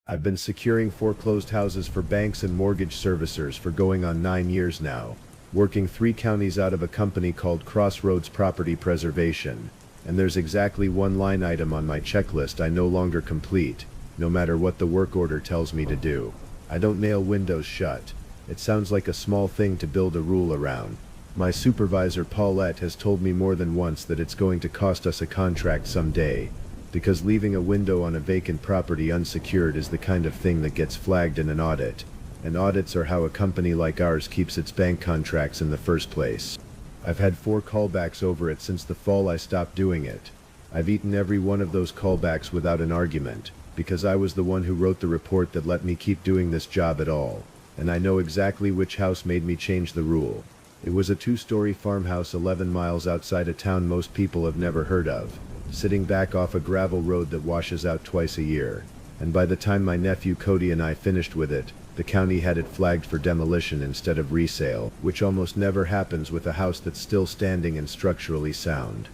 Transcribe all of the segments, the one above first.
I've been securing foreclosed houses for banks and mortgage servicers for going on 9 years now, working 3 counties out of a company called Crossroads Property Preservation, and there's exactly one line item on my checklist I no longer complete, no matter what the work order tells me to do. I don't nail windows shut. It sounds like a small thing to build a rule around. My supervisor Paulette has told me more than once that it's going to cost us a contract someday, because leaving a window on a vacant property unsecured is the kind of thing that gets flagged in an audit, and audits are how a company like ours keeps its bank contracts in the first place. I've had 4 callbacks over it since the fall I stopped doing it. I've eaten every one of those callbacks without an argument, because I was the one who wrote the report that let me keep doing this job at all, and I know exactly which house made me change the rule. It was a 2-story farmhouse 11 miles outside a town most people have never heard of, sitting back off a gravel road that washes out twice a year, and by the time my nephew Cody and I finished with it, the county had it flagged for demolition instead of resale, which almost never happens with a house that's still standing and structurally sound.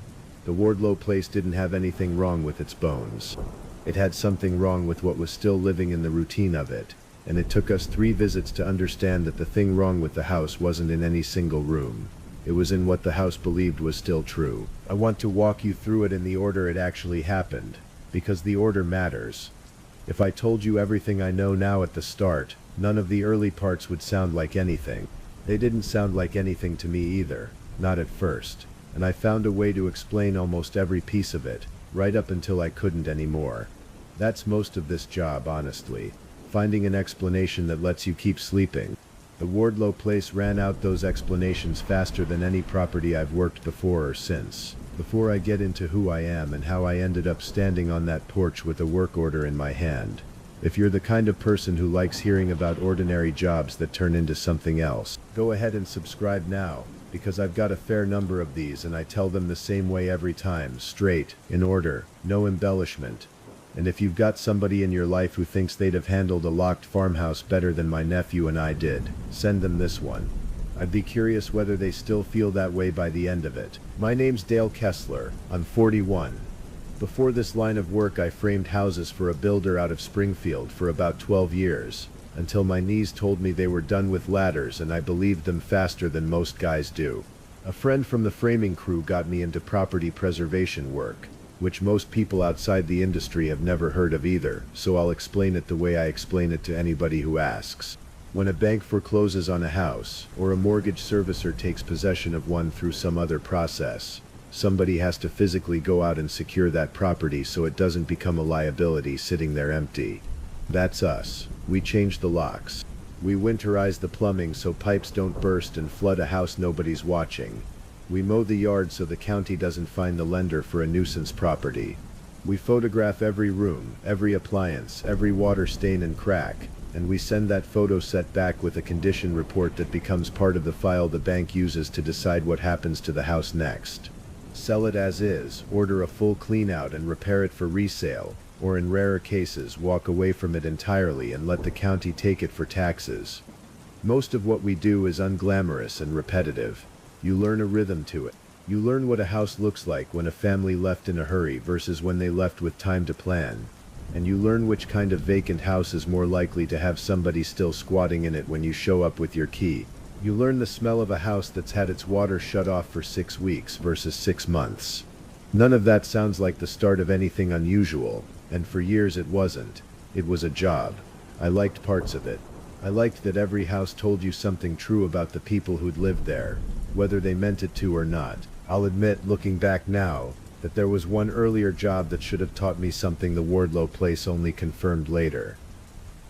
The Wardlow place didn't have anything wrong with its bones. It had something wrong with what was still living in the routine of it, and it took us 3 visits to understand that the thing wrong with the house wasn't in any single room. It was in what the house believed was still true. I want to walk you through it in the order it actually happened, because the order matters. If I told you everything I know now at the start, none of the early parts would sound like anything. They didn't sound like anything to me either, not at first, and I found a way to explain almost every piece of it, right up until I couldn't anymore. That's most of this job, honestly. Finding an explanation that lets you keep sleeping. The Wardlow place ran out those explanations faster than any property I've worked before or since. Before I get into who I am and how I ended up standing on that porch with a work order in my hand. If you're the kind of person who likes hearing about ordinary jobs that turn into something else, go ahead and subscribe now, because I've got a fair number of these and I tell them the same way every time, straight, in order, no embellishment. And if you've got somebody in your life who thinks they'd have handled a locked farmhouse better than my nephew and I did, send them this one. I'd be curious whether they still feel that way by the end of it. My name's Dale Kessler. I'm 41. Before this line of work I framed houses for a builder out of Springfield for about 12 years, until my knees told me they were done with ladders and I believed them faster than most guys do. A friend from the framing crew got me into property preservation work, which most people outside the industry have never heard of either, so I'll explain it the way I explain it to anybody who asks. When a bank forecloses on a house, or a mortgage servicer takes possession of one through some other process, somebody has to physically go out and secure that property so it doesn't become a liability sitting there empty. That's us. We change the locks. We winterize the plumbing so pipes don't burst and flood a house nobody's watching. We mow the yard so the county doesn't fine the lender for a nuisance property. We photograph every room, every appliance, every water stain and crack, and we send that photo set back with a condition report that becomes part of the file the bank uses to decide what happens to the house next. Sell it as is, order a full clean-out and repair it for resale, or in rarer cases walk away from it entirely and let the county take it for taxes. Most of what we do is unglamorous and repetitive. You learn a rhythm to it. You learn what a house looks like when a family left in a hurry versus when they left with time to plan. And you learn which kind of vacant house is more likely to have somebody still squatting in it when you show up with your key. You learn the smell of a house that's had its water shut off for 6 weeks versus 6 months. None of that sounds like the start of anything unusual, and for years it wasn't. It was a job. I liked parts of it. I liked that every house told you something true about the people who'd lived there, whether they meant it to or not. I'll admit, looking back now, that there was one earlier job that should have taught me something the Wardlow place only confirmed later.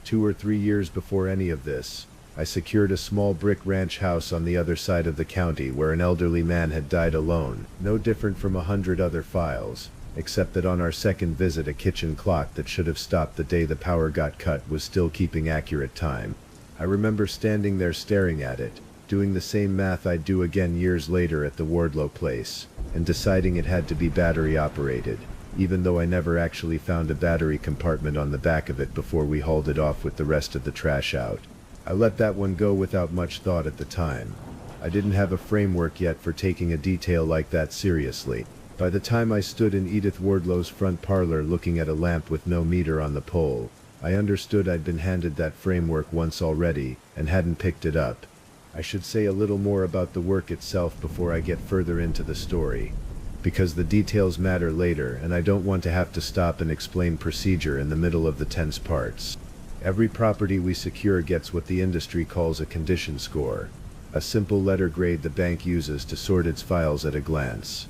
2 or 3 years before any of this, I secured a small brick ranch house on the other side of the county where an elderly man had died alone, no different from 100 other files, except that on our second visit a kitchen clock that should have stopped the day the power got cut was still keeping accurate time. I remember standing there staring at it, doing the same math I'd do again years later at the Wardlow place, and deciding it had to be battery operated, even though I never actually found a battery compartment on the back of it before we hauled it off with the rest of the trash out. I let that one go without much thought at the time. I didn't have a framework yet for taking a detail like that seriously. By the time I stood in Edith Wardlow's front parlor looking at a lamp with no meter on the pole, I understood I'd been handed that framework once already, and hadn't picked it up. I should say a little more about the work itself before I get further into the story, because the details matter later and I don't want to have to stop and explain procedure in the middle of the tense parts. Every property we secure gets what the industry calls a condition score, a simple letter grade the bank uses to sort its files at a glance.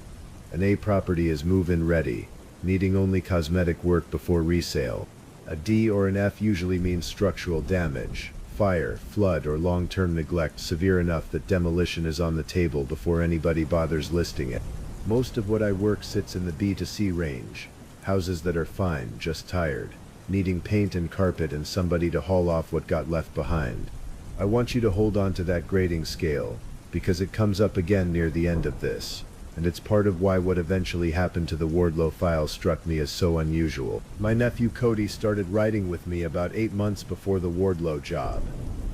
An A property is move-in ready, needing only cosmetic work before resale. A D or an F usually means structural damage, fire, flood, or long-term neglect severe enough that demolition is on the table before anybody bothers listing it. Most of what I work sits in the B to C range, houses that are fine, just tired, needing paint and carpet and somebody to haul off what got left behind. I want you to hold on to that grading scale, because it comes up again near the end of this, and it's part of why what eventually happened to the Wardlow file struck me as so unusual. My nephew Cody started writing with me about 8 months before the Wardlow job.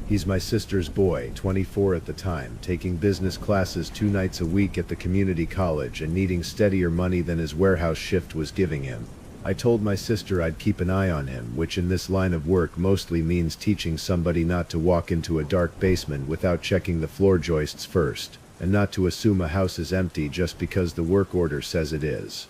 He's my sister's boy, 24 at the time, taking business classes 2 nights a week at the community college and needing steadier money than his warehouse shift was giving him. I told my sister I'd keep an eye on him, which in this line of work mostly means teaching somebody not to walk into a dark basement without checking the floor joists first, and not to assume a house is empty just because the work order says it is.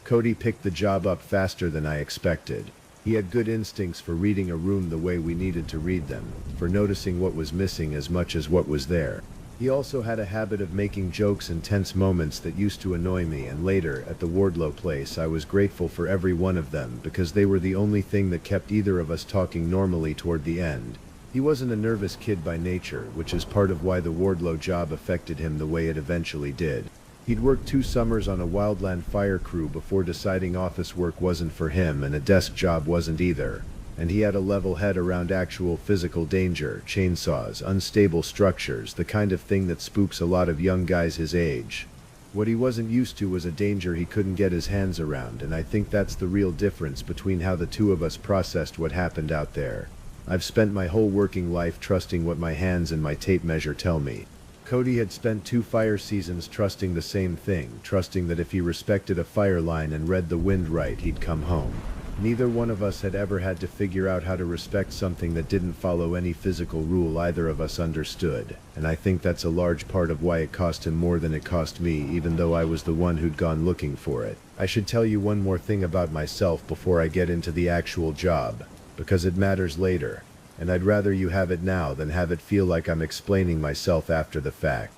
Cody picked the job up faster than I expected. He had good instincts for reading a room the way we needed to read them, for noticing what was missing as much as what was there. He also had a habit of making jokes in tense moments that used to annoy me, and later, at the Wardlow place, I was grateful for every one of them because they were the only thing that kept either of us talking normally toward the end. He wasn't a nervous kid by nature, which is part of why the Wardlow job affected him the way it eventually did. He'd worked 2 summers on a wildland fire crew before deciding office work wasn't for him and a desk job wasn't either. And he had a level head around actual physical danger, chainsaws, unstable structures, the kind of thing that spooks a lot of young guys his age. What he wasn't used to was a danger he couldn't get his hands around, and I think that's the real difference between how the two of us processed what happened out there. I've spent my whole working life trusting what my hands and my tape measure tell me. Cody had spent 2 fire seasons trusting the same thing, trusting that if he respected a fire line and read the wind right, he'd come home. Neither one of us had ever had to figure out how to respect something that didn't follow any physical rule either of us understood, and I think that's a large part of why it cost him more than it cost me, even though I was the one who'd gone looking for it. I should tell you one more thing about myself before I get into the actual job, because it matters later. And I'd rather you have it now than have it feel like I'm explaining myself after the fact.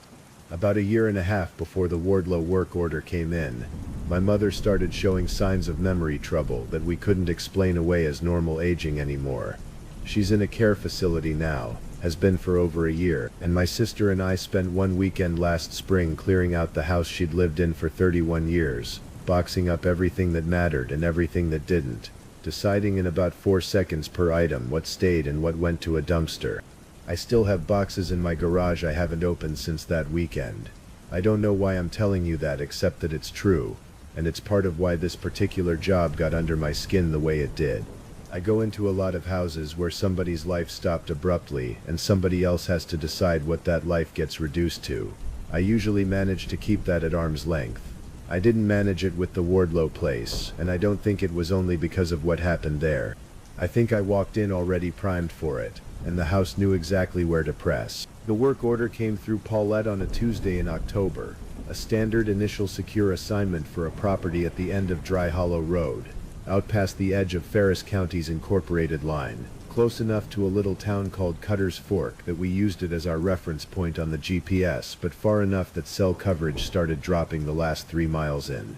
About 1.5 years before the Wardlow work order came in, my mother started showing signs of memory trouble that we couldn't explain away as normal aging anymore. She's in a care facility now, has been for over 1 year, and my sister and I spent one weekend last spring clearing out the house she'd lived in for 31 years, boxing up everything that mattered and everything that didn't, deciding in about 4 seconds per item what stayed and what went to a dumpster. I still have boxes in my garage I haven't opened since that weekend. I don't know why I'm telling you that except that it's true, and it's part of why this particular job got under my skin the way it did. I go into a lot of houses where somebody's life stopped abruptly and somebody else has to decide what that life gets reduced to. I usually manage to keep that at arm's length. I didn't manage it with the Wardlow place, and I don't think it was only because of what happened there. I think I walked in already primed for it, and the house knew exactly where to press. The work order came through Paulette on a Tuesday in October, a standard initial secure assignment for a property at the end of Dry Hollow Road, out past the edge of Ferris County's incorporated line, close enough to a little town called Cutter's Fork that we used it as our reference point on the GPS, but far enough that cell coverage started dropping the last 3 miles in.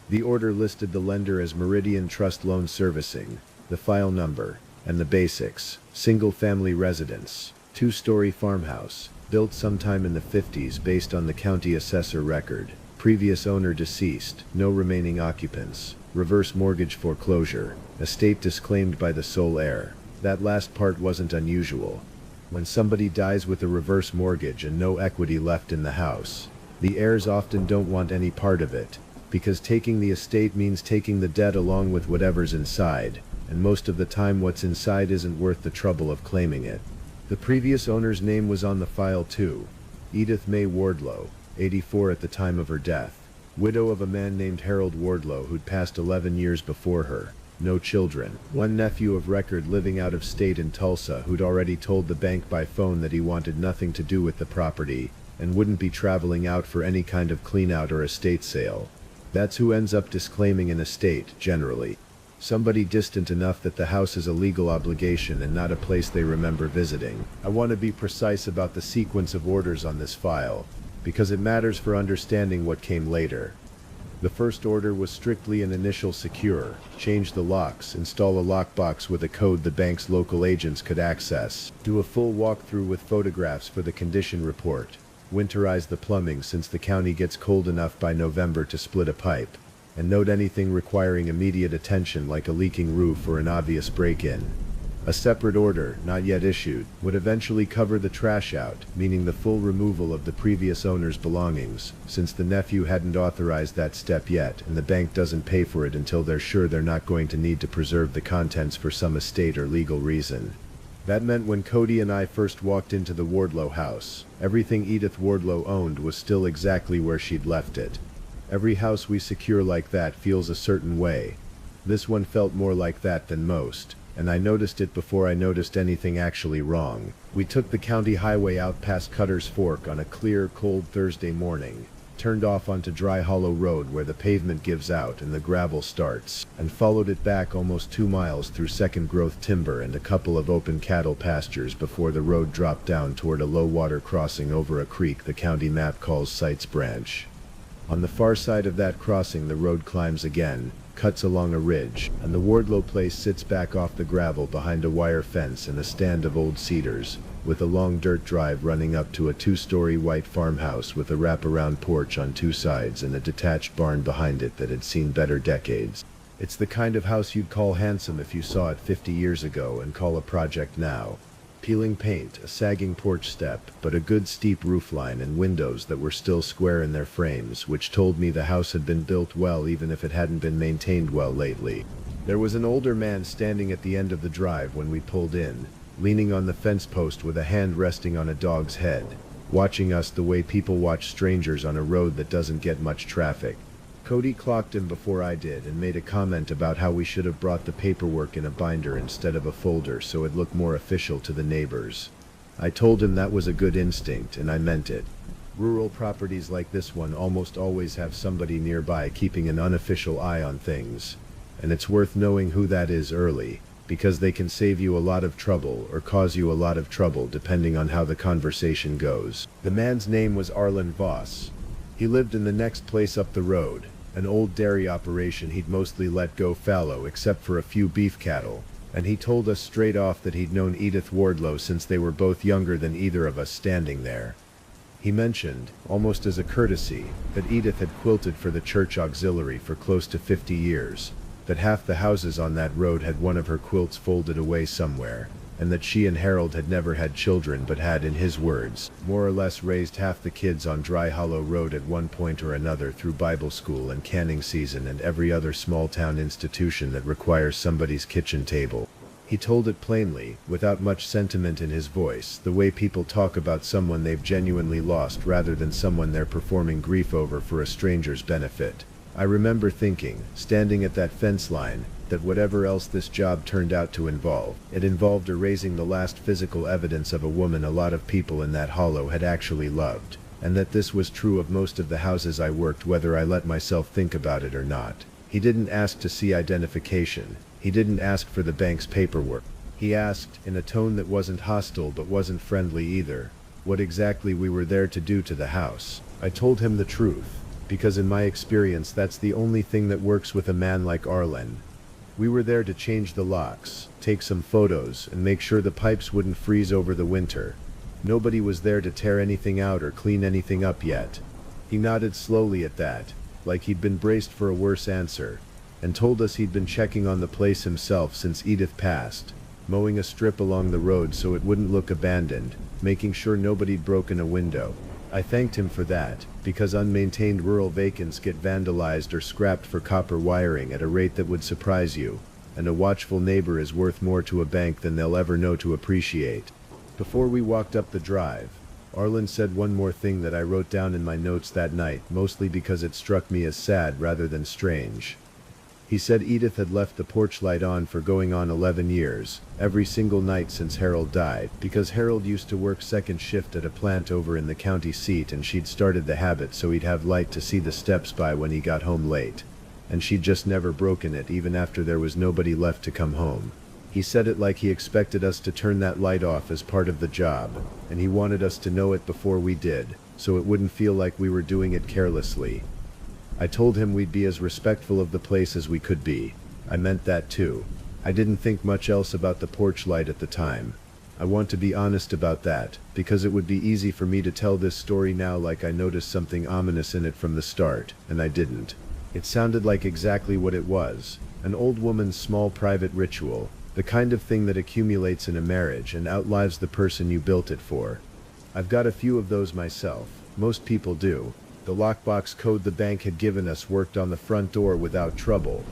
The order listed the lender as Meridian Trust Loan Servicing, the file number, and the basics: single-family residence, 2-story farmhouse, built sometime in the 50s based on the county assessor record, previous owner deceased, no remaining occupants, reverse mortgage foreclosure, estate disclaimed by the sole heir. That last part wasn't unusual. When somebody dies with a reverse mortgage and no equity left in the house, the heirs often don't want any part of it, because taking the estate means taking the debt along with whatever's inside, and most of the time what's inside isn't worth the trouble of claiming it. The previous owner's name was on the file too: Edith May Wardlow, 84 at the time of her death, widow of a man named Harold Wardlow who'd passed 11 years before her. no children. One nephew of record living out of state in Tulsa who'd already told the bank by phone that he wanted nothing to do with the property and wouldn't be traveling out for any kind of clean-out or estate sale. That's who ends up disclaiming an estate, generally. Somebody distant enough that the house is a legal obligation and not a place they remember visiting. I want to be precise about the sequence of orders on this file, because it matters for understanding what came later. The first order was strictly an initial secure, change the locks, install a lockbox with a code the bank's local agents could access, do a full walkthrough with photographs for the condition report, winterize the plumbing since the county gets cold enough by November to split a pipe, and note anything requiring immediate attention like a leaking roof or an obvious break-in. A separate order, not yet issued, would eventually cover the trash out, meaning the full removal of the previous owner's belongings, since the nephew hadn't authorized that step yet and the bank doesn't pay for it until they're sure they're not going to need to preserve the contents for some estate or legal reason. That meant when Cody and I first walked into the Wardlow house, everything Edith Wardlow owned was still exactly where she'd left it. Every house we secure like that feels a certain way. This one felt more like that than most, and I noticed it before I noticed anything actually wrong. We took the county highway out past Cutter's Fork on a clear, cold Thursday morning, turned off onto Dry Hollow Road where the pavement gives out and the gravel starts, and followed it back almost 2 miles through second-growth timber and a couple of open cattle pastures before the road dropped down toward a low-water crossing over a creek the county map calls Sites Branch. On the far side of that crossing the road climbs again, cuts along a ridge, and the Wardlow place sits back off the gravel behind a wire fence and a stand of old cedars, with a long dirt drive running up to a 2-story white farmhouse with a wraparound porch on 2 sides and a detached barn behind it that had seen better decades. It's the kind of house you'd call handsome if you saw it 50 years ago and call a project now. Peeling paint, a sagging porch step, but a good steep roofline and windows that were still square in their frames, which told me the house had been built well even if it hadn't been maintained well lately. There was an older man standing at the end of the drive when we pulled in, leaning on the fence post with a hand resting on a dog's head, watching us the way people watch strangers on a road that doesn't get much traffic. Cody clocked him before I did and made a comment about how we should have brought the paperwork in a binder instead of a folder so it looked more official to the neighbors. I told him that was a good instinct, and I meant it. Rural properties like this one almost always have somebody nearby keeping an unofficial eye on things, and it's worth knowing who that is early, because they can save you a lot of trouble or cause you a lot of trouble depending on how the conversation goes. The man's name was Arlen Voss. He lived in the next place up the road, an old dairy operation he'd mostly let go fallow except for a few beef cattle, and he told us straight off that he'd known Edith Wardlow since they were both younger than either of us standing there. He mentioned, almost as a courtesy, that Edith had quilted for the church auxiliary for close to 50 years, that half the houses on that road had one of her quilts folded away somewhere, and that she and Harold had never had children but had, in his words, more or less raised half the kids on Dry Hollow Road at one point or another through Bible school and canning season and every other small-town institution that requires somebody's kitchen table. He told it plainly, without much sentiment in his voice, the way people talk about someone they've genuinely lost rather than someone they're performing grief over for a stranger's benefit. I remember thinking, standing at that fence line, that whatever else this job turned out to involve, it involved erasing the last physical evidence of a woman a lot of people in that hollow had actually loved, and that this was true of most of the houses I worked whether I let myself think about it or not. He didn't ask to see identification. He didn't ask for the bank's paperwork. He asked, in a tone that wasn't hostile but wasn't friendly either, what exactly we were there to do to the house. I told him the truth, because in my experience that's the only thing that works with a man like Arlen. We were there to change the locks, take some photos, and make sure the pipes wouldn't freeze over the winter. Nobody was there to tear anything out or clean anything up yet. He nodded slowly at that, like he'd been braced for a worse answer, and told us he'd been checking on the place himself since Edith passed, mowing a strip along the road so it wouldn't look abandoned, making sure nobody'd broken a window. I thanked him for that, because unmaintained rural vacants get vandalized or scrapped for copper wiring at a rate that would surprise you, and a watchful neighbor is worth more to a bank than they'll ever know to appreciate. Before we walked up the drive, Arlen said one more thing that I wrote down in my notes that night, mostly because it struck me as sad rather than strange. He said Edith had left the porch light on for going on 11 years, every single night since Harold died, because Harold used to work second shift at a plant over in the county seat and she'd started the habit so he'd have light to see the steps by when he got home late. And she'd just never broken it even after there was nobody left to come home. He said it like he expected us to turn that light off as part of the job, and he wanted us to know it before we did, so it wouldn't feel like we were doing it carelessly. I told him we'd be as respectful of the place as we could be. I meant that too. I didn't think much else about the porch light at the time. I want to be honest about that, because it would be easy for me to tell this story now like I noticed something ominous in it from the start, and I didn't. It sounded like exactly what it was, an old woman's small private ritual, the kind of thing that accumulates in a marriage and outlives the person you built it for. I've got a few of those myself. Most people do. The lockbox code the bank had given us worked on the front door without trouble,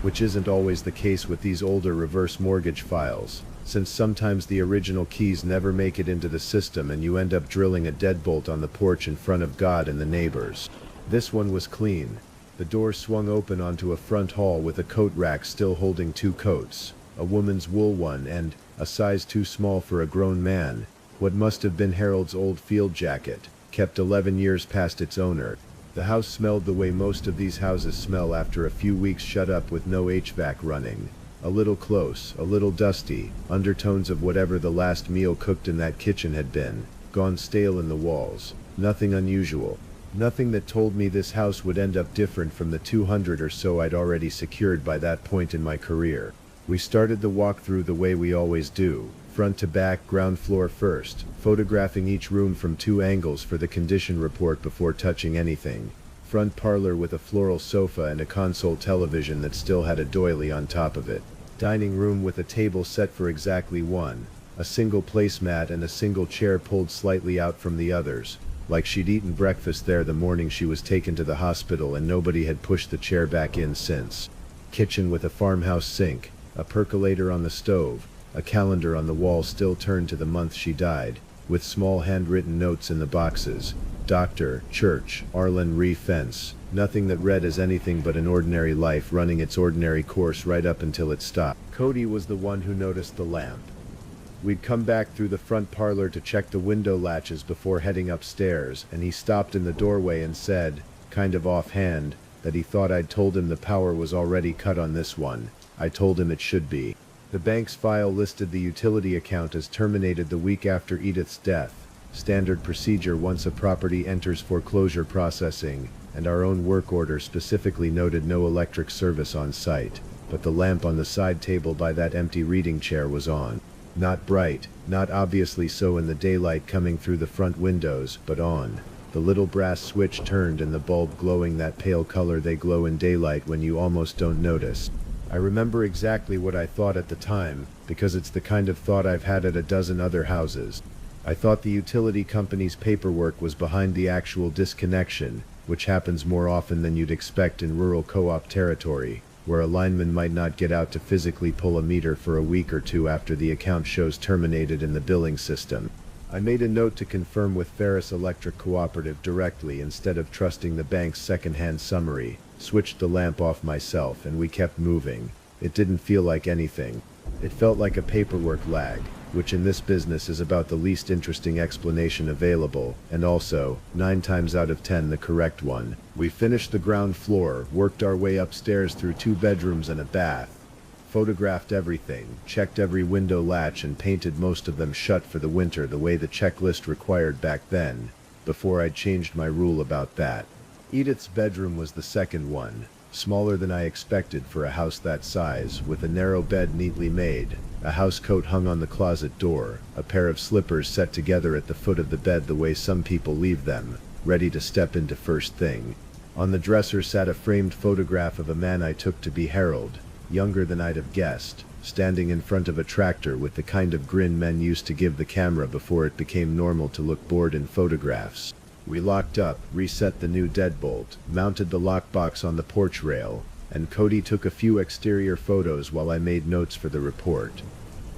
which isn't always the case with these older reverse mortgage files, since sometimes the original keys never make it into the system and you end up drilling a deadbolt on the porch in front of God and the neighbors. This one was clean. The door swung open onto a front hall with a coat rack still holding 2 coats, a woman's wool one and, a size too small for a grown man, what must have been Harold's old field jacket, kept 11 years past its owner. The house smelled the way most of these houses smell after a few weeks shut up with no HVAC running. A little close, a little dusty, undertones of whatever the last meal cooked in that kitchen had been, gone stale in the walls. Nothing unusual. Nothing that told me this house would end up different from the 200 or so I'd already secured by that point in my career. We started the walkthrough the way we always do, front to back, ground floor first, photographing each room from 2 angles for the condition report before touching anything. Front parlor with a floral sofa and a console television that still had a doily on top of it. Dining room with a table set for exactly one, a single placemat and a single chair pulled slightly out from the others, like she'd eaten breakfast there the morning she was taken to the hospital and nobody had pushed the chair back in since. Kitchen with a farmhouse sink, a percolator on the stove, a calendar on the wall still turned to the month she died, with small handwritten notes in the boxes. Doctor, church, Arlen fence. Nothing that read as anything but an ordinary life running its ordinary course right up until it stopped. Cody was the one who noticed the lamp. We'd come back through the front parlor to check the window latches before heading upstairs, and he stopped in the doorway and said, kind of offhand, that he thought I'd told him the power was already cut on this one. I told him it should be. The bank's file listed the utility account as terminated the week after Edith's death, standard procedure once a property enters foreclosure processing, and our own work order specifically noted no electric service on site, but the lamp on the side table by that empty reading chair was on. Not bright, not obviously so in the daylight coming through the front windows, but on. The little brass switch turned and the bulb glowing that pale color they glow in daylight when you almost don't notice. I remember exactly what I thought at the time, because it's the kind of thought I've had at a dozen other houses. I thought the utility company's paperwork was behind the actual disconnection, which happens more often than you'd expect in rural co-op territory, where a lineman might not get out to physically pull a meter for a week or 2 after the account shows terminated in the billing system. I made a note to confirm with Ferris Electric Cooperative directly instead of trusting the bank's second-hand summary, switched the lamp off myself, and we kept moving. It didn't feel like anything. It felt like a paperwork lag, which in this business is about the least interesting explanation available, and also, 9 times out of 10 the correct one. We finished the ground floor, worked our way upstairs through 2 bedrooms and a bath, photographed everything, checked every window latch and painted most of them shut for the winter the way the checklist required back then, before I'd changed my rule about that. Edith's bedroom was the second one, smaller than I expected for a house that size, with a narrow bed neatly made, a housecoat hung on the closet door, a pair of slippers set together at the foot of the bed the way some people leave them, ready to step into first thing. On the dresser sat a framed photograph of a man I took to be Harold, younger than I'd have guessed, standing in front of a tractor with the kind of grin men used to give the camera before it became normal to look bored in photographs. We locked up, reset the new deadbolt, mounted the lockbox on the porch rail, and Cody took a few exterior photos while I made notes for the report.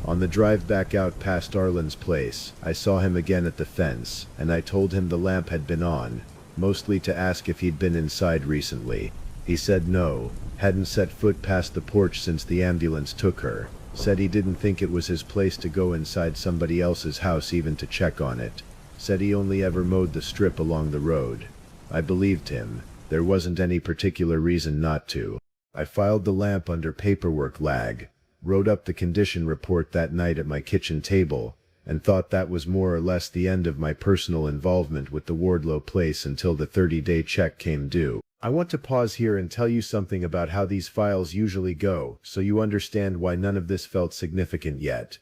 On the drive back out past Arlen's place, I saw him again at the fence, and I told him the lamp had been on, mostly to ask if he'd been inside recently. He said no, hadn't set foot past the porch since the ambulance took her. Said he didn't think it was his place to go inside somebody else's house even to check on it. Said he only ever mowed the strip along the road. I believed him. There wasn't any particular reason not to. I filed the lamp under paperwork lag, wrote up the condition report that night at my kitchen table, and thought that was more or less the end of my personal involvement with the Wardlow place until the 30-day check came due. I want to pause here and tell you something about how these files usually go, so you understand why none of this felt significant yet.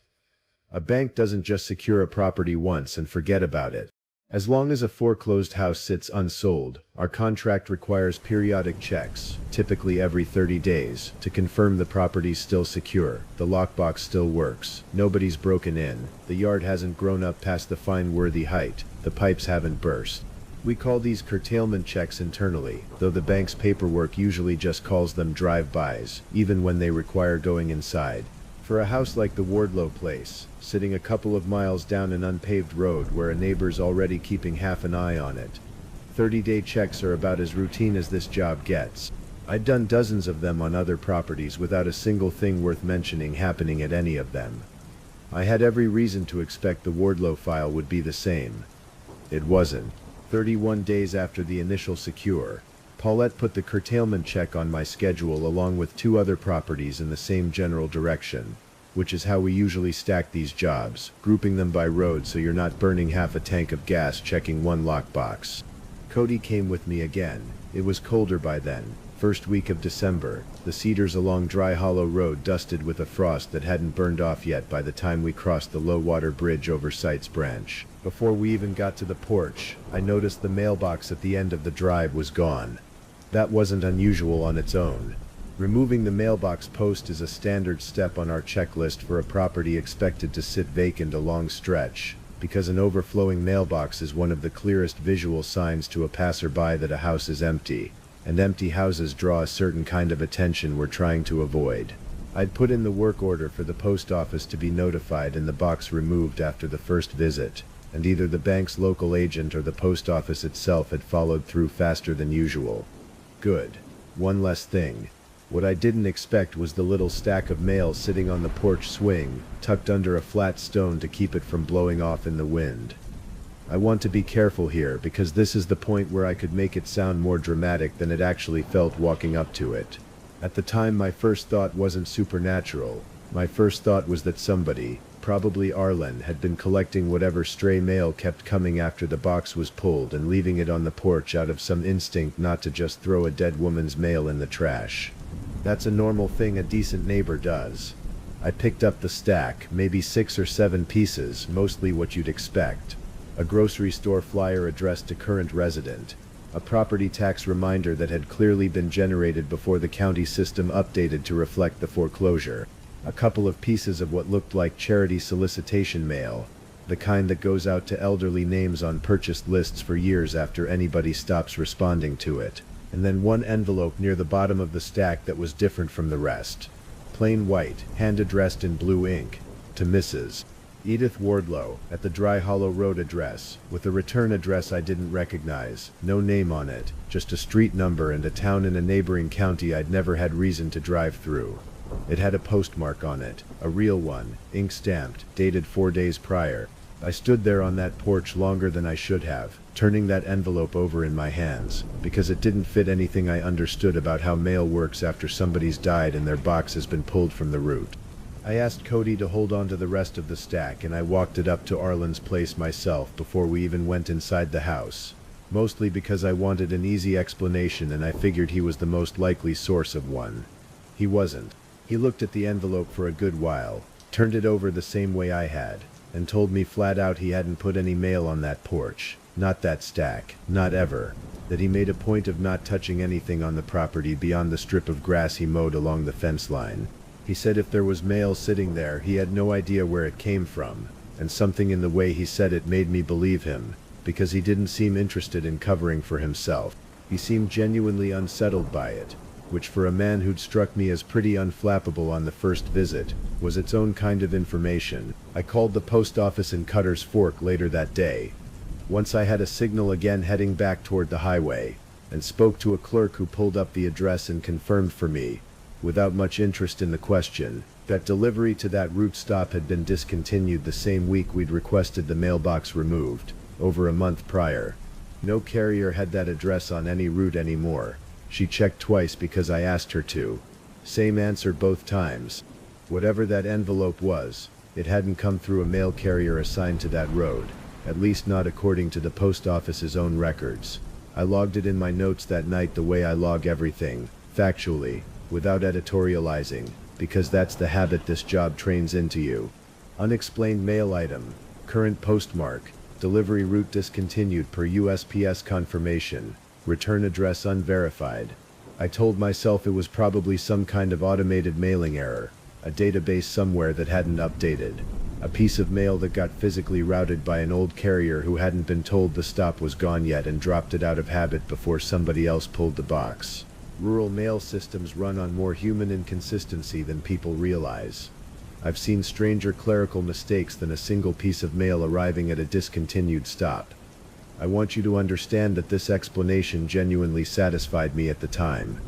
A bank doesn't just secure a property once and forget about it. As long as a foreclosed house sits unsold, our contract requires periodic checks, typically every 30 days, to confirm the property's still secure, the lockbox still works, nobody's broken in, the yard hasn't grown up past the fine-worthy height, the pipes haven't burst. We call these curtailment checks internally, though the bank's paperwork usually just calls them drive-bys, even when they require going inside. For a house like the Wardlow place, sitting a couple of miles down an unpaved road where a neighbor's already keeping half an eye on it, 30-day checks are about as routine as this job gets. I'd done dozens of them on other properties without a single thing worth mentioning happening at any of them. I had every reason to expect the Wardlow file would be the same. It wasn't. 31 days after the initial secure, Paulette put the curtailment check on my schedule along with 2 other properties in the same general direction, which is how we usually stack these jobs, grouping them by road so you're not burning half a tank of gas checking one lockbox. Cody came with me again. It was colder by then, first week of December, the cedars along Dry Hollow Road dusted with a frost that hadn't burned off yet by the time we crossed the low-water bridge over Sites Branch. Before we even got to the porch, I noticed the mailbox at the end of the drive was gone. That wasn't unusual on its own. Removing the mailbox post is a standard step on our checklist for a property expected to sit vacant a long stretch, because an overflowing mailbox is one of the clearest visual signs to a passerby that a house is empty, and empty houses draw a certain kind of attention we're trying to avoid. I'd put in the work order for the post office to be notified and the box removed after the first visit, and either the bank's local agent or the post office itself had followed through faster than usual. Good. One less thing. What I didn't expect was the little stack of mail sitting on the porch swing, tucked under a flat stone to keep it from blowing off in the wind. I want to be careful here because this is the point where I could make it sound more dramatic than it actually felt walking up to it. At the time, my first thought wasn't supernatural. My first thought was that somebody, probably Arlen, had been collecting whatever stray mail kept coming after the box was pulled and leaving it on the porch out of some instinct not to just throw a dead woman's mail in the trash. That's a normal thing a decent neighbor does. I picked up the stack, maybe 6 or 7 pieces, mostly what you'd expect. A grocery store flyer addressed to current resident. A property tax reminder that had clearly been generated before the county system updated to reflect the foreclosure. A couple of pieces of what looked like charity solicitation mail, the kind that goes out to elderly names on purchased lists for years after anybody stops responding to it. And then one envelope near the bottom of the stack that was different from the rest. Plain white, hand-addressed in blue ink, to Mrs. Edith Wardlow, at the Dry Hollow Road address, with a return address I didn't recognize, no name on it, just a street number and a town in a neighboring county I'd never had reason to drive through. It had a postmark on it, a real one, ink-stamped, dated 4 days prior. I stood there on that porch longer than I should have, turning that envelope over in my hands, because it didn't fit anything I understood about how mail works after somebody's died and their box has been pulled from the root. I asked Cody to hold on to the rest of the stack and I walked it up to Arlen's place myself before we even went inside the house. Mostly because I wanted an easy explanation and I figured he was the most likely source of one. He wasn't. He looked at the envelope for a good while, turned it over the same way I had, and told me flat out he hadn't put any mail on that porch, not that stack, not ever, that he made a point of not touching anything on the property beyond the strip of grass he mowed along the fence line. He said if there was mail sitting there, he had no idea where it came from, and something in the way he said it made me believe him, because he didn't seem interested in covering for himself. He seemed genuinely unsettled by it, which for a man who'd struck me as pretty unflappable on the first visit, was its own kind of information. I called the post office in Cutter's Fork later that day. Once I had a signal again heading back toward the highway, and spoke to a clerk who pulled up the address and confirmed for me, without much interest in the question, that delivery to that route stop had been discontinued the same week we'd requested the mailbox removed, over a month prior. No carrier had that address on any route anymore. She checked twice because I asked her to. Same answer both times. Whatever that envelope was, it hadn't come through a mail carrier assigned to that road, at least not according to the post office's own records. I logged it in my notes that night the way I log everything, factually, without editorializing, because that's the habit this job trains into you. Unexplained mail item, current postmark, delivery route discontinued per USPS confirmation, return address unverified. I told myself it was probably some kind of automated mailing error, a database somewhere that hadn't updated, a piece of mail that got physically routed by an old carrier who hadn't been told the stop was gone yet and dropped it out of habit before somebody else pulled the box. Rural mail systems run on more human inconsistency than people realize. I've seen stranger clerical mistakes than a single piece of mail arriving at a discontinued stop. I want you to understand that this explanation genuinely satisfied me at the time.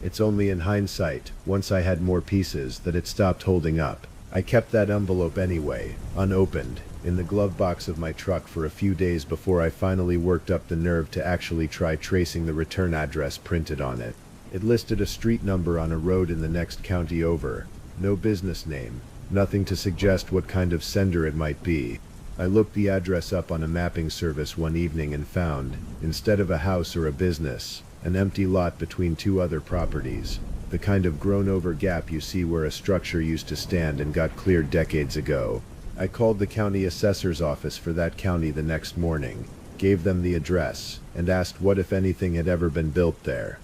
It's only in hindsight, once I had more pieces, that it stopped holding up. I kept that envelope anyway, unopened, in the glove box of my truck for a few days before I finally worked up the nerve to actually try tracing the return address printed on it. It listed a street number on a road in the next county over. No business name, nothing to suggest what kind of sender it might be. I looked the address up on a mapping service one evening and found, instead of a house or a business, an empty lot between two other properties. The kind of grown-over gap you see where a structure used to stand and got cleared decades ago. I called the county assessor's office for that county the next morning, gave them the address, and asked what if anything had ever been built there.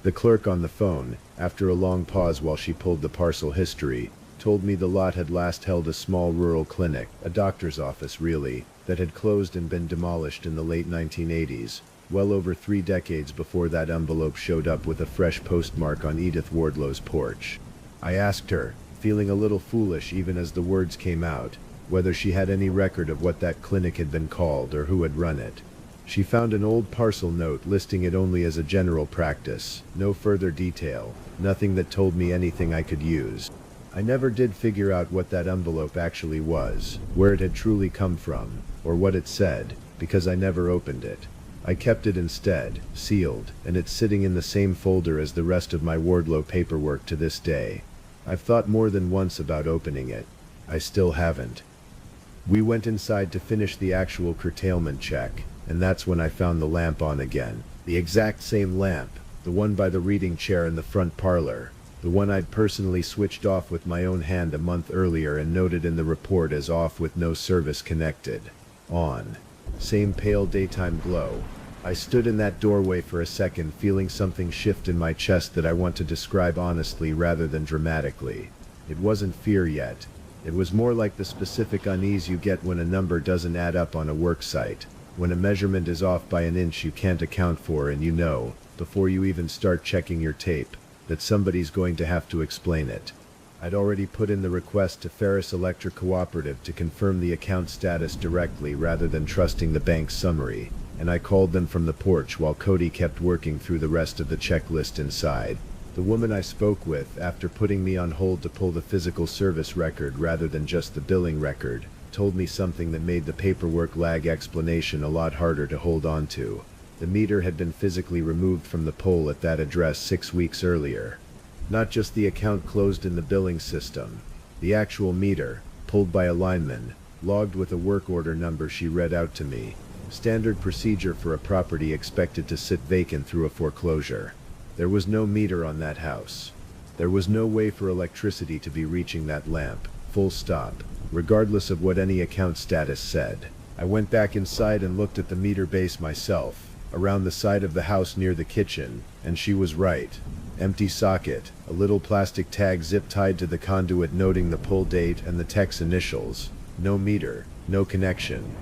The clerk on the phone, after a long pause while she pulled the parcel history, told me the lot had last held a small rural clinic, a doctor's office really, that had closed and been demolished in the late 1980s. Well over 3 decades before that envelope showed up with a fresh postmark on Edith Wardlow's porch. I asked her, feeling a little foolish even as the words came out, whether she had any record of what that clinic had been called or who had run it. She found an old parcel note listing it only as a general practice, no further detail, nothing that told me anything I could use. I never did figure out what that envelope actually was, where it had truly come from, or what it said, because I never opened it. I kept it instead, sealed, and it's sitting in the same folder as the rest of my Wardlow paperwork to this day. I've thought more than once about opening it. I still haven't. We went inside to finish the actual curtailment check, and that's when I found the lamp on again. The exact same lamp, the one by the reading chair in the front parlor, the one I'd personally switched off with my own hand a month earlier and noted in the report as off with no service connected. On. Same pale daytime glow. I stood in that doorway for a second, feeling something shift in my chest that I want to describe honestly rather than dramatically. It wasn't fear yet. It was more like the specific unease you get when a number doesn't add up on a work site, when a measurement is off by an inch you can't account for, and you know, before you even start checking your tape, that somebody's going to have to explain it. I'd already put in the request to Ferris Electric Cooperative to confirm the account status directly rather than trusting the bank's summary, and I called them from the porch while Cody kept working through the rest of the checklist inside. The woman I spoke with, after putting me on hold to pull the physical service record rather than just the billing record, told me something that made the paperwork lag explanation a lot harder to hold on to. The meter had been physically removed from the pole at that address 6 weeks earlier. Not just the account closed in the billing system. The actual meter, pulled by a lineman, logged with a work order number she read out to me. Standard procedure for a property expected to sit vacant through a foreclosure. There was no meter on that house. There was no way for electricity to be reaching that lamp, full stop, regardless of what any account status said. I went back inside and looked at the meter base myself, around the side of the house near the kitchen, and she was right. Empty socket, a little plastic tag zip tied to the conduit noting the pull date and the tech's initials. No meter, no connection.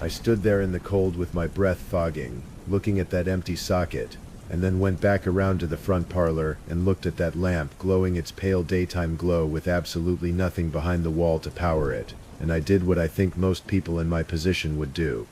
I stood there in the cold with my breath fogging, looking at that empty socket, and then went back around to the front parlor and looked at that lamp glowing its pale daytime glow with absolutely nothing behind the wall to power it, and I did what I think most people in my position would do.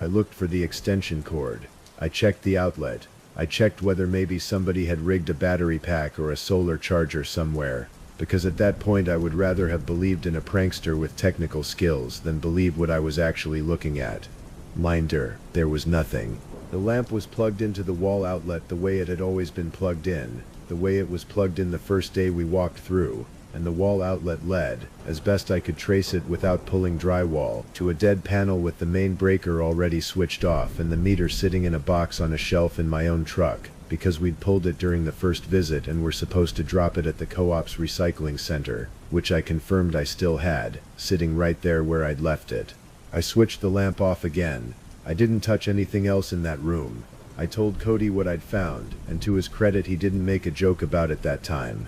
I looked for the extension cord. I checked the outlet. I checked whether maybe somebody had rigged a battery pack or a solar charger somewhere, because at that point I would rather have believed in a prankster with technical skills than believe what I was actually looking at. Minder, there was nothing. The lamp was plugged into the wall outlet the way it had always been plugged in, the way it was plugged in the first day we walked through, and the wall outlet led, as best I could trace it without pulling drywall, to a dead panel with the main breaker already switched off and the meter sitting in a box on a shelf in my own truck, because we'd pulled it during the first visit and were supposed to drop it at the co-op's recycling center, which I confirmed I still had, sitting right there where I'd left it. I switched the lamp off again. I didn't touch anything else in that room. I told Cody what I'd found, and to his credit he didn't make a joke about it that time.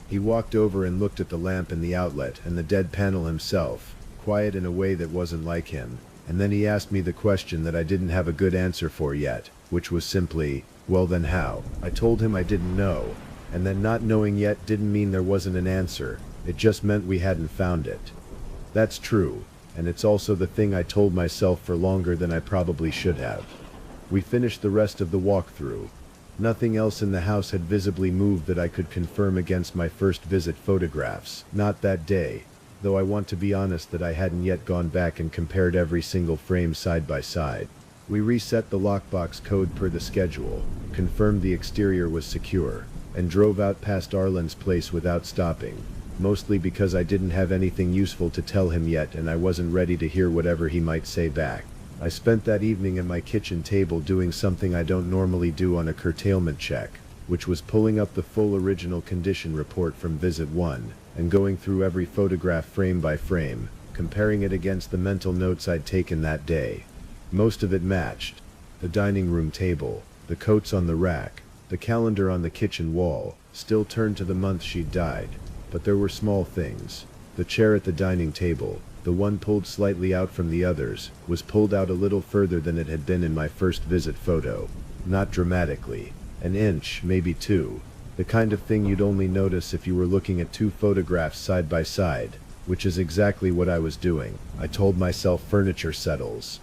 He walked over and looked at the lamp in the outlet and the dead panel himself, quiet in a way that wasn't like him, and then he asked me the question that I didn't have a good answer for yet, which was simply, well then how? I told him I didn't know, and then not knowing yet didn't mean there wasn't an answer, it just meant we hadn't found it. That's true, and it's also the thing I told myself for longer than I probably should have. We finished the rest of the walkthrough. Nothing else in the house had visibly moved that I could confirm against my first visit photographs, not that day, though I want to be honest that I hadn't yet gone back and compared every single frame side by side. We reset the lockbox code per the schedule, confirmed the exterior was secure, and drove out past Arlen's place without stopping, mostly because I didn't have anything useful to tell him yet and I wasn't ready to hear whatever he might say back. I spent that evening at my kitchen table doing something I don't normally do on a curtailment check, which was pulling up the full original condition report from Visit 1, and going through every photograph frame by frame, comparing it against the mental notes I'd taken that day. Most of it matched. The dining room table, the coats on the rack, the calendar on the kitchen wall, still turned to the month she'd died, but there were small things. The chair at the dining table, the one pulled slightly out from the others, was pulled out a little further than it had been in my first visit photo. Not dramatically. An inch, maybe two. The kind of thing you'd only notice if you were looking at two photographs side by side, which is exactly what I was doing. I told myself furniture settles.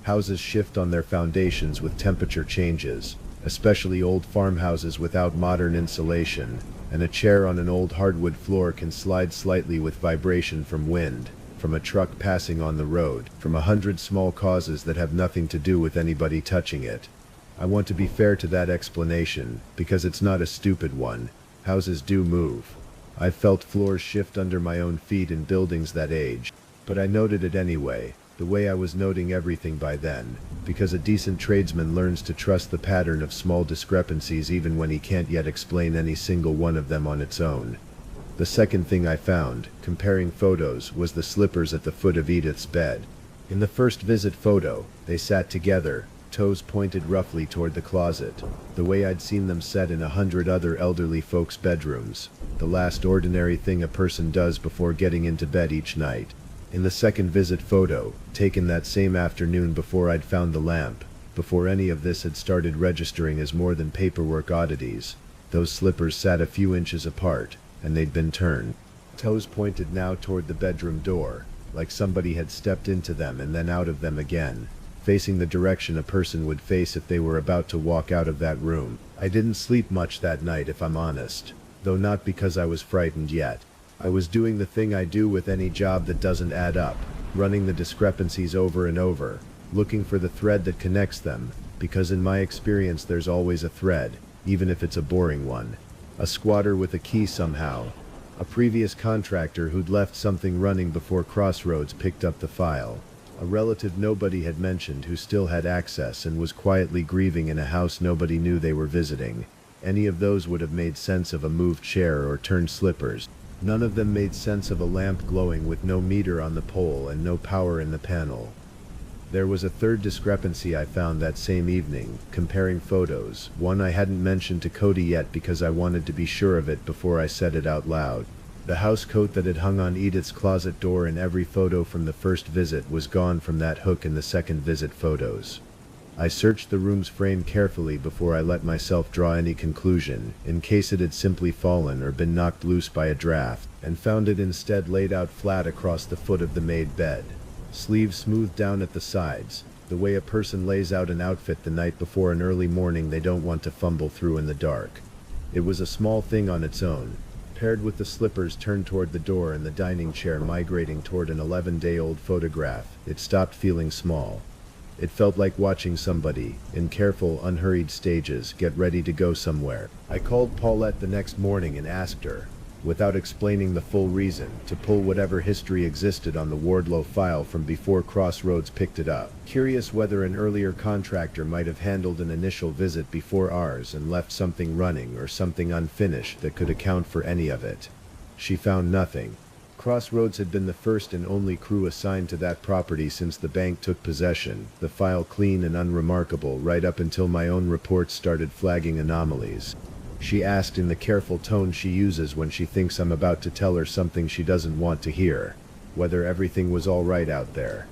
Houses shift on their foundations with temperature changes, especially old farmhouses without modern insulation, and a chair on an old hardwood floor can slide slightly with vibration from wind, from a truck passing on the road, from 100 small causes that have nothing to do with anybody touching it. I want to be fair to that explanation, because it's not a stupid one. Houses do move. I've felt floors shift under my own feet in buildings that age, but I noted it anyway, the way I was noting everything by then, because a decent tradesman learns to trust the pattern of small discrepancies even when he can't yet explain any single one of them on its own. The second thing I found, comparing photos, was the slippers at the foot of Edith's bed. In the first visit photo, they sat together, toes pointed roughly toward the closet, the way I'd seen them set in 100 other elderly folks' bedrooms, the last ordinary thing a person does before getting into bed each night. In the second visit photo, taken that same afternoon before I'd found the lamp, before any of this had started registering as more than paperwork oddities, those slippers sat a few inches apart, and they'd been turned. Toes pointed now toward the bedroom door, like somebody had stepped into them and then out of them again, facing the direction a person would face if they were about to walk out of that room. I didn't sleep much that night, if I'm honest, though not because I was frightened yet. I was doing the thing I do with any job that doesn't add up, running the discrepancies over and over, looking for the thread that connects them, because in my experience there's always a thread, even if it's a boring one. A squatter with a key somehow. A previous contractor who'd left something running before Crossroads picked up the file. A relative nobody had mentioned who still had access and was quietly grieving in a house nobody knew they were visiting. Any of those would have made sense of a moved chair or turned slippers. None of them made sense of a lamp glowing with no meter on the pole and no power in the panel. There was a third discrepancy I found that same evening, comparing photos, one I hadn't mentioned to Cody yet because I wanted to be sure of it before I said it out loud. The house coat that had hung on Edith's closet door in every photo from the first visit was gone from that hook in the second visit photos. I searched the room's frame carefully before I let myself draw any conclusion, in case it had simply fallen or been knocked loose by a draft, and found it instead laid out flat across the foot of the made bed. Sleeves smoothed down at the sides, The way a person lays out an outfit the night before an early morning they don't want to fumble through in the dark. It was a small thing on its own, paired with the slippers turned toward the door and the dining chair migrating toward an 11-day-old photograph. It stopped feeling small. It felt like watching somebody, in careful, unhurried stages, get ready to go somewhere. I called Paulette the next morning and asked her, without explaining the full reason, to pull whatever history existed on the Wardlow file from before Crossroads picked it up, curious whether an earlier contractor might have handled an initial visit before ours and left something running or something unfinished that could account for any of it. She found nothing. Crossroads had been the first and only crew assigned to that property since the bank took possession, the file clean and unremarkable right up until my own reports started flagging anomalies. She asked in the careful tone she uses when she thinks I'm about to tell her something she doesn't want to hear, whether everything was all right out there.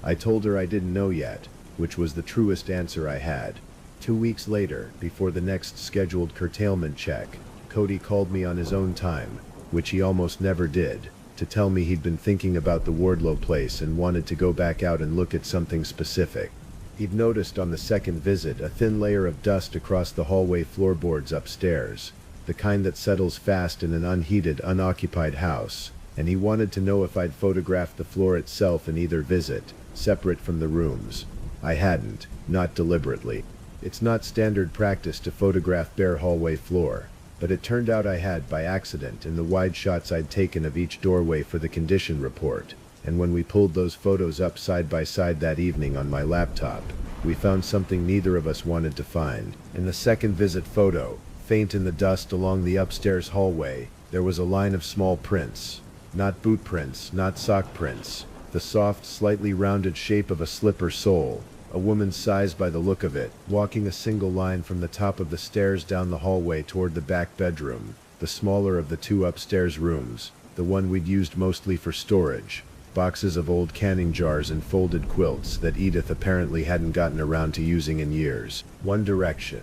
I told her I didn't know yet, which was the truest answer I had. 2 weeks later, before the next scheduled curtailment check, Cody called me on his own time, which he almost never did, to tell me he'd been thinking about the Wardlow place and wanted to go back out and look at something specific. He'd noticed on the second visit a thin layer of dust across the hallway floorboards upstairs, the kind that settles fast in an unheated, unoccupied house, and he wanted to know if I'd photographed the floor itself in either visit, separate from the rooms. I hadn't, not deliberately. It's not standard practice to photograph bare hallway floor, but it turned out I had by accident in the wide shots I'd taken of each doorway for the condition report, and when we pulled those photos up side by side that evening on my laptop, we found something neither of us wanted to find. In the second visit photo, faint in the dust along the upstairs hallway, there was a line of small prints. Not boot prints, not sock prints. The soft, slightly rounded shape of a slipper sole. A woman's size by the look of it, walking a single line from the top of the stairs down the hallway toward the back bedroom, the smaller of the two upstairs rooms, the one we'd used mostly for storage. Boxes of old canning jars and folded quilts that Edith apparently hadn't gotten around to using in years. One direction.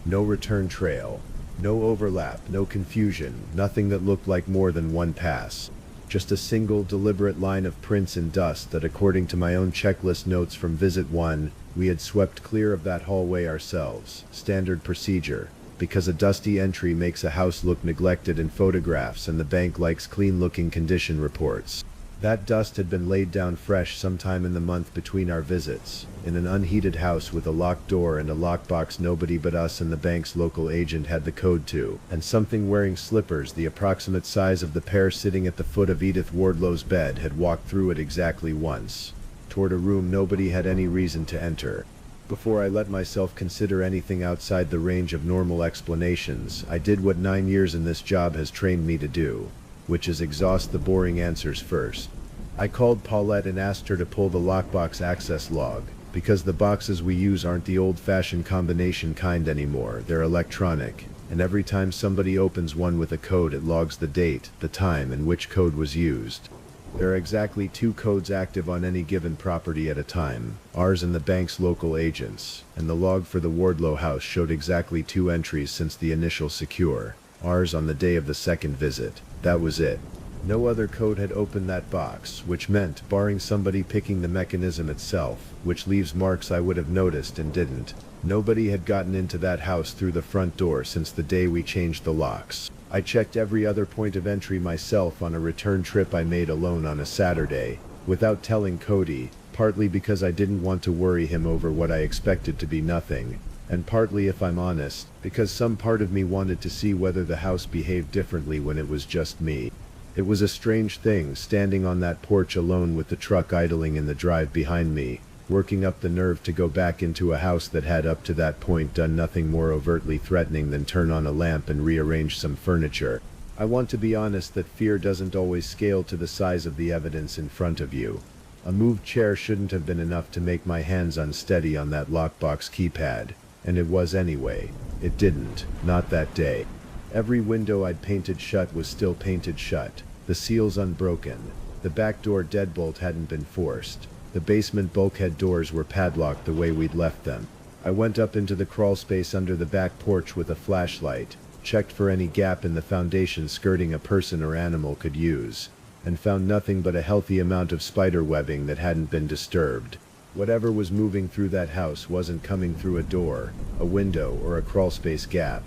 No return trail. No overlap, no confusion, nothing that looked like more than one pass. Just a single, deliberate line of prints and dust that, according to my own checklist notes from Visit 1, we had swept clear of that hallway ourselves. Standard procedure. Because a dusty entry makes a house look neglected in photographs and the bank likes clean-looking condition reports. That dust had been laid down fresh sometime in the month between our visits, in an unheated house with a locked door and a lockbox nobody but us and the bank's local agent had the code to, and something wearing slippers the approximate size of the pair sitting at the foot of Edith Wardlow's bed had walked through it exactly once, toward a room nobody had any reason to enter. Before I let myself consider anything outside the range of normal explanations, I did what 9 years in this job has trained me to do, which is exhaust the boring answers first. I called Paulette and asked her to pull the lockbox access log, because the boxes we use aren't the old-fashioned combination kind anymore, they're electronic, and every time somebody opens one with a code it logs the date, the time, and which code was used. There are exactly 2 codes active on any given property at a time, ours and the bank's local agents, and the log for the Wardlow house showed exactly 2 entries since the initial secure, ours on the day of the second visit. That was it. No other code had opened that box, which meant, barring somebody picking the mechanism itself, which leaves marks I would have noticed and didn't, nobody had gotten into that house through the front door since the day we changed the locks. I checked every other point of entry myself on a return trip I made alone on a Saturday, without telling Cody, partly because I didn't want to worry him over what I expected to be nothing, and partly, if I'm honest, because some part of me wanted to see whether the house behaved differently when it was just me. It was a strange thing, standing on that porch alone with the truck idling in the drive behind me, working up the nerve to go back into a house that had up to that point done nothing more overtly threatening than turn on a lamp and rearrange some furniture. I want to be honest that fear doesn't always scale to the size of the evidence in front of you. A moved chair shouldn't have been enough to make my hands unsteady on that lockbox keypad. And it was anyway. It didn't. Not that day. Every window I'd painted shut was still painted shut. The seals unbroken. The back door deadbolt hadn't been forced. The basement bulkhead doors were padlocked the way we'd left them. I went up into the crawl space under the back porch with a flashlight, checked for any gap in the foundation skirting a person or animal could use, and found nothing but a healthy amount of spider webbing that hadn't been disturbed. Whatever was moving through that house wasn't coming through a door, a window, or a crawlspace gap.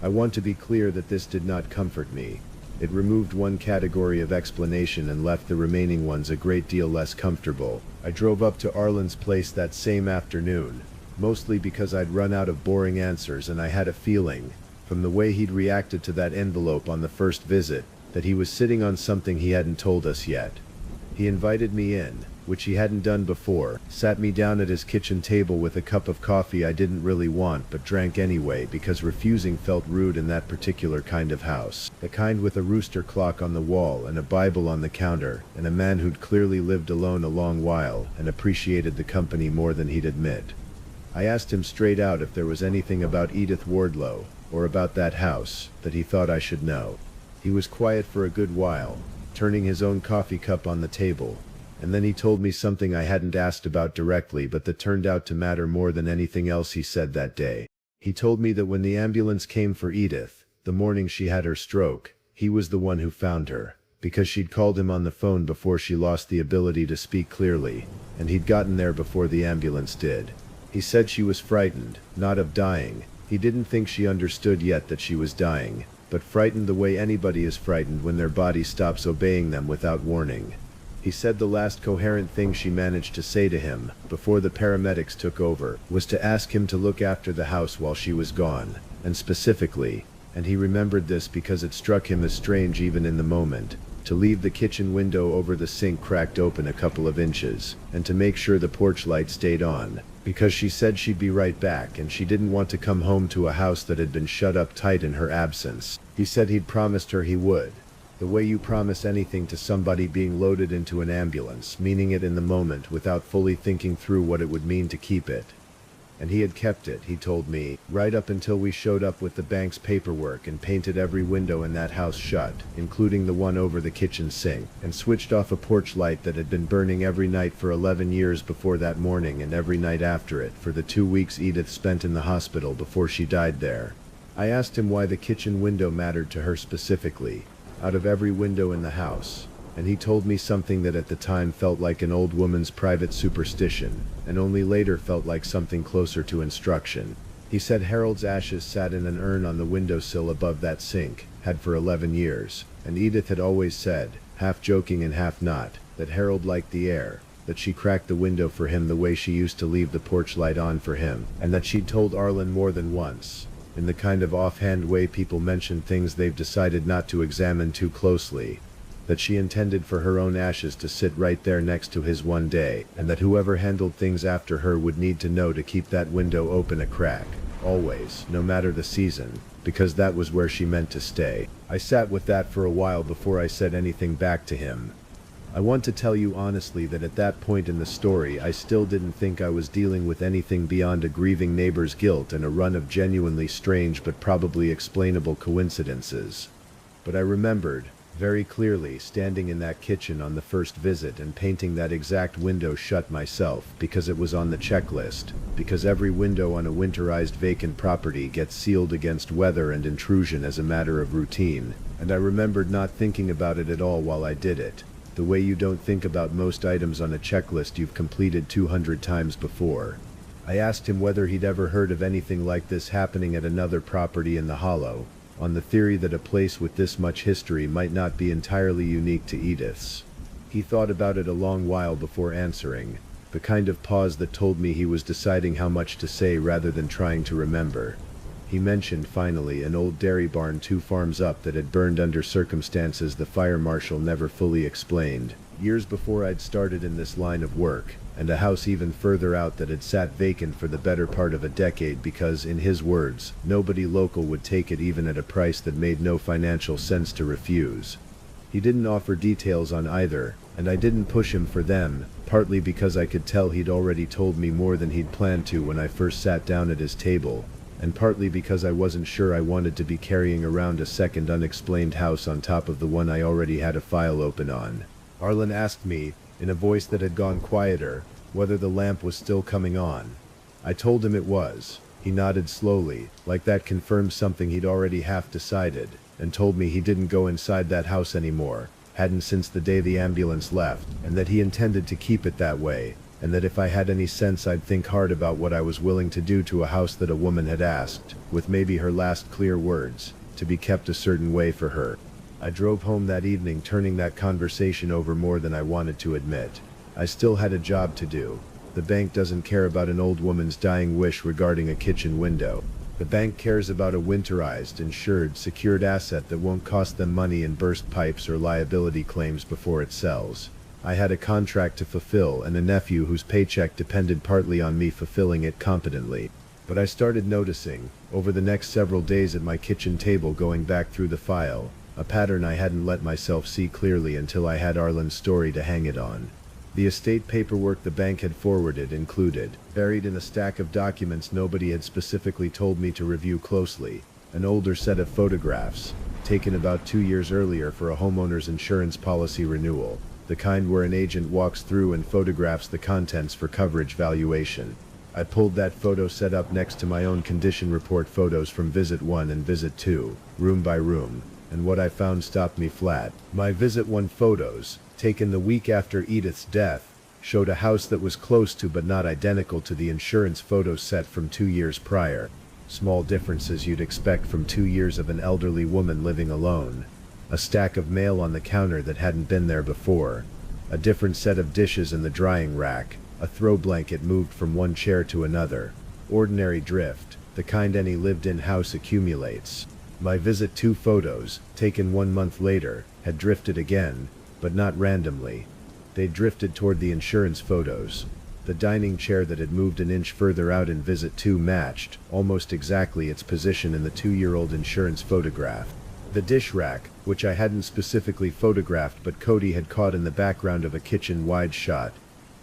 I want to be clear that this did not comfort me. It removed one category of explanation and left the remaining ones a great deal less comfortable. I drove up to Arlen's place that same afternoon, mostly because I'd run out of boring answers, and I had a feeling, from the way he'd reacted to that envelope on the first visit, that he was sitting on something he hadn't told us yet. He invited me in, which he hadn't done before, sat me down at his kitchen table with a cup of coffee I didn't really want but drank anyway because refusing felt rude in that particular kind of house. The kind with a rooster clock on the wall and a Bible on the counter, and a man who'd clearly lived alone a long while and appreciated the company more than he'd admit. I asked him straight out if there was anything about Edith Wardlow, or about that house, that he thought I should know. He was quiet for a good while, turning his own coffee cup on the table, and then he told me something I hadn't asked about directly but that turned out to matter more than anything else he said that day. He told me that when the ambulance came for Edith, the morning she had her stroke, he was the one who found her, because she'd called him on the phone before she lost the ability to speak clearly, and he'd gotten there before the ambulance did. He said she was frightened, not of dying. He didn't think she understood yet that she was dying, but frightened the way anybody is frightened when their body stops obeying them without warning. He said the last coherent thing she managed to say to him, before the paramedics took over, was to ask him to look after the house while she was gone, and specifically, and he remembered this because it struck him as strange even in the moment, to leave the kitchen window over the sink cracked open a couple of inches, and to make sure the porch light stayed on, because she said she'd be right back and she didn't want to come home to a house that had been shut up tight in her absence. He said he'd promised her he would. The way you promise anything to somebody being loaded into an ambulance, meaning it in the moment without fully thinking through what it would mean to keep it. And he had kept it, he told me, right up until we showed up with the bank's paperwork and painted every window in that house shut, including the one over the kitchen sink, and switched off a porch light that had been burning every night for 11 years before that morning and every night after it for the 2 weeks Edith spent in the hospital before she died there. I asked him why the kitchen window mattered to her specifically, out of every window in the house, and he told me something that at the time felt like an old woman's private superstition, and only later felt like something closer to instruction. He said Harold's ashes sat in an urn on the windowsill above that sink, had for 11 years, and Edith had always said, half joking and half not, that Harold liked the air, that she cracked the window for him the way she used to leave the porch light on for him, and that she'd told Arlen more than once, in the kind of offhand way people mention things they've decided not to examine too closely, that she intended for her own ashes to sit right there next to his one day, and that whoever handled things after her would need to know to keep that window open a crack, always, no matter the season, because that was where she meant to stay. I sat with that for a while before I said anything back to him. I want to tell you honestly that at that point in the story I still didn't think I was dealing with anything beyond a grieving neighbor's guilt and a run of genuinely strange but probably explainable coincidences. But I remembered, very clearly, standing in that kitchen on the first visit and painting that exact window shut myself because it was on the checklist, because every window on a winterized vacant property gets sealed against weather and intrusion as a matter of routine, and I remembered not thinking about it at all while I did it. The way you don't think about most items on a checklist you've completed 200 times before. I asked him whether he'd ever heard of anything like this happening at another property in the Hollow, on the theory that a place with this much history might not be entirely unique to Edith's. He thought about it a long while before answering, the kind of pause that told me he was deciding how much to say rather than trying to remember. He mentioned, finally, an old dairy barn 2 farms up that had burned under circumstances the fire marshal never fully explained, years before I'd started in this line of work, and a house even further out that had sat vacant for the better part of a decade because, in his words, nobody local would take it even at a price that made no financial sense to refuse. He didn't offer details on either, and I didn't push him for them, partly because I could tell he'd already told me more than he'd planned to when I first sat down at his table, and partly because I wasn't sure I wanted to be carrying around a second unexplained house on top of the one I already had a file open on. Arlen asked me, in a voice that had gone quieter, whether the lamp was still coming on. I told him it was. He nodded slowly, like that confirmed something he'd already half decided, and told me he didn't go inside that house anymore, hadn't since the day the ambulance left, and that he intended to keep it that way, and that if I had any sense I'd think hard about what I was willing to do to a house that a woman had asked, with maybe her last clear words, to be kept a certain way for her. I drove home that evening turning that conversation over more than I wanted to admit. I still had a job to do. The bank doesn't care about an old woman's dying wish regarding a kitchen window. The bank cares about a winterized, insured, secured asset that won't cost them money in burst pipes or liability claims before it sells. I had a contract to fulfill and a nephew whose paycheck depended partly on me fulfilling it competently. But I started noticing, over the next several days at my kitchen table going back through the file, a pattern I hadn't let myself see clearly until I had Arlen's story to hang it on. The estate paperwork the bank had forwarded included, buried in a stack of documents nobody had specifically told me to review closely, an older set of photographs, taken about 2 years earlier for a homeowner's insurance policy renewal, the kind where an agent walks through and photographs the contents for coverage valuation. I pulled that photo set up next to my own condition report photos from Visit 1 and Visit 2, room by room, and what I found stopped me flat. My Visit 1 photos, taken the week after Edith's death, showed a house that was close to but not identical to the insurance photo set from 2 years prior. Small differences you'd expect from 2 years of an elderly woman living alone. A stack of mail on the counter that hadn't been there before. A different set of dishes in the drying rack. A throw blanket moved from one chair to another. Ordinary drift, the kind any lived-in house accumulates. My Visit 2 photos, taken 1 month later, had drifted again, but not randomly. They drifted toward the insurance photos. The dining chair that had moved an inch further out in Visit 2 matched, almost exactly, its position in the 2-year-old insurance photograph. The dish rack, which I hadn't specifically photographed but Cody had caught in the background of a kitchen wide shot,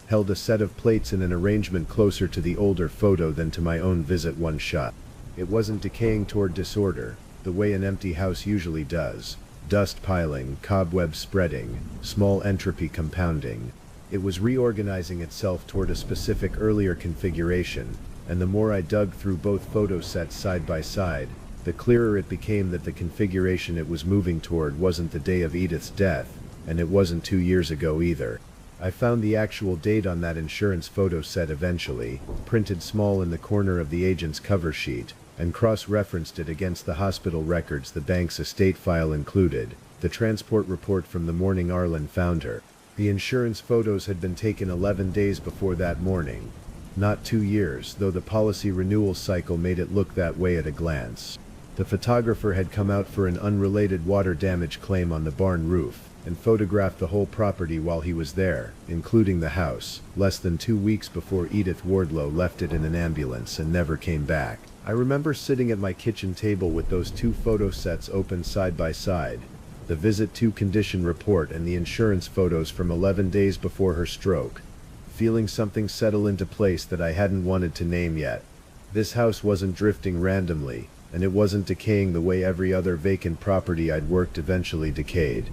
held a set of plates in an arrangement closer to the older photo than to my own Visit 1 shot. It wasn't decaying toward disorder, the way an empty house usually does. Dust piling, cobwebs spreading, small entropy compounding. It was reorganizing itself toward a specific earlier configuration, and the more I dug through both photo sets side by side, the clearer it became that the configuration it was moving toward wasn't the day of Edith's death, and it wasn't 2 years ago either. I found the actual date on that insurance photo set eventually, printed small in the corner of the agent's cover sheet, and cross-referenced it against the hospital records the bank's estate file included, the transport report from the morning Arlen found her. The insurance photos had been taken 11 days before that morning. Not 2 years, though the policy renewal cycle made it look that way at a glance. The photographer had come out for an unrelated water damage claim on the barn roof, and photographed the whole property while he was there, including the house, less than 2 weeks before Edith Wardlow left it in an ambulance and never came back. I remember sitting at my kitchen table with those 2 photo sets open side by side, the Visit 2 condition report and the insurance photos from 11 days before her stroke, feeling something settle into place that I hadn't wanted to name yet. This house wasn't drifting randomly, and it wasn't decaying the way every other vacant property I'd worked eventually decayed.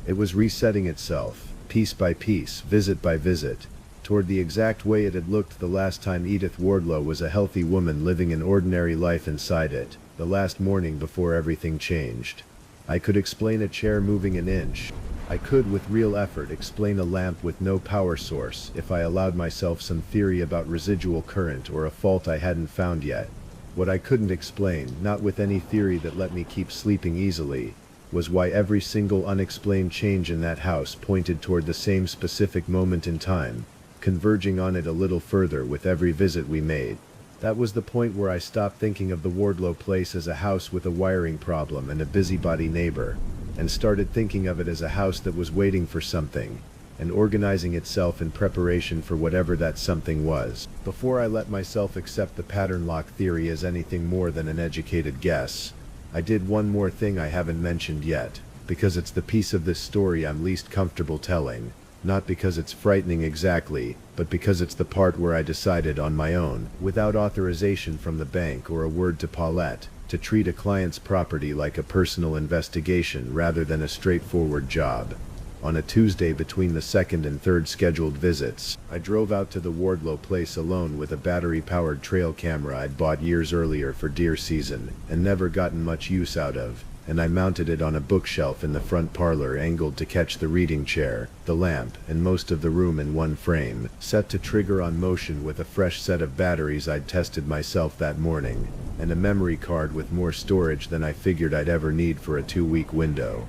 It was resetting itself, piece by piece, visit by visit, toward the exact way it had looked the last time Edith Wardlow was a healthy woman living an ordinary life inside it, the last morning before everything changed. I could explain a chair moving an inch. I could, with real effort, explain a lamp with no power source if I allowed myself some theory about residual current or a fault I hadn't found yet. What I couldn't explain, not with any theory that let me keep sleeping easily, was why every single unexplained change in that house pointed toward the same specific moment in time, converging on it a little further with every visit we made. That was the point where I stopped thinking of the Wardlow place as a house with a wiring problem and a busybody neighbor, and started thinking of it as a house that was waiting for something, and organizing itself in preparation for whatever that something was. Before I let myself accept the pattern lock theory as anything more than an educated guess, I did one more thing I haven't mentioned yet, because it's the piece of this story I'm least comfortable telling. Not because it's frightening exactly, but because it's the part where I decided on my own, without authorization from the bank or a word to Paulette, to treat a client's property like a personal investigation rather than a straightforward job. On a Tuesday between the second and third scheduled visits, I drove out to the Wardlow place alone with a battery-powered trail camera I'd bought years earlier for deer season and never gotten much use out of. and I mounted it on a bookshelf in the front parlor, angled to catch the reading chair, the lamp, and most of the room in one frame, set to trigger on motion with a fresh set of batteries I'd tested myself that morning, and a memory card with more storage than I figured I'd ever need for a 2-week window.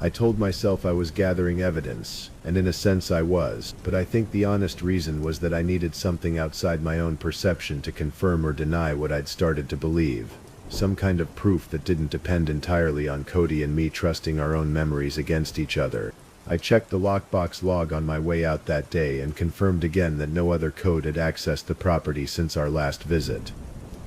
I told myself I was gathering evidence, and in a sense I was, but I think the honest reason was that I needed something outside my own perception to confirm or deny what I'd started to believe. Some kind of proof that didn't depend entirely on Cody and me trusting our own memories against each other. I checked the lockbox log on my way out that day and confirmed again that no other code had accessed the property since our last visit.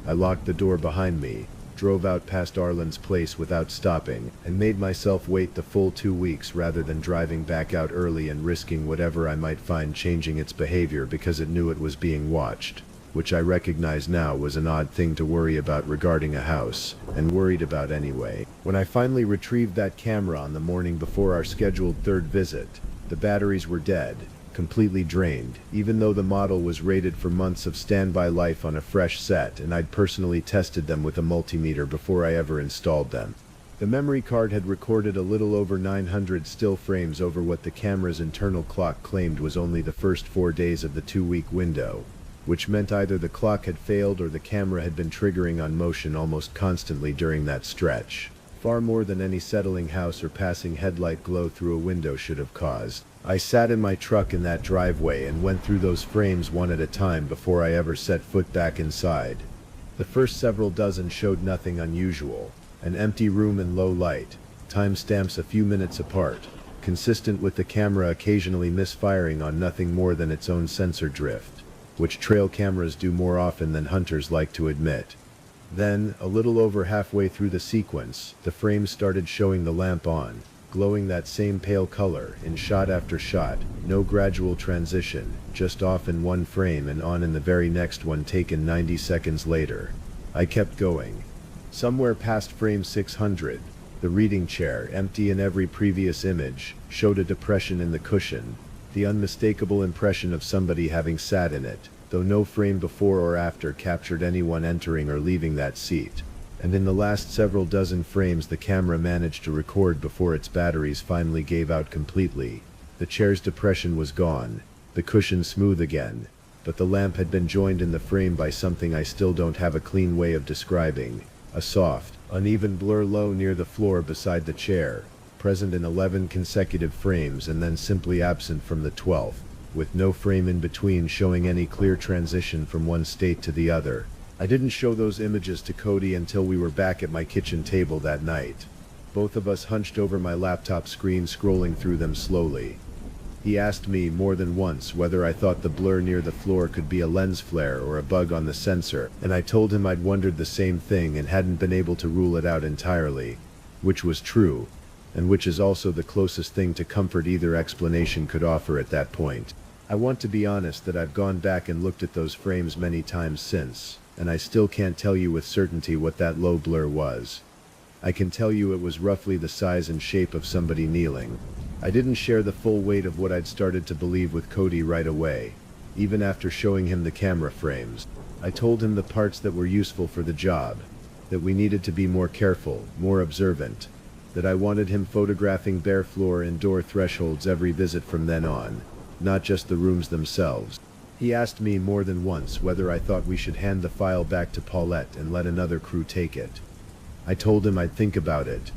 I locked the door behind me, drove out past Arlen's place without stopping, and made myself wait the full 2 weeks rather than driving back out early and risking whatever I might find changing its behavior because it knew it was being watched, which I recognize now was an odd thing to worry about regarding a house, and worried about anyway. When I finally retrieved that camera on the morning before our scheduled third visit, the batteries were dead, completely drained, even though the model was rated for months of standby life on a fresh set, and I'd personally tested them with a multimeter before I ever installed them. The memory card had recorded a little over 900 still frames over what the camera's internal clock claimed was only the first 4 days of the 2-week window, which meant either the clock had failed or the camera had been triggering on motion almost constantly during that stretch, far more than any settling house or passing headlight glow through a window should have caused. I sat in my truck in that driveway and went through those frames one at a time before I ever set foot back inside. The first several dozen showed nothing unusual: an empty room and low light, timestamps a few minutes apart, consistent with the camera occasionally misfiring on nothing more than its own sensor drift, which trail cameras do more often than hunters like to admit. Then, a little over halfway through the sequence, the frames started showing the lamp on, glowing that same pale color in shot after shot, no gradual transition, just off in one frame and on in the very next one taken 90 seconds later. I kept going. Somewhere past frame 600, the reading chair, empty in every previous image, showed a depression in the cushion, the unmistakable impression of somebody having sat in it, though no frame before or after captured anyone entering or leaving that seat. And in the last several dozen frames the camera managed to record before its batteries finally gave out completely. The chair's depression was gone, the cushion smooth again, but the lamp had been joined in the frame by something I still don't have a clean way of describing: a soft, uneven blur low near the floor beside the chair, present in 11 consecutive frames and then simply absent from the 12th, with no frame in between showing any clear transition from one state to the other. I didn't show those images to Cody until we were back at my kitchen table that night, both of us hunched over my laptop screen scrolling through them slowly. He asked me more than once whether I thought the blur near the floor could be a lens flare or a bug on the sensor, and I told him I'd wondered the same thing and hadn't been able to rule it out entirely, which was true, and which is also the closest thing to comfort either explanation could offer at that point. I want to be honest that I've gone back and looked at those frames many times since, and I still can't tell you with certainty what that low blur was. I can tell you it was roughly the size and shape of somebody kneeling. I didn't share the full weight of what I'd started to believe with Cody right away, even after showing him the camera frames. I told him the parts that were useful for the job, that we needed to be more careful, more observant, that I wanted him photographing bare floor and door thresholds every visit from then on, not just the rooms themselves. He asked me more than once whether I thought we should hand the file back to Paulette and let another crew take it. I told him I'd think about it.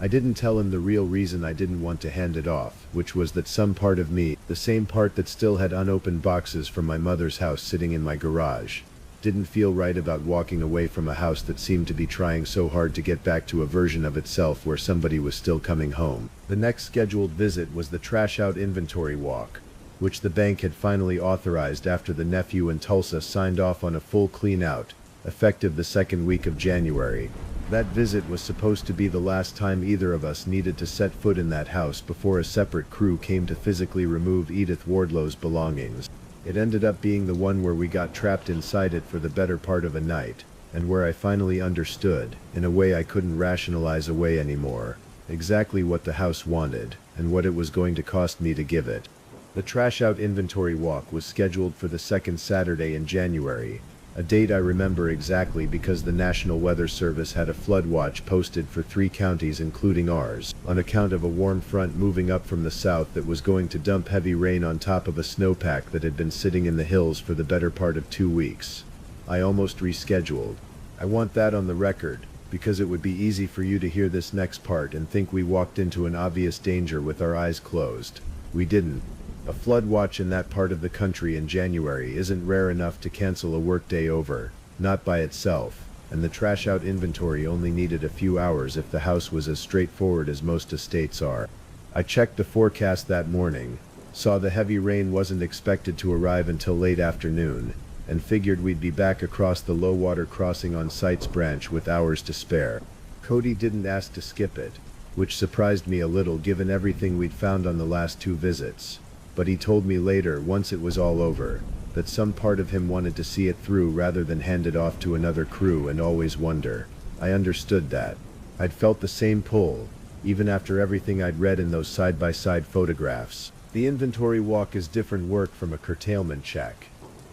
I didn't tell him the real reason I didn't want to hand it off, which was that some part of me, the same part that still had unopened boxes from my mother's house sitting in my garage, didn't feel right about walking away from a house that seemed to be trying so hard to get back to a version of itself where somebody was still coming home. The next scheduled visit was the trash out inventory walk, which the bank had finally authorized after the nephew in Tulsa signed off on a full clean-out, effective the second week of January. That visit was supposed to be the last time either of us needed to set foot in that house before a separate crew came to physically remove Edith Wardlow's belongings. It ended up being the one where we got trapped inside it for the better part of a night, and where I finally understood, in a way I couldn't rationalize away anymore, exactly what the house wanted, and what it was going to cost me to give it. The trash out inventory walk was scheduled for the second Saturday in January, A date I remember exactly because the National Weather Service had a flood watch posted for 3 counties including ours, on account of a warm front moving up from the south that was going to dump heavy rain on top of a snowpack that had been sitting in the hills for the better part of 2 weeks. I almost rescheduled. I want that on the record, because it would be easy for you to hear this next part and think we walked into an obvious danger with our eyes closed. We didn't. A flood watch in that part of the country in January isn't rare enough to cancel a workday over, not by itself, and the trash out inventory only needed a few hours if the house was as straightforward as most estates are. I checked the forecast that morning, saw the heavy rain wasn't expected to arrive until late afternoon, and figured we'd be back across the low water crossing on Sites Branch with hours to spare. Cody didn't ask to skip it, which surprised me a little given everything we'd found on the last 2 visits. But he told me later, once it was all over, that some part of him wanted to see it through rather than hand it off to another crew and always wonder. I understood that. I'd felt the same pull, even after everything I'd read in those side-by-side photographs. The inventory walk is different work from a curtailment check.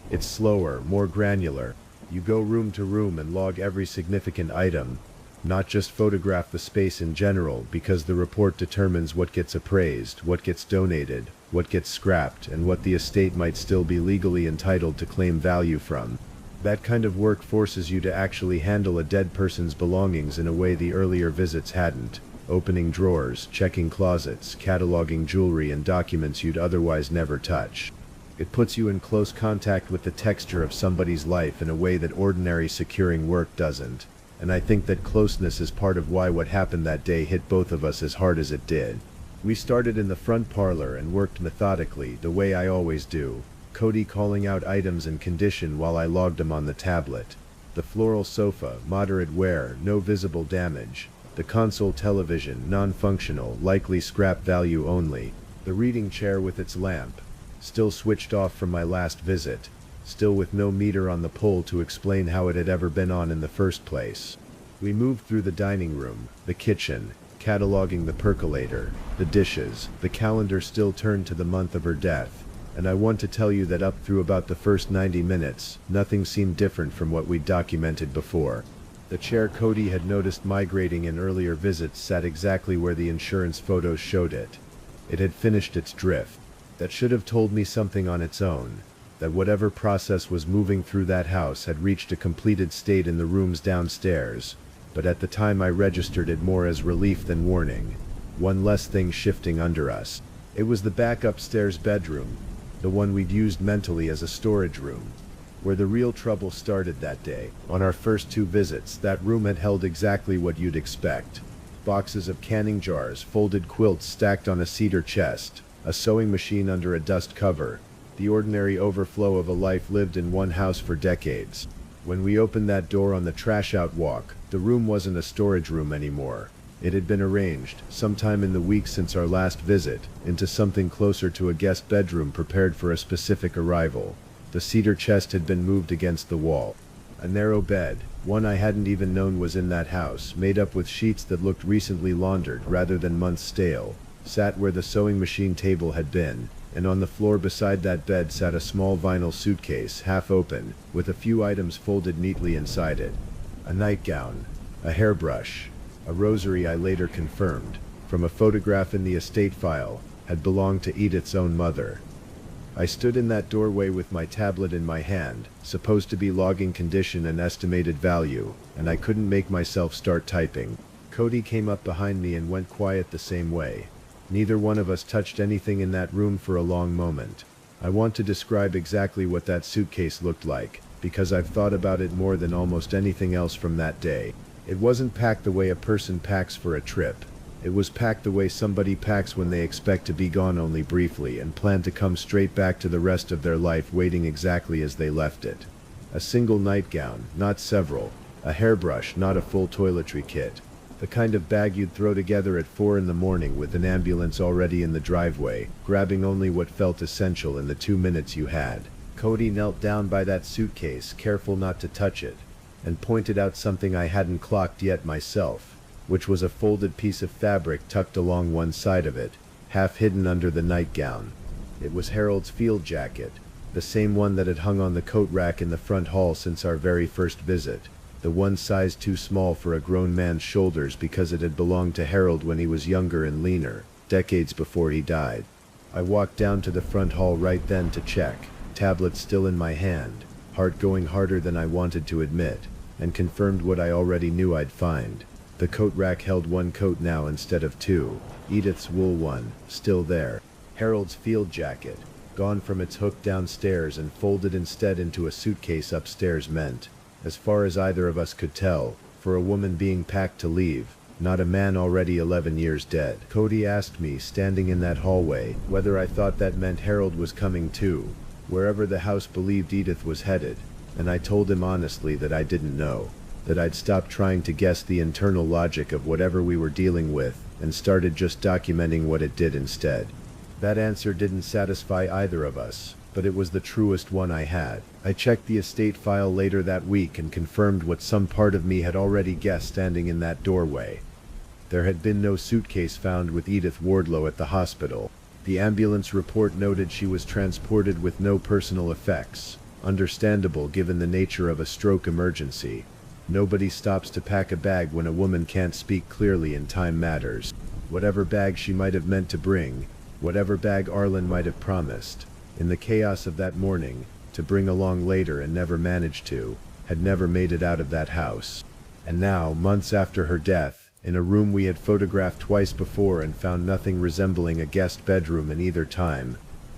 It's slower, more granular. You go room to room and log every significant item, not just photograph the space in general, because the report determines what gets appraised, what gets donated, what gets scrapped, and what the estate might still be legally entitled to claim value from. That kind of work forces you to actually handle a dead person's belongings in a way the earlier visits hadn't. Opening drawers, checking closets, cataloging jewelry and documents you'd otherwise never touch. It puts you in close contact with the texture of somebody's life in a way that ordinary securing work doesn't. And I think that closeness is part of why what happened that day hit both of us as hard as it did. We started in the front parlor and worked methodically, the way I always do, Cody calling out items and condition while I logged them on the tablet. The floral sofa, moderate wear, no visible damage. The console television, non-functional, likely scrap value only. The reading chair with its lamp, still switched off from my last visit, still with no meter on the pull to explain how it had ever been on in the first place. We moved through the dining room, the kitchen, cataloging the percolator, the dishes, the calendar still turned to the month of her death, and I want to tell you that up through about the first 90 minutes, nothing seemed different from what we'd documented before. The chair Cody had noticed migrating in earlier visits sat exactly where the insurance photos showed it. It had finished its drift. That should have told me something on its own, that whatever process was moving through that house had reached a completed state in the rooms downstairs. But at the time I registered it more as relief than warning. One less thing shifting under us. It was the back upstairs bedroom, the one we'd used mentally as a storage room, where the real trouble started that day. On our first 2 visits, that room had held exactly what you'd expect. Boxes of canning jars, folded quilts stacked on a cedar chest, a sewing machine under a dust cover, the ordinary overflow of a life lived in one house for decades. When we opened that door on the trash out walk, the room wasn't a storage room anymore. It had been arranged, sometime in the week since our last visit, into something closer to a guest bedroom prepared for a specific arrival. The cedar chest had been moved against the wall. A narrow bed, one I hadn't even known was in that house, made up with sheets that looked recently laundered rather than months stale, sat where the sewing machine table had been, and on the floor beside that bed sat a small vinyl suitcase, half open, with a few items folded neatly inside it. A nightgown, a hairbrush, a rosary I later confirmed, from a photograph in the estate file, had belonged to Edith's own mother. I stood in that doorway with my tablet in my hand, supposed to be logging condition and estimated value, and I couldn't make myself start typing. Cody came up behind me and went quiet the same way. Neither one of us touched anything in that room for a long moment. I want to describe exactly what that suitcase looked like, because I've thought about it more than almost anything else from that day. It wasn't packed the way a person packs for a trip. It was packed the way somebody packs when they expect to be gone only briefly and plan to come straight back to the rest of their life waiting exactly as they left it. A single nightgown, not several. A hairbrush, not a full toiletry kit. The kind of bag you'd throw together at 4 in the morning with an ambulance already in the driveway, grabbing only what felt essential in the 2 minutes you had. Cody knelt down by that suitcase, careful not to touch it, and pointed out something I hadn't clocked yet myself, which was a folded piece of fabric tucked along one side of it, half hidden under the nightgown. It was Harold's field jacket, The same one that had hung on the coat rack in the front hall since our very first visit. The one size too small for a grown man's shoulders because it had belonged to Harold when he was younger and leaner, decades before he died. I walked down to the front hall right then to check, tablet still in my hand, heart going harder than I wanted to admit, and confirmed what I already knew I'd find. The coat rack held one coat now instead of two, Edith's wool one, still there. Harold's field jacket, gone from its hook downstairs and folded instead into a suitcase upstairs meant, as far as either of us could tell, for a woman being packed to leave, not a man already 11 years dead. Cody asked me, standing in that hallway, whether I thought that meant Harold was coming too, wherever the house believed Edith was headed, and I told him honestly that I didn't know, that I'd stopped trying to guess the internal logic of whatever we were dealing with, and started just documenting what it did instead. That answer didn't satisfy either of us, but it was the truest one I had. I checked the estate file later that week and confirmed what some part of me had already guessed standing in that doorway. There had been no suitcase found with Edith Wardlow at the hospital. The ambulance report noted she was transported with no personal effects, understandable given the nature of a stroke emergency. Nobody stops to pack a bag when a woman can't speak clearly and time matters. Whatever bag she might have meant to bring, whatever bag Arlen might have promised, in the chaos of that morning, to bring along later and never managed to, had never made it out of that house. And now, months after her death, in a room we had photographed twice before and found nothing resembling a guest bedroom in either time,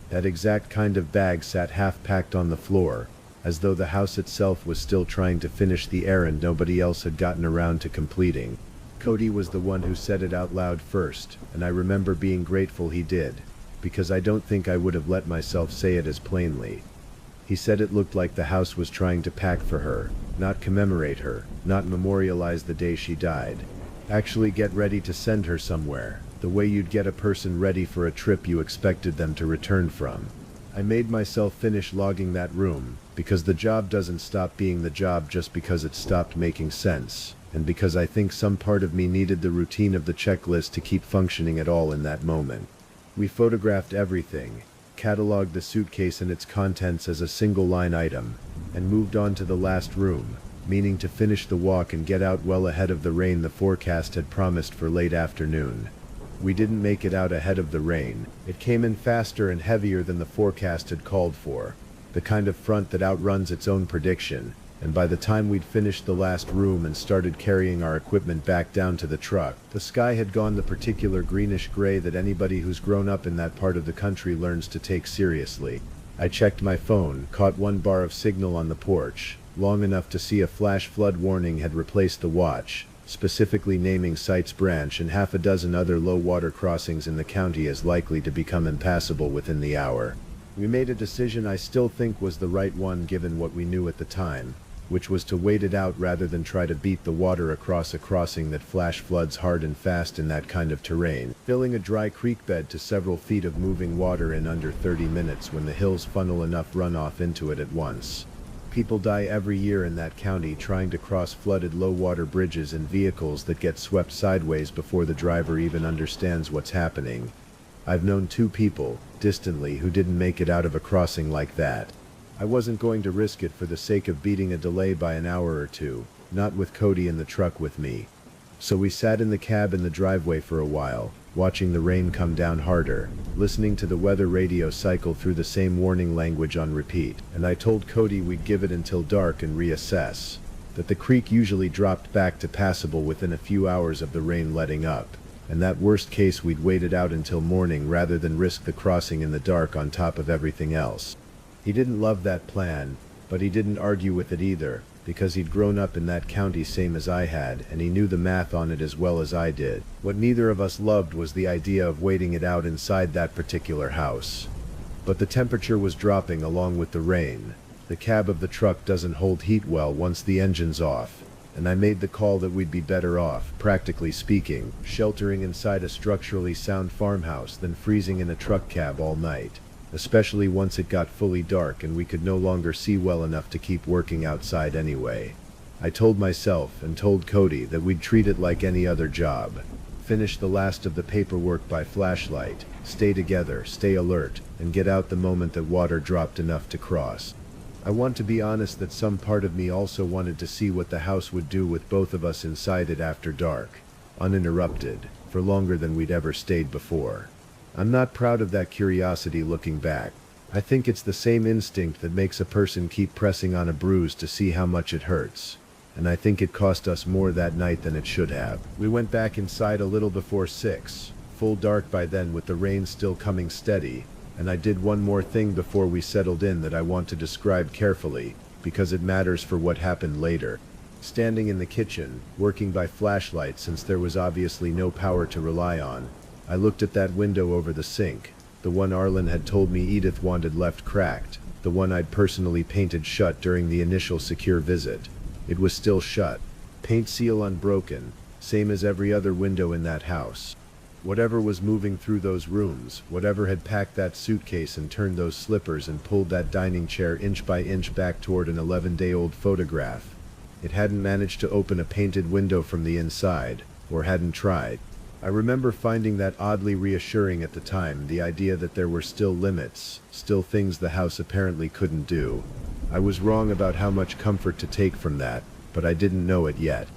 that exact kind of bag sat half-packed on the floor, as though the house itself was still trying to finish the errand nobody else had gotten around to completing. Cody was the one who said it out loud first, and I remember being grateful he did, because I don't think I would have let myself say it as plainly. He said it looked like the house was trying to pack for her, not commemorate her, not memorialize the day she died. Actually get ready to send her somewhere, the way you'd get a person ready for a trip you expected them to return from. I made myself finish logging that room, because the job doesn't stop being the job just because it stopped making sense, and because I think some part of me needed the routine of the checklist to keep functioning at all in that moment. We photographed everything, cataloged the suitcase and its contents as a single line item, and moved on to the last room, meaning to finish the walk and get out well ahead of the rain the forecast had promised for late afternoon. We didn't make it out ahead of the rain. It came in faster and heavier than the forecast had called for, the kind of front that outruns its own prediction, and by the time we'd finished the last room and started carrying our equipment back down to the truck, the sky had gone the particular greenish gray that anybody who's grown up in that part of the country learns to take seriously. I checked my phone, caught one bar of signal on the porch, long enough to see a flash flood warning had replaced the watch, specifically naming Sites Branch and half a dozen other low-water crossings in the county as likely to become impassable within the hour. We made a decision I still think was the right one given what we knew at the time, which was to wait it out rather than try to beat the water across a crossing that flash floods hard and fast in that kind of terrain, filling a dry creek bed to several feet of moving water in under 30 minutes when the hills funnel enough runoff into it at once. People die every year in that county trying to cross flooded low-water bridges in vehicles that get swept sideways before the driver even understands what's happening. I've known 2 people, distantly, who didn't make it out of a crossing like that. I wasn't going to risk it for the sake of beating a delay by an hour or two, not with Cody in the truck with me. So we sat in the cab in the driveway for a while, watching the rain come down harder, listening to the weather radio cycle through the same warning language on repeat, and I told Cody we'd give it until dark and reassess, that the creek usually dropped back to passable within a few hours of the rain letting up, and that worst case we'd wait it out until morning rather than risk the crossing in the dark on top of everything else. He didn't love that plan, but he didn't argue with it either, because he'd grown up in that county same as I had, and he knew the math on it as well as I did. What neither of us loved was the idea of waiting it out inside that particular house. But the temperature was dropping along with the rain. The cab of the truck doesn't hold heat well once the engine's off, and I made the call that we'd be better off, practically speaking, sheltering inside a structurally sound farmhouse than freezing in a truck cab all night, especially once it got fully dark and we could no longer see well enough to keep working outside anyway. I told myself and told Cody that we'd treat it like any other job. finish the last of the paperwork by flashlight, stay together, stay alert, and get out the moment that water dropped enough to cross. I want to be honest that some part of me also wanted to see what the house would do with both of us inside it after dark, uninterrupted, for longer than we'd ever stayed before. I'm not proud of that curiosity looking back. I think it's the same instinct that makes a person keep pressing on a bruise to see how much it hurts. And I think it cost us more that night than it should have. We went back inside a little before 6, full dark by then with the rain still coming steady, and I did one more thing before we settled in that I want to describe carefully, because it matters for what happened later. Standing in the kitchen, working by flashlight since there was obviously no power to rely on, I looked at that window over the sink, the one Arlen had told me Edith wanted left cracked, the one I'd personally painted shut during the initial secure visit. It was still shut, paint seal unbroken, same as every other window in that house. Whatever was moving through those rooms, whatever had packed that suitcase and turned those slippers and pulled that dining chair inch by inch back toward an 11-day-old photograph, it hadn't managed to open a painted window from the inside, or hadn't tried. I remember finding that oddly reassuring at the time, the idea that there were still limits, still things the house apparently couldn't do. I was wrong about how much comfort to take from that, but I didn't know it yet.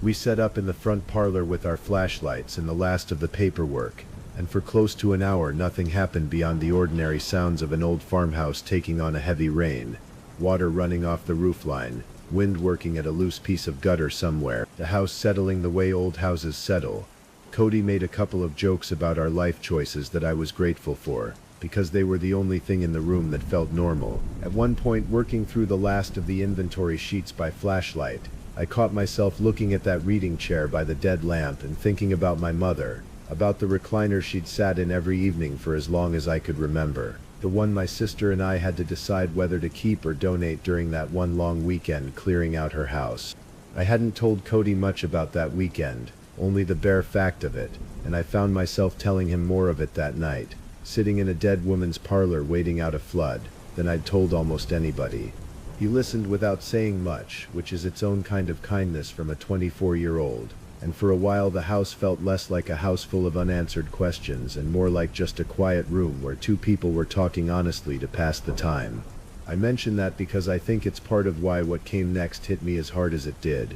We set up in the front parlor with our flashlights and the last of the paperwork, and for close to an hour nothing happened beyond the ordinary sounds of an old farmhouse taking on a heavy rain, water running off the roofline, wind working at a loose piece of gutter somewhere, the house settling the way old houses settle. Cody made a couple of jokes about our life choices that I was grateful for, because they were the only thing in the room that felt normal. At one point, working through the last of the inventory sheets by flashlight, I caught myself looking at that reading chair by the dead lamp and thinking about my mother, about the recliner she'd sat in every evening for as long as I could remember, the one my sister and I had to decide whether to keep or donate during that one long weekend clearing out her house. I hadn't told Cody much about that weekend, only the bare fact of it, and I found myself telling him more of it that night, sitting in a dead woman's parlor waiting out a flood, than I'd told almost anybody. He listened without saying much, which is its own kind of kindness from a 24-year-old, and for a while the house felt less like a house full of unanswered questions and more like just a quiet room where two people were talking honestly to pass the time. I mention that because I think it's part of why what came next hit me as hard as it did.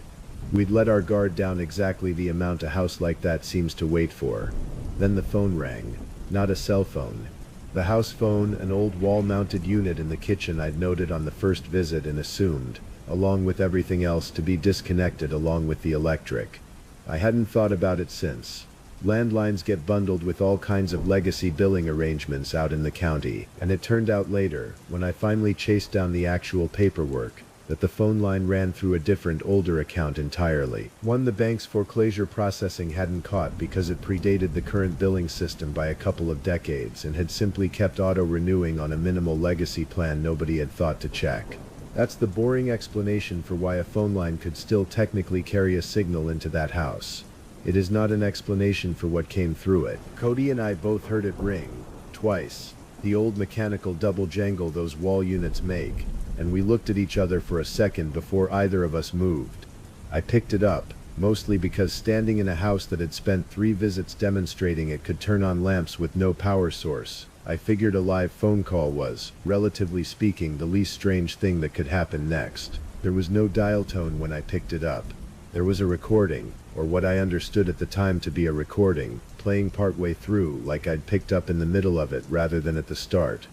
We'd let our guard down exactly the amount a house like that seems to wait for. Then the phone rang. Not a cell phone. The house phone, an old wall-mounted unit in the kitchen I'd noted on the first visit and assumed, along with everything else, to be disconnected along with the electric. I hadn't thought about it since. Landlines get bundled with all kinds of legacy billing arrangements out in the county, and it turned out later, when I finally chased down the actual paperwork, that the phone line ran through a different, older account entirely. One the bank's foreclosure processing hadn't caught because it predated the current billing system by a couple of decades and had simply kept auto-renewing on a minimal legacy plan nobody had thought to check. That's the boring explanation for why a phone line could still technically carry a signal into that house. It is not an explanation for what came through it. Cody and I both heard it ring, twice, the old mechanical double jangle those wall units make, and we looked at each other for a second before either of us moved. I picked it up, mostly because standing in a house that had spent 3 visits demonstrating it could turn on lamps with no power source, I figured a live phone call was, relatively speaking, the least strange thing that could happen next. There was no dial tone when I picked it up. There was a recording, or what I understood at the time to be a recording, playing partway through, like I'd picked up in the middle of it rather than at the start.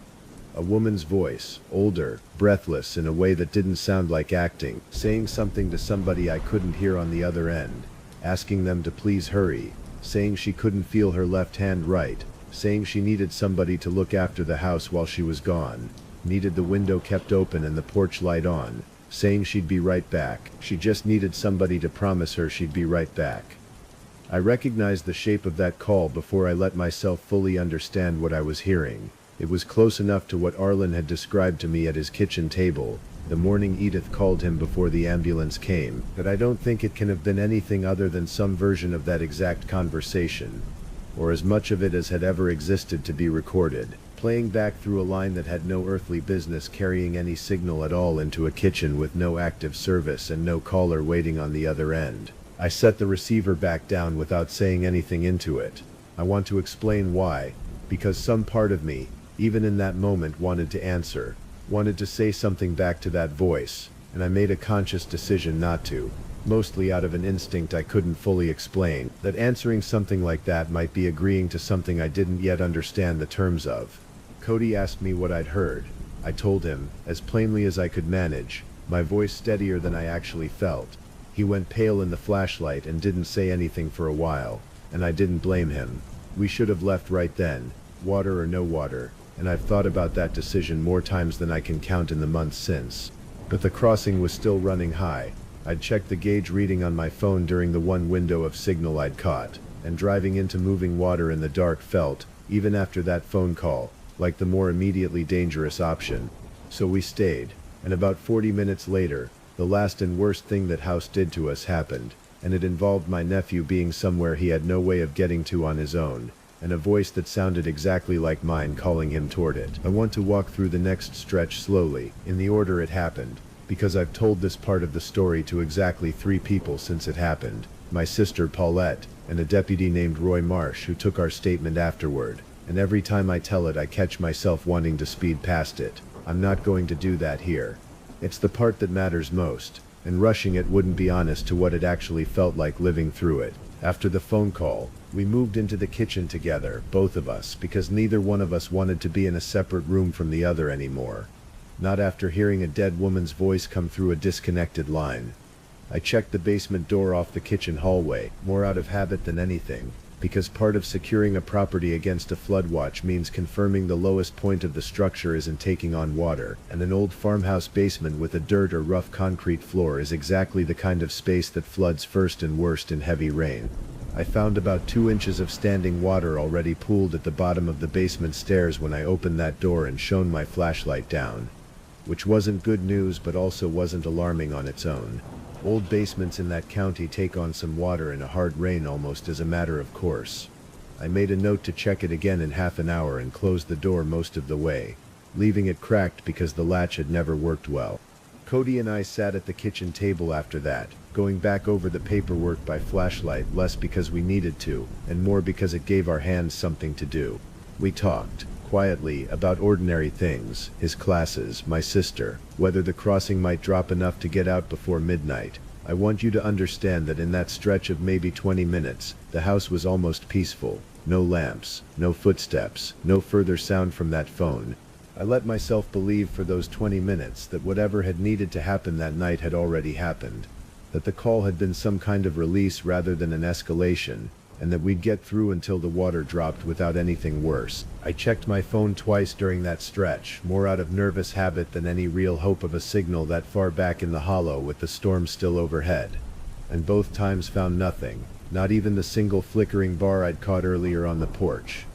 A woman's voice, older, breathless in a way that didn't sound like acting, saying something to somebody I couldn't hear on the other end, asking them to please hurry, saying she couldn't feel her left hand right, saying she needed somebody to look after the house while she was gone, needed the window kept open and the porch light on, saying she'd be right back. She just needed somebody to promise her she'd be right back. I recognized the shape of that call before I let myself fully understand what I was hearing. It was close enough to what Arlen had described to me at his kitchen table, the morning Edith called him before the ambulance came, that I don't think it can have been anything other than some version of that exact conversation, or as much of it as had ever existed to be recorded, playing back through a line that had no earthly business carrying any signal at all into a kitchen with no active service and no caller waiting on the other end. I set the receiver back down without saying anything into it. I want to explain why, because some part of me, even in that moment, wanted to answer, wanted to say something back to that voice, and I made a conscious decision not to, mostly out of an instinct I couldn't fully explain, that answering something like that might be agreeing to something I didn't yet understand the terms of. Cody asked me what I'd heard. I told him, as plainly as I could manage, my voice steadier than I actually felt. He went pale in the flashlight and didn't say anything for a while, and I didn't blame him. We should have left right then, water or no water, and I've thought about that decision more times than I can count in the months since. But the crossing was still running high. I'd checked the gauge reading on my phone during the one window of signal I'd caught, and driving into moving water in the dark felt, even after that phone call, like the more immediately dangerous option. So we stayed, and about 40 minutes later, the last and worst thing that house did to us happened, and it involved my nephew being somewhere he had no way of getting to on his own, and a voice that sounded exactly like mine calling him toward it. I want to walk through the next stretch slowly, in the order it happened, because I've told this part of the story to exactly 3 people since it happened: my sister Paulette, and a deputy named Roy Marsh who took our statement afterward, and every time I tell it I catch myself wanting to speed past it. I'm not going to do that here. It's the part that matters most, and rushing it wouldn't be honest to what it actually felt like living through it. After the phone call, we moved into the kitchen together, both of us, because neither one of us wanted to be in a separate room from the other anymore. Not after hearing a dead woman's voice come through a disconnected line. I checked the basement door off the kitchen hallway, more out of habit than anything, because part of securing a property against a flood watch means confirming the lowest point of the structure isn't taking on water, and an old farmhouse basement with a dirt or rough concrete floor is exactly the kind of space that floods first and worst in heavy rain. I found about 2 inches of standing water already pooled at the bottom of the basement stairs when I opened that door and shone my flashlight down. Which wasn't good news, but also wasn't alarming on its own. Old basements in that county take on some water in a hard rain almost as a matter of course. I made a note to check it again in half an hour and closed the door most of the way, leaving it cracked because the latch had never worked well. Cody and I sat at the kitchen table after that, going back over the paperwork by flashlight, less because we needed to, and more because it gave our hands something to do. We talked, quietly, about ordinary things, his classes, my sister, whether the crossing might drop enough to get out before midnight. I want you to understand that in that stretch of maybe 20 minutes, the house was almost peaceful. No lamps, no footsteps, no further sound from that phone. I let myself believe for those 20 minutes that whatever had needed to happen that night had already happened. That the call had been some kind of release rather than an escalation, and that we'd get through until the water dropped without anything worse. I checked my phone twice during that stretch, more out of nervous habit than any real hope of a signal that far back in the hollow with the storm still overhead. And both times found nothing, not even the single flickering bar I'd caught earlier on the porch.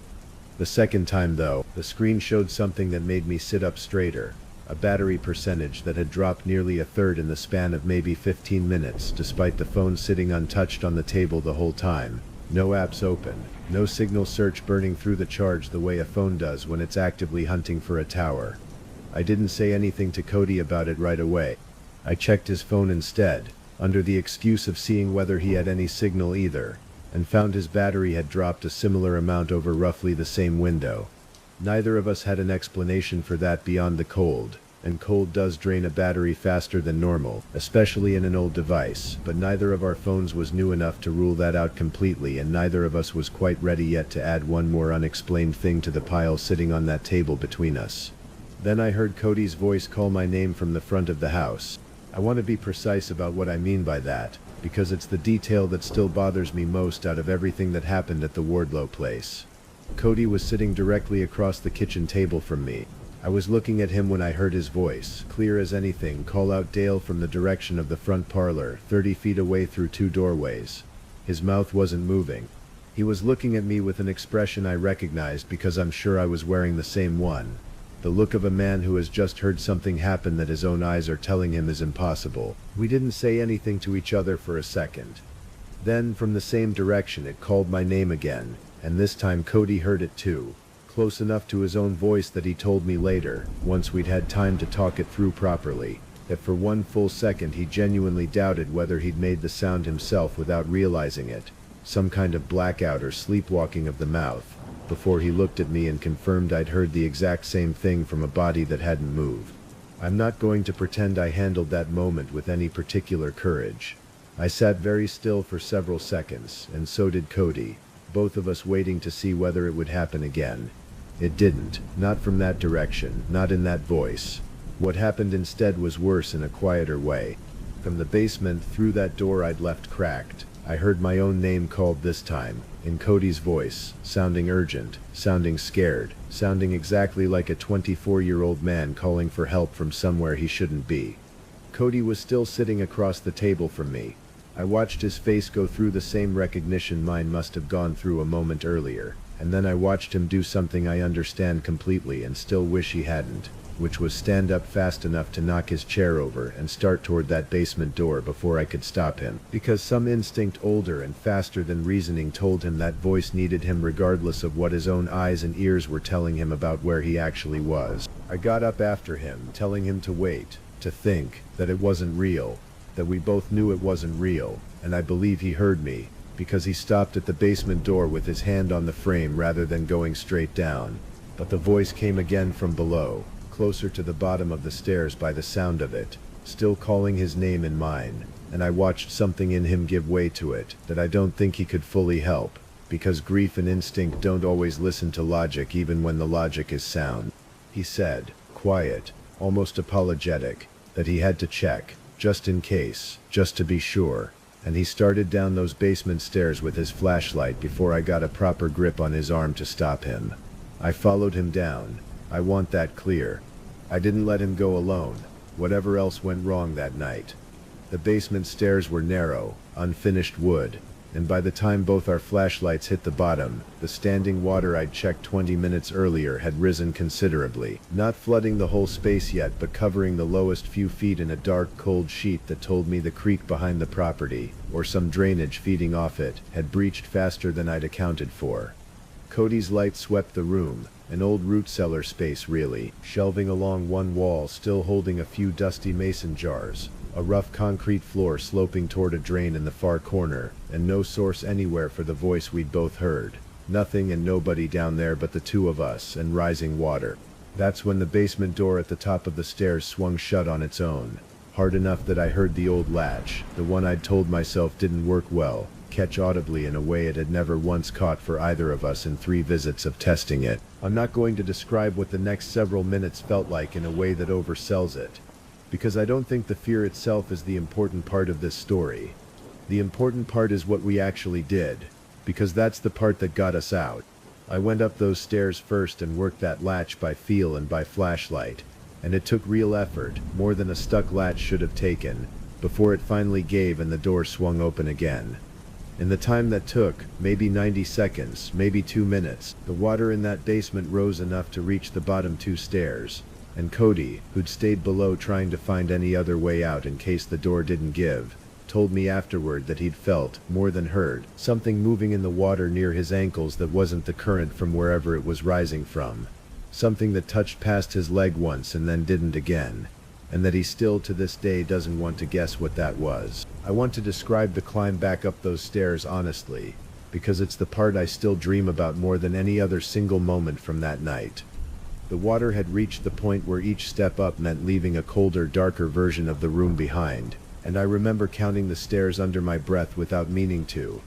The second time though, the screen showed something that made me sit up straighter. A battery percentage that had dropped nearly a third in the span of maybe 15 minutes, despite the phone sitting untouched on the table the whole time. No apps open, no signal search burning through the charge the way a phone does when it's actively hunting for a tower. I didn't say anything to Cody about it right away. I checked his phone instead, under the excuse of seeing whether he had any signal either, and found his battery had dropped a similar amount over roughly the same window. Neither of us had an explanation for that beyond the cold, and cold does drain a battery faster than normal, especially in an old device, but neither of our phones was new enough to rule that out completely, and neither of us was quite ready yet to add one more unexplained thing to the pile sitting on that table between us. Then I heard Cody's voice call my name from the front of the house. I want to be precise about what I mean by that, because it's the detail that still bothers me most out of everything that happened at the Wardlow place. Cody was sitting directly across the kitchen table from me. I was looking at him when I heard his voice, clear as anything, call out Dale from the direction of the front parlor, 30 feet away through 2 doorways. His mouth wasn't moving. He was looking at me with an expression I recognized because I'm sure I was wearing the same one. The look of a man who has just heard something happen that his own eyes are telling him is impossible. We didn't say anything to each other for a second. Then, from the same direction, it called my name again, and this time Cody heard it too. Close enough to his own voice that he told me later, once we'd had time to talk it through properly. that for one full second he genuinely doubted whether he'd made the sound himself without realizing it, some kind of blackout or sleepwalking of the mouth, before he looked at me and confirmed I'd heard the exact same thing from a body that hadn't moved. I'm not going to pretend I handled that moment with any particular courage. I sat very still for several seconds, and so did Cody, both of us waiting to see whether it would happen again. It didn't, not from that direction, not in that voice. What happened instead was worse in a quieter way. From the basement, through that door I'd left cracked, I heard my own name called this time, in Cody's voice, sounding urgent, sounding scared, sounding exactly like a 24-year-old man calling for help from somewhere he shouldn't be. Cody was still sitting across the table from me. I watched his face go through the same recognition mine must have gone through a moment earlier, and then I watched him do something I understand completely and still wish he hadn't, which was stand up fast enough to knock his chair over and start toward that basement door before I could stop him, because some instinct older and faster than reasoning told him that voice needed him regardless of what his own eyes and ears were telling him about where he actually was. I got up after him, telling him to wait, to think, that it wasn't real, that we both knew it wasn't real, and I believe he heard me, because he stopped at the basement door with his hand on the frame rather than going straight down. But the voice came again from below, closer to the bottom of the stairs by the sound of it, still calling his name and mine, and I watched something in him give way to it that I don't think he could fully help, because grief and instinct don't always listen to logic even when the logic is sound. He said, quiet, almost apologetic, that he had to check, just in case, just to be sure, and he started down those basement stairs with his flashlight before I got a proper grip on his arm to stop him. I followed him down. I want that clear. I didn't let him go alone, whatever else went wrong that night. The basement stairs were narrow, unfinished wood, and by the time both our flashlights hit the bottom, the standing water I'd checked 20 minutes earlier had risen considerably, not flooding the whole space yet but covering the lowest few feet in a dark, cold sheet that told me the creek behind the property, or some drainage feeding off it, had breached faster than I'd accounted for. Cody's light swept the room, an old root cellar space really, shelving along one wall still holding a few dusty mason jars, a rough concrete floor sloping toward a drain in the far corner, and no source anywhere for the voice we'd both heard. Nothing and nobody down there but the two of us and rising water. That's when the basement door at the top of the stairs swung shut on its own, hard enough that I heard the old latch, the one I'd told myself didn't work well, catch audibly in a way it had never once caught for either of us in 3 visits of testing it. I'm not going to describe what the next several minutes felt like in a way that oversells it, because I don't think the fear itself is the important part of this story. The important part is what we actually did, because that's the part that got us out. I went up those stairs first and worked that latch by feel and by flashlight, and it took real effort, more than a stuck latch should have taken, before it finally gave and the door swung open again. In the time that took, maybe 90 seconds, maybe 2 minutes, the water in that basement rose enough to reach the bottom 2 stairs, and Cody, who'd stayed below trying to find any other way out in case the door didn't give, told me afterward that he'd felt, more than heard, something moving in the water near his ankles that wasn't the current from wherever it was rising from. Something that touched past his leg once and then didn't again, and that he still to this day doesn't want to guess what that was. I want to describe the climb back up those stairs honestly, because it's the part I still dream about more than any other single moment from that night. The water had reached the point where each step up meant leaving a colder, darker version of the room behind, and I remember counting the stairs under my breath without meaning to,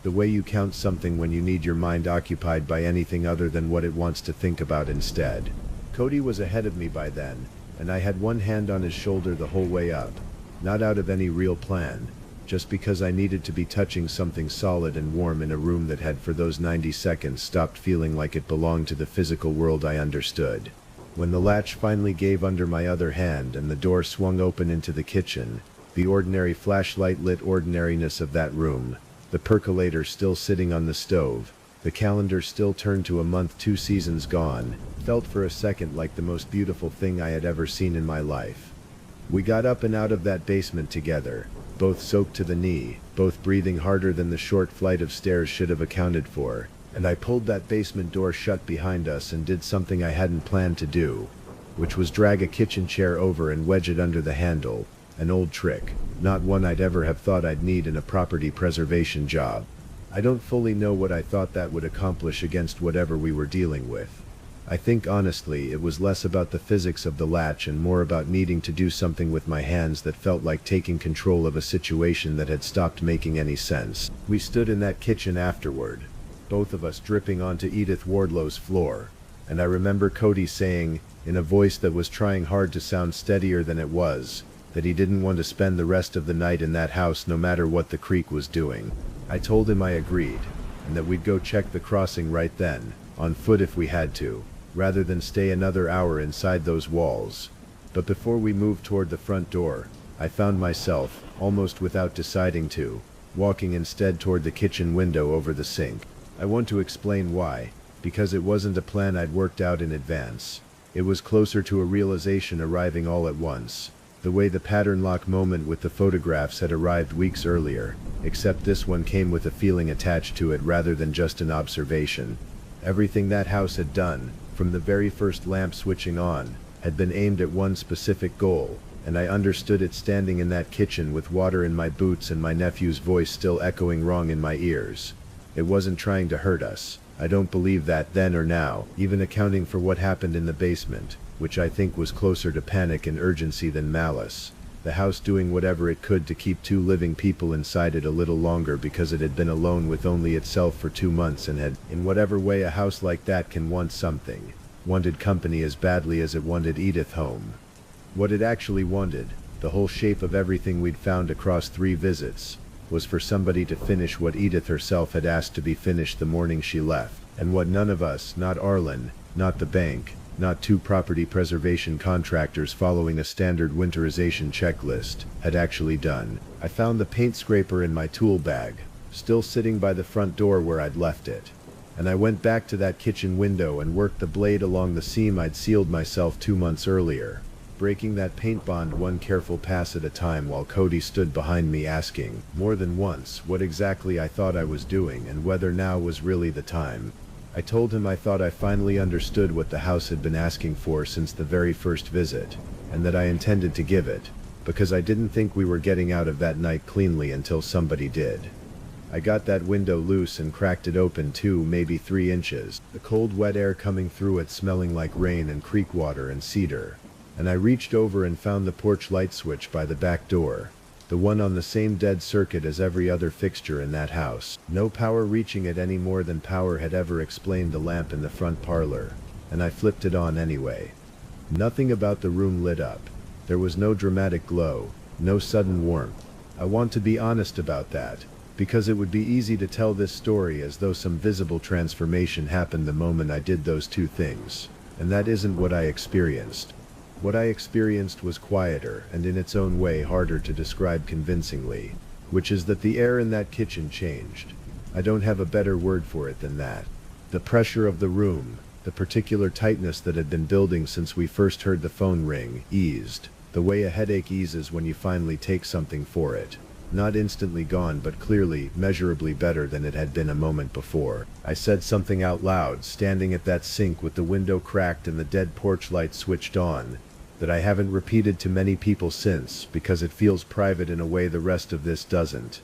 the way you count something when you need your mind occupied by anything other than what it wants to think about instead. Cody was ahead of me by then, and I had one hand on his shoulder the whole way up, not out of any real plan, just because I needed to be touching something solid and warm in a room that had for those 90 seconds stopped feeling like it belonged to the physical world I understood. When the latch finally gave under my other hand and the door swung open into the kitchen, the ordinary flashlight-lit ordinariness of that room, the percolator still sitting on the stove, the calendar still turned to a month 2 seasons gone, felt for a second like the most beautiful thing I had ever seen in my life. We got up and out of that basement together, both soaked to the knee, both breathing harder than the short flight of stairs should have accounted for, and I pulled that basement door shut behind us and did something I hadn't planned to do. which was drag a kitchen chair over and wedge it under the handle. An old trick, not one I'd ever have thought I'd need in a property preservation job. I don't fully know what I thought that would accomplish against whatever we were dealing with. I think honestly it was less about the physics of the latch and more about needing to do something with my hands that felt like taking control of a situation that had stopped making any sense. We stood in that kitchen afterward, both of us dripping onto Edith Wardlow's floor, and I remember Cody saying, in a voice that was trying hard to sound steadier than it was, that he didn't want to spend the rest of the night in that house no matter what the creek was doing. I told him I agreed, and that we'd go check the crossing right then, on foot if we had to, rather than stay another hour inside those walls. But before we moved toward the front door, I found myself, almost without deciding to, walking instead toward the kitchen window over the sink. I want to explain why, because it wasn't a plan I'd worked out in advance. It was closer to a realization arriving all at once, the way the pattern lock moment with the photographs had arrived weeks earlier, except this one came with a feeling attached to it rather than just an observation. Everything that house had done, from the very first lamp switching on, had been aimed at one specific goal, and I understood it standing in that kitchen with water in my boots and my nephew's voice still echoing wrong in my ears. It wasn't trying to hurt us. I don't believe that then or now, even accounting for what happened in the basement, which I think was closer to panic and urgency than malice. The house doing whatever it could to keep two living people inside it a little longer because it had been alone with only itself for 2 months and had, in whatever way a house like that can want something, wanted company as badly as it wanted Edith home. What it actually wanted, the whole shape of everything we'd found across 3 visits, was for somebody to finish what Edith herself had asked to be finished the morning she left, and what none of us, not Arlen, not the bank, not 2 property preservation contractors following a standard winterization checklist, had actually done. I found the paint scraper in my tool bag, still sitting by the front door where I'd left it, and I went back to that kitchen window and worked the blade along the seam I'd sealed myself 2 months earlier, breaking that paint bond one careful pass at a time while Cody stood behind me asking, more than once, what exactly I thought I was doing and whether now was really the time. I told him I thought I finally understood what the house had been asking for since the very first visit, and that I intended to give it, because I didn't think we were getting out of that night cleanly until somebody did. I got that window loose and cracked it open 2, maybe 3 inches, the cold wet air coming through it smelling like rain and creek water and cedar, and I reached over and found the porch light switch by the back door. The one on the same dead circuit as every other fixture in that house. No power reaching it any more than power had ever explained the lamp in the front parlor, and I flipped it on anyway. Nothing about the room lit up. There was no dramatic glow, no sudden warmth. I want to be honest about that, because it would be easy to tell this story as though some visible transformation happened the moment I did those 2 things, and that isn't what I experienced. What I experienced was quieter and in its own way harder to describe convincingly, which is that the air in that kitchen changed. I don't have a better word for it than that. The pressure of the room, the particular tightness that had been building since we first heard the phone ring, eased, the way a headache eases when you finally take something for it. Not instantly gone, but clearly, measurably better than it had been a moment before. I said something out loud, standing at that sink with the window cracked and the dead porch light switched on, that I haven't repeated to many people since, because it feels private in a way the rest of this doesn't.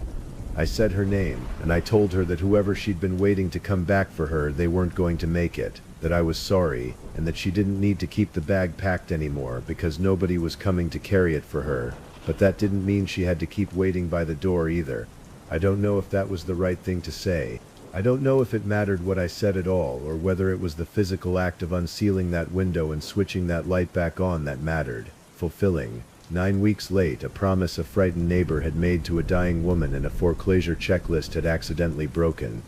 I said her name, and I told her that whoever she'd been waiting to come back for her, they weren't going to make it, that I was sorry, and that she didn't need to keep the bag packed anymore because nobody was coming to carry it for her. But that didn't mean she had to keep waiting by the door either. I don't know if that was the right thing to say. I don't know if it mattered what I said at all, or whether it was the physical act of unsealing that window and switching that light back on that mattered. Fulfilling, 9 weeks late, a promise a frightened neighbor had made to a dying woman and a foreclosure checklist had accidentally broken.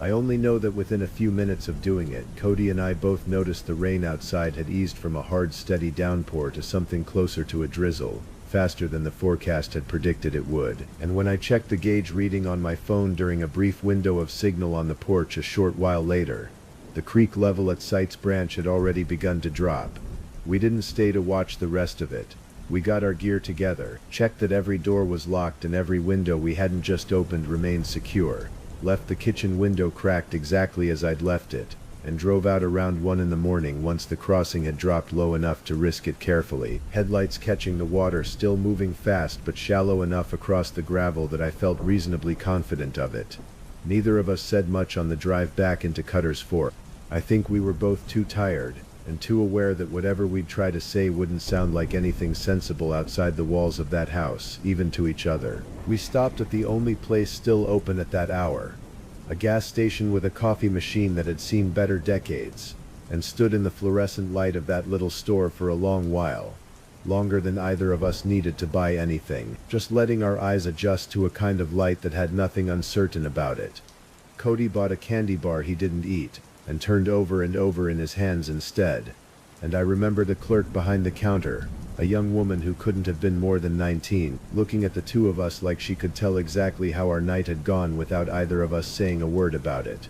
I only know that within a few minutes of doing it, Cody and I both noticed the rain outside had eased from a hard, steady downpour to something closer to a drizzle, faster than the forecast had predicted it would. And when I checked the gauge reading on my phone during a brief window of signal on the porch a short while later, the creek level at Sight's branch had already begun to drop. We didn't stay to watch the rest of it. We got our gear together, checked that every door was locked and every window we hadn't just opened remained secure, left the kitchen window cracked exactly as I'd left it, and drove out around 1 in the morning once the crossing had dropped low enough to risk it carefully, headlights catching the water still moving fast but shallow enough across the gravel that I felt reasonably confident of it. Neither of us said much on the drive back into Cutter's Fork. I think we were both too tired, and too aware that whatever we'd try to say wouldn't sound like anything sensible outside the walls of that house, even to each other. We stopped at the only place still open at that hour, a gas station with a coffee machine that had seen better decades, and stood in the fluorescent light of that little store for a long while, longer than either of us needed to buy anything, just letting our eyes adjust to a kind of light that had nothing uncertain about it. Cody bought a candy bar he didn't eat, and turned over and over in his hands instead, and I remember the clerk behind the counter, a young woman who couldn't have been more than 19, looking at the two of us like she could tell exactly how our night had gone without either of us saying a word about it.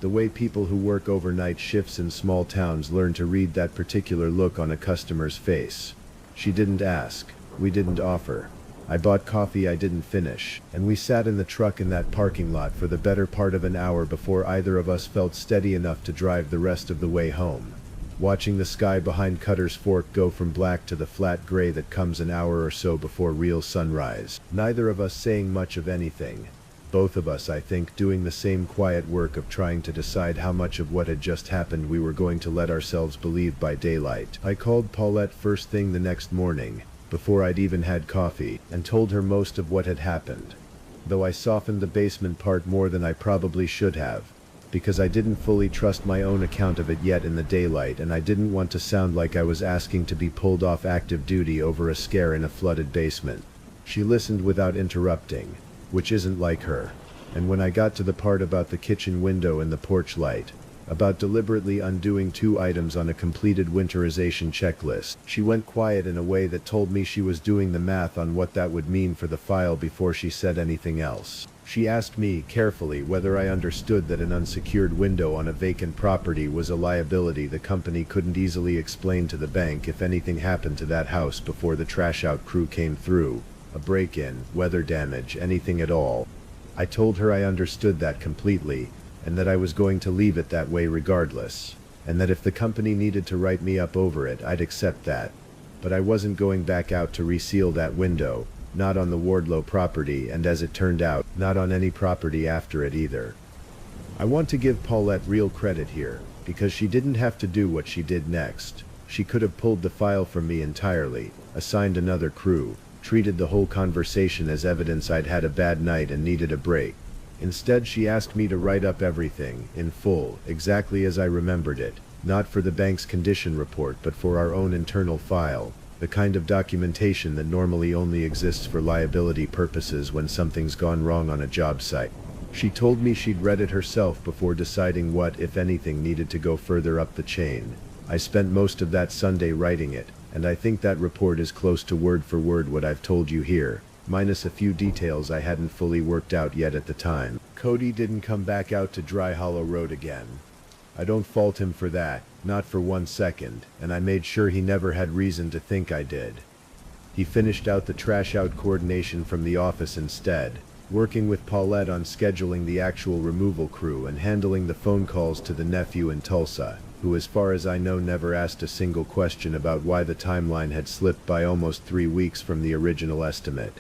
The way people who work overnight shifts in small towns learn to read that particular look on a customer's face. She didn't ask, we didn't offer. I bought coffee I didn't finish, and we sat in the truck in that parking lot for the better part of an hour before either of us felt steady enough to drive the rest of the way home, watching the sky behind Cutter's Fork go from black to the flat gray that comes an hour or so before real sunrise. Neither of us saying much of anything. Both of us, I think, doing the same quiet work of trying to decide how much of what had just happened we were going to let ourselves believe by daylight. I called Paulette first thing the next morning, before I'd even had coffee, and told her most of what had happened, though I softened the basement part more than I probably should have, because I didn't fully trust my own account of it yet in the daylight, and I didn't want to sound like I was asking to be pulled off active duty over a scare in a flooded basement. She listened without interrupting, which isn't like her, and when I got to the part about the kitchen window and the porch light, about deliberately undoing 2 items on a completed winterization checklist, she went quiet in a way that told me she was doing the math on what that would mean for the file before she said anything else. She asked me, carefully, whether I understood that an unsecured window on a vacant property was a liability the company couldn't easily explain to the bank if anything happened to that house before the trash-out crew came through. A break-in, weather damage, anything at all. I told her I understood that completely, and that I was going to leave it that way regardless, and that if the company needed to write me up over it, I'd accept that. But I wasn't going back out to reseal that window, not on the Wardlow property, and as it turned out, not on any property after it either. I want to give Paulette real credit here, because she didn't have to do what she did next. She could have pulled the file from me entirely, assigned another crew, treated the whole conversation as evidence I'd had a bad night and needed a break. Instead, she asked me to write up everything, in full, exactly as I remembered it, not for the bank's condition report but for our own internal file, the kind of documentation that normally only exists for liability purposes when something's gone wrong on a job site. She told me she'd read it herself before deciding what, if anything, needed to go further up the chain. I spent most of that Sunday writing it, and I think that report is close to word for word what I've told you here, minus a few details I hadn't fully worked out yet at the time. Cody didn't come back out to Dry Hollow Road again. I don't fault him for that, not for 1 second, and I made sure he never had reason to think I did. He finished out the trash-out coordination from the office instead, working with Paulette on scheduling the actual removal crew and handling the phone calls to the nephew in Tulsa, who as far as I know never asked a single question about why the timeline had slipped by almost 3 weeks from the original estimate.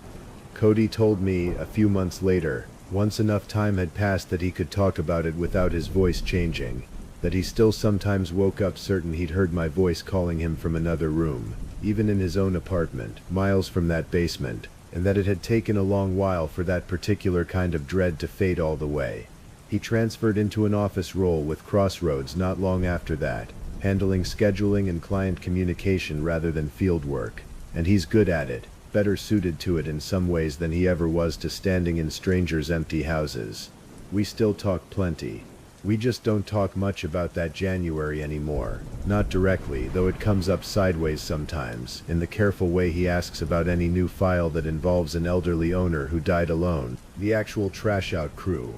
Cody told me, a few months later, once enough time had passed that he could talk about it without his voice changing, that he still sometimes woke up certain he'd heard my voice calling him from another room, even in his own apartment, miles from that basement, and that it had taken a long while for that particular kind of dread to fade all the way. He transferred into an office role with Crossroads not long after that, handling scheduling and client communication rather than field work, and he's good at it, better suited to it in some ways than he ever was to standing in strangers' empty houses. We still talk plenty. We just don't talk much about that January anymore. Not directly, though it comes up sideways sometimes, in the careful way he asks about any new file that involves an elderly owner who died alone. The actual trash-out crew.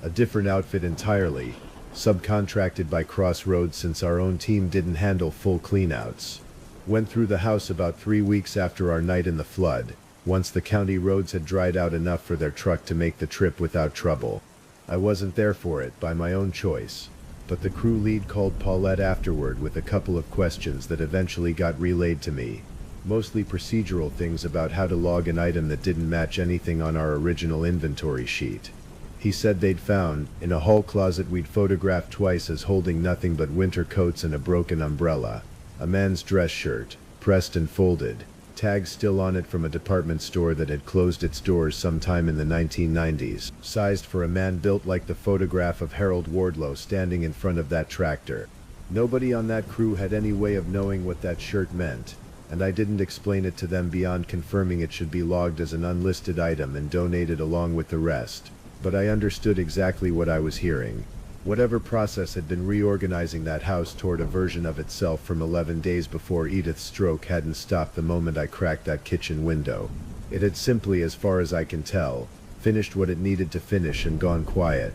A different outfit entirely, subcontracted by Crossroads since our own team didn't handle full cleanouts. Went through the house about 3 weeks after our night in the flood, once the county roads had dried out enough for their truck to make the trip without trouble. I wasn't there for it, by my own choice. but the crew lead called Paulette afterward with a couple of questions that eventually got relayed to me. Mostly procedural things about how to log an item that didn't match anything on our original inventory sheet. He said they'd found, in a hall closet we'd photographed twice as holding nothing but winter coats and a broken umbrella, a man's dress shirt, pressed and folded, tags still on it from a department store that had closed its doors sometime in the 1990s, sized for a man built like the photograph of Harold Wardlow standing in front of that tractor. Nobody on that crew had any way of knowing what that shirt meant, and I didn't explain it to them beyond confirming it should be logged as an unlisted item and donated along with the rest. But I understood exactly what I was hearing. Whatever process had been reorganizing that house toward a version of itself from 11 days before Edith's stroke hadn't stopped the moment I cracked that kitchen window. It had simply, as far as I can tell, finished what it needed to finish and gone quiet.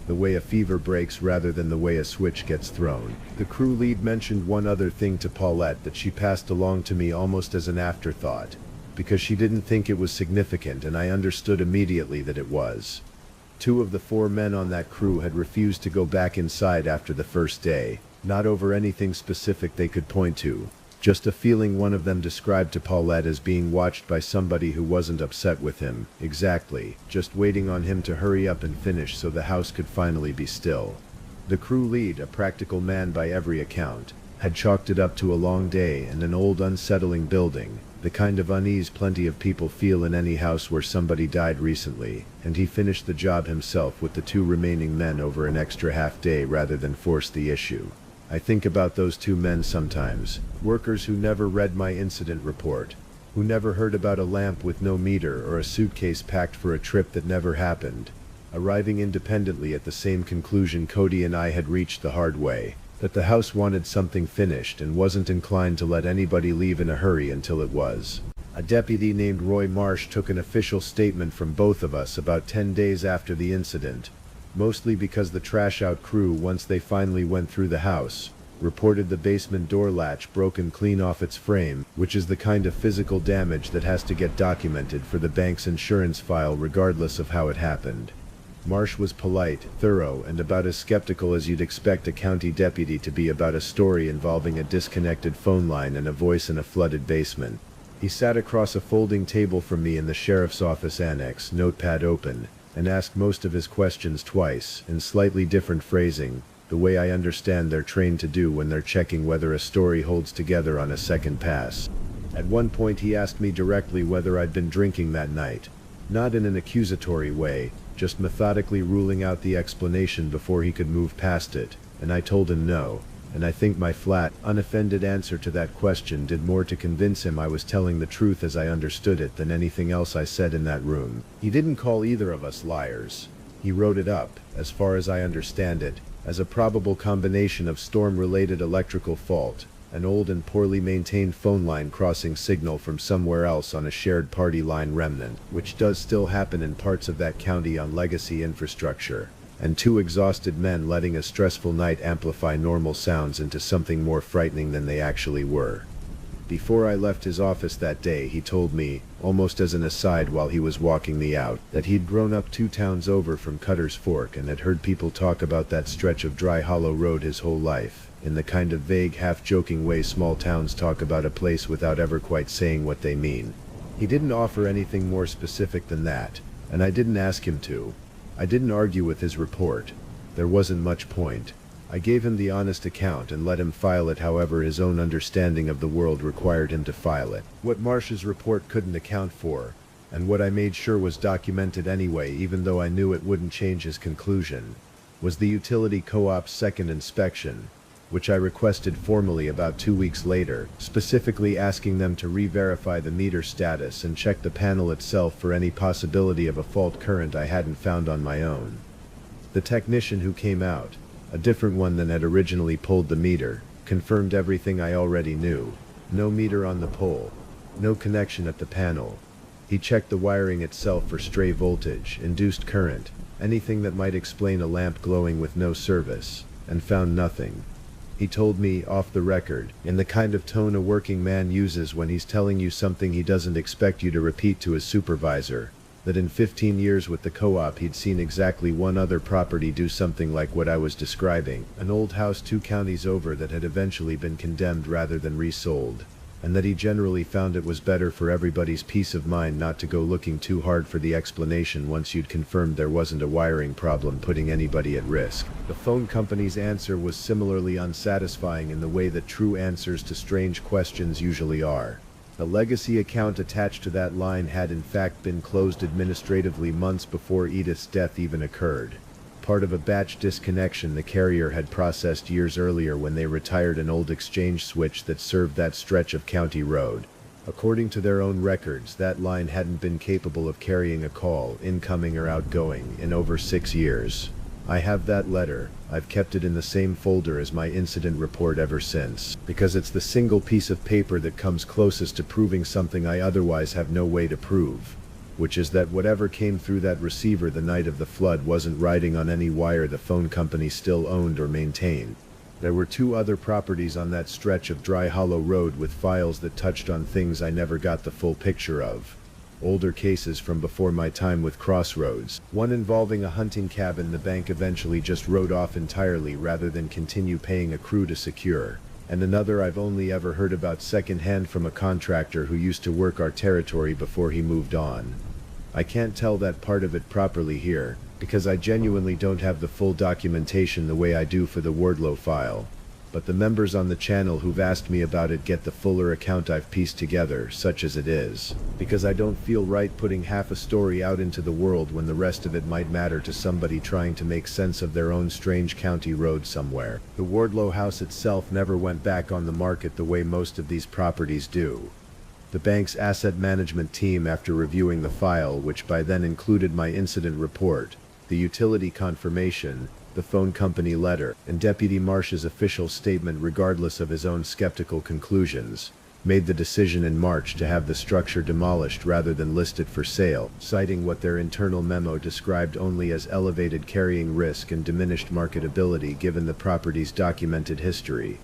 The way a fever breaks rather than the way a switch gets thrown. The crew lead mentioned one other thing to Paulette that she passed along to me almost as an afterthought, because she didn't think it was significant, and I understood immediately that it was. 2 of the 4 men on that crew had refused to go back inside after the first day, not over anything specific they could point to, just a feeling one of them described to Paulette as being watched by somebody who wasn't upset with him, exactly, just waiting on him to hurry up and finish so the house could finally be still. The crew lead, a practical man by every account, had chalked it up to a long day and an old unsettling building, the kind of unease plenty of people feel in any house where somebody died recently, and he finished the job himself with the 2 remaining men over an extra half day rather than force the issue. I think about those 2 men sometimes, workers who never read my incident report, who never heard about a lamp with no meter or a suitcase packed for a trip that never happened, arriving independently at the same conclusion Cody and I had reached the hard way, that the house wanted something finished and wasn't inclined to let anybody leave in a hurry until it was. A deputy named Roy Marsh took an official statement from both of us about 10 days after the incident, mostly because the trash-out crew, once they finally went through the house, reported the basement door latch broken clean off its frame, which is the kind of physical damage that has to get documented for the bank's insurance file regardless of how it happened. Marsh was polite, thorough, and about as skeptical as you'd expect a county deputy to be about a story involving a disconnected phone line and a voice in a flooded basement. He sat across a folding table from me in the sheriff's office annex, notepad open, and asked most of his questions twice, in slightly different phrasing, the way I understand they're trained to do when they're checking whether a story holds together on a second pass. At one point he asked me directly whether I'd been drinking that night. Not in an accusatory way, just methodically ruling out the explanation before he could move past it, and I told him no, and I think my flat, unoffended answer to that question did more to convince him I was telling the truth as I understood it than anything else I said in that room. He didn't call either of us liars. He wrote it up, as far as I understand it, as a probable combination of storm-related electrical fault, an old and poorly maintained phone line crossing signal from somewhere else on a shared party line remnant, which does still happen in parts of that county on legacy infrastructure, and 2 exhausted men letting a stressful night amplify normal sounds into something more frightening than they actually were. Before I left his office that day, he told me, almost as an aside while he was walking me out, that he'd grown up 2 towns over from Cutter's Fork and had heard people talk about that stretch of dry hollow road his whole life, in the kind of vague, half-joking way small towns talk about a place without ever quite saying what they mean. He didn't offer anything more specific than that, and I didn't ask him to. I didn't argue with his report. There wasn't much point. I gave him the honest account and let him file it however his own understanding of the world required him to file it. What Marsh's report couldn't account for, and what I made sure was documented anyway even though I knew it wouldn't change his conclusion, was the utility co-op's second inspection, which I requested formally about 2 weeks later, specifically asking them to re-verify the meter status and check the panel itself for any possibility of a fault current I hadn't found on my own. The technician who came out, a different one than had originally pulled the meter, confirmed everything I already knew. No meter on the pole. No connection at the panel. He checked the wiring itself for stray voltage, induced current, anything that might explain a lamp glowing with no service, and found nothing. He told me, off the record, in the kind of tone a working man uses when he's telling you something he doesn't expect you to repeat to his supervisor, that in 15 years with the co-op he'd seen exactly one other property do something like what I was describing, an old house 2 counties over that had eventually been condemned rather than resold, and that he generally found it was better for everybody's peace of mind not to go looking too hard for the explanation once you'd confirmed there wasn't a wiring problem putting anybody at risk. The phone company's answer was similarly unsatisfying in the way that true answers to strange questions usually are. The legacy account attached to that line had in fact been closed administratively months before Edith's death even occurred. Part of a batch disconnection the carrier had processed years earlier when they retired an old exchange switch that served that stretch of county road. According to their own records, that line hadn't been capable of carrying a call, incoming or outgoing, in over 6 years. I have that letter. I've kept it in the same folder as my incident report ever since, because it's the single piece of paper that comes closest to proving something I otherwise have no way to prove, which is that whatever came through that receiver the night of the flood wasn't riding on any wire the phone company still owned or maintained. There were 2 other properties on that stretch of dry hollow road with files that touched on things I never got the full picture of. Older cases from before my time with Crossroads, one involving a hunting cabin the bank eventually just wrote off entirely rather than continue paying a crew to secure, and another I've only ever heard about secondhand from a contractor who used to work our territory before he moved on. I can't tell that part of it properly here, because I genuinely don't have the full documentation the way I do for the Wardlow file, but the members on the channel who've asked me about it get the fuller account I've pieced together, such as it is, because I don't feel right putting half a story out into the world when the rest of it might matter to somebody trying to make sense of their own strange county road somewhere. The Wardlow house itself never went back on the market the way most of these properties do. The bank's asset management team, after reviewing the file, which by then included my incident report, the utility confirmation, the phone company letter, and Deputy Marsh's official statement regardless of his own skeptical conclusions, made the decision in March to have the structure demolished rather than listed for sale, citing what their internal memo described only as elevated carrying risk and diminished marketability given the property's documented history.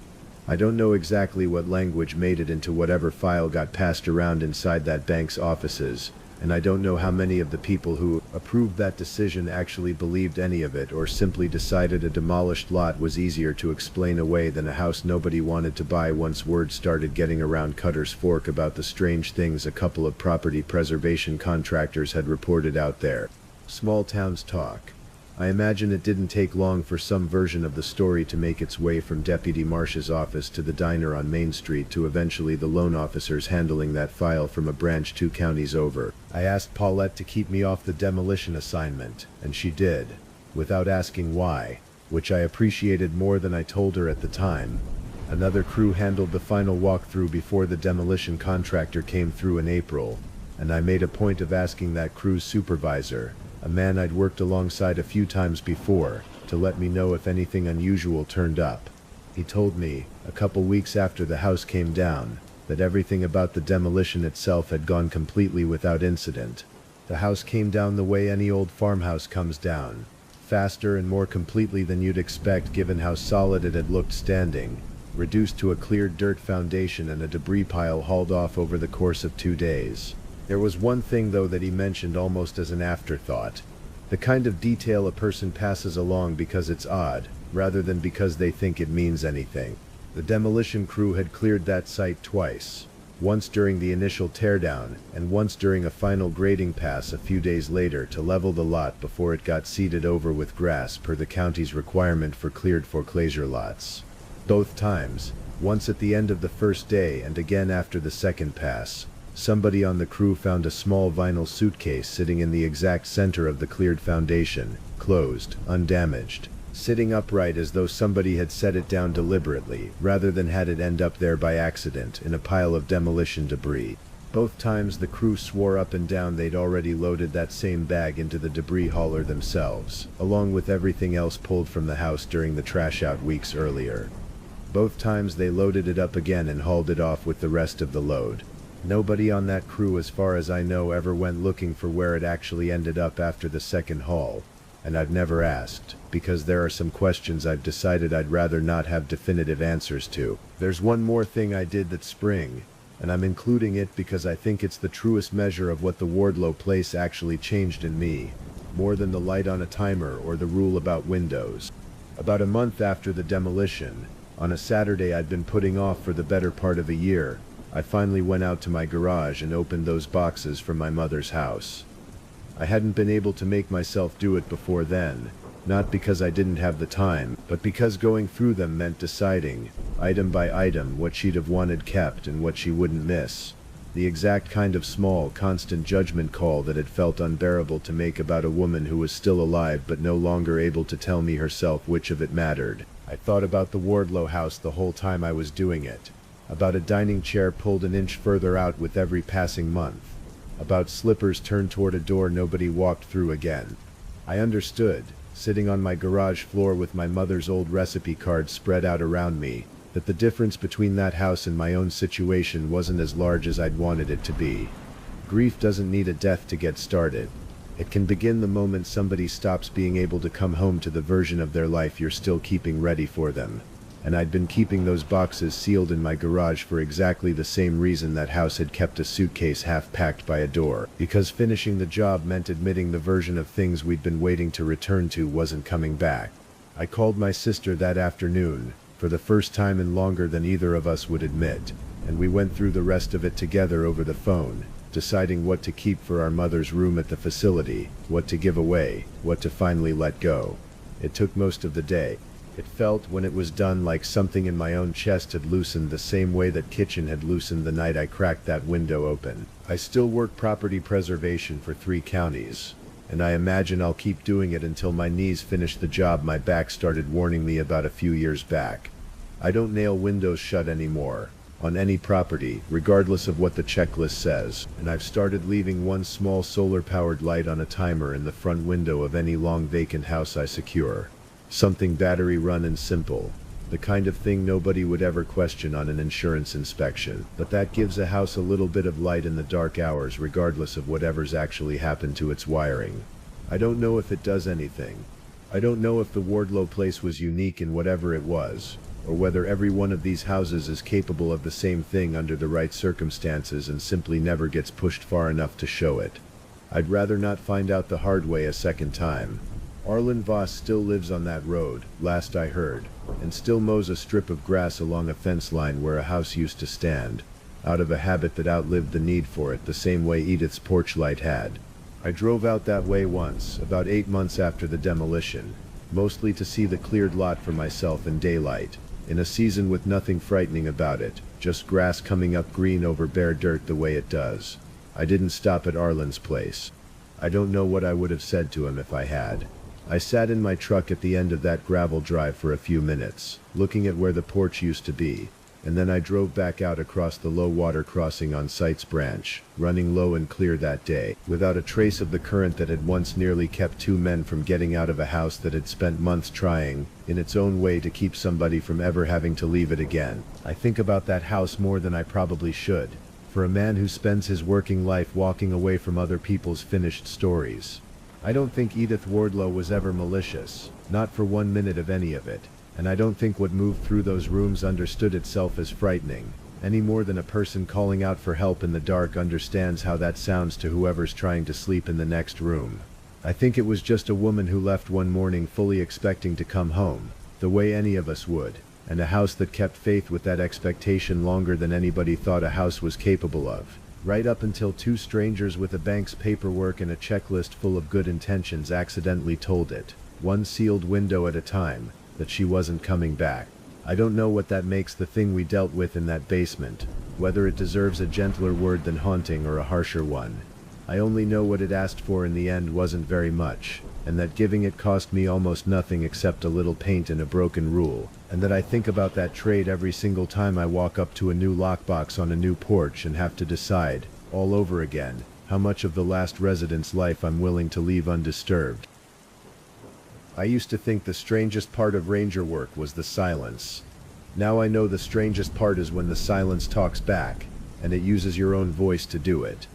I don't know exactly what language made it into whatever file got passed around inside that bank's offices, and I don't know how many of the people who approved that decision actually believed any of it or simply decided a demolished lot was easier to explain away than a house nobody wanted to buy once word started getting around Cutter's Fork about the strange things a couple of property preservation contractors had reported out there. Small towns talk. I imagine it didn't take long for some version of the story to make its way from Deputy Marsh's office to the diner on Main Street to eventually the loan officers handling that file from a branch 2 counties over. I asked Paulette to keep me off the demolition assignment, and she did, without asking why, which I appreciated more than I told her at the time. Another crew handled the final walkthrough before the demolition contractor came through in April, and I made a point of asking that crew's supervisor, a man I'd worked alongside a few times before, to let me know if anything unusual turned up. He told me, a couple weeks after the house came down, that everything about the demolition itself had gone completely without incident. The house came down the way any old farmhouse comes down, faster and more completely than you'd expect given how solid it had looked standing, reduced to a cleared dirt foundation and a debris pile hauled off over the course of 2 days. There was one thing though that he mentioned almost as an afterthought. The kind of detail a person passes along because it's odd, rather than because they think it means anything. The demolition crew had cleared that site twice. Once during the initial teardown, and once during a final grading pass a few days later to level the lot before it got seeded over with grass per the county's requirement for cleared foreclosure lots. Both times, once at the end of the first day and again after the second pass, somebody on the crew found a small vinyl suitcase sitting in the exact center of the cleared foundation, closed, undamaged, sitting upright as though somebody had set it down deliberately, rather than had it end up there by accident in a pile of demolition debris. Both times the crew swore up and down they'd already loaded that same bag into the debris hauler themselves, along with everything else pulled from the house during the trash out weeks earlier. Both times they loaded it up again and hauled it off with the rest of the load. Nobody on that crew, as far as I know, ever went looking for where it actually ended up after the second haul, and I've never asked, because there are some questions I've decided I'd rather not have definitive answers to. There's one more thing I did that spring, and I'm including it because I think it's the truest measure of what the Wardlow place actually changed in me, more than the light on a timer or the rule about windows. About a month after the demolition, on a Saturday I'd been putting off for the better part of a year, I finally went out to my garage and opened those boxes from my mother's house. I hadn't been able to make myself do it before then, not because I didn't have the time, but because going through them meant deciding, item by item, what she'd have wanted kept and what she wouldn't miss. The exact kind of small, constant judgment call that had felt unbearable to make about a woman who was still alive but no longer able to tell me herself which of it mattered. I thought about the Wardlow house the whole time I was doing it. About a dining chair pulled an inch further out with every passing month. About slippers turned toward a door nobody walked through again. I understood, sitting on my garage floor with my mother's old recipe cards spread out around me, that the difference between that house and my own situation wasn't as large as I'd wanted it to be. Grief doesn't need a death to get started. It can begin the moment somebody stops being able to come home to the version of their life you're still keeping ready for them. And I'd been keeping those boxes sealed in my garage for exactly the same reason that house had kept a suitcase half packed by a door, because finishing the job meant admitting the version of things we'd been waiting to return to wasn't coming back. I called my sister that afternoon, for the first time in longer than either of us would admit, and we went through the rest of it together over the phone, deciding what to keep for our mother's room at the facility, what to give away, what to finally let go. It took most of the day. It felt, when it was done, like something in my own chest had loosened the same way that kitchen had loosened the night I cracked that window open. I still work property preservation for 3 counties, and I imagine I'll keep doing it until my knees finish the job my back started warning me about a few years back. I don't nail windows shut anymore, on any property, regardless of what the checklist says, and I've started leaving one small solar-powered light on a timer in the front window of any long vacant house I secure. Something battery-run and simple, the kind of thing nobody would ever question on an insurance inspection, but that gives a house a little bit of light in the dark hours regardless of whatever's actually happened to its wiring. I don't know if it does anything. I don't know if the Wardlow place was unique in whatever it was, or whether every one of these houses is capable of the same thing under the right circumstances and simply never gets pushed far enough to show it. I'd rather not find out the hard way a second time. Arlen Voss still lives on that road, last I heard, and still mows a strip of grass along a fence line where a house used to stand, out of a habit that outlived the need for it the same way Edith's porch light had. I drove out that way once, about 8 months after the demolition, mostly to see the cleared lot for myself in daylight, in a season with nothing frightening about it, just grass coming up green over bare dirt the way it does. I didn't stop at Arlen's place. I don't know what I would have said to him if I had. I sat in my truck at the end of that gravel drive for a few minutes, looking at where the porch used to be, and then I drove back out across the low water crossing on Sight's Branch, running low and clear that day, without a trace of the current that had once nearly kept 2 men from getting out of a house that had spent months trying, in its own way, to keep somebody from ever having to leave it again. I think about that house more than I probably should, for a man who spends his working life walking away from other people's finished stories. I don't think Edith Wardlow was ever malicious, not for 1 minute of any of it, and I don't think what moved through those rooms understood itself as frightening, any more than a person calling out for help in the dark understands how that sounds to whoever's trying to sleep in the next room. I think it was just a woman who left one morning fully expecting to come home, the way any of us would, and a house that kept faith with that expectation longer than anybody thought a house was capable of. Right up until 2 strangers with a bank's paperwork and a checklist full of good intentions accidentally told it, one sealed window at a time, that she wasn't coming back. I don't know what that makes the thing we dealt with in that basement, whether it deserves a gentler word than haunting or a harsher one. I only know what it asked for in the end wasn't very much, and that giving it cost me almost nothing except a little paint and a broken rule, and that I think about that trade every single time I walk up to a new lockbox on a new porch and have to decide, all over again, how much of the last resident's life I'm willing to leave undisturbed. I used to think the strangest part of ranger work was the silence. Now I know the strangest part is when the silence talks back, and it uses your own voice to do it.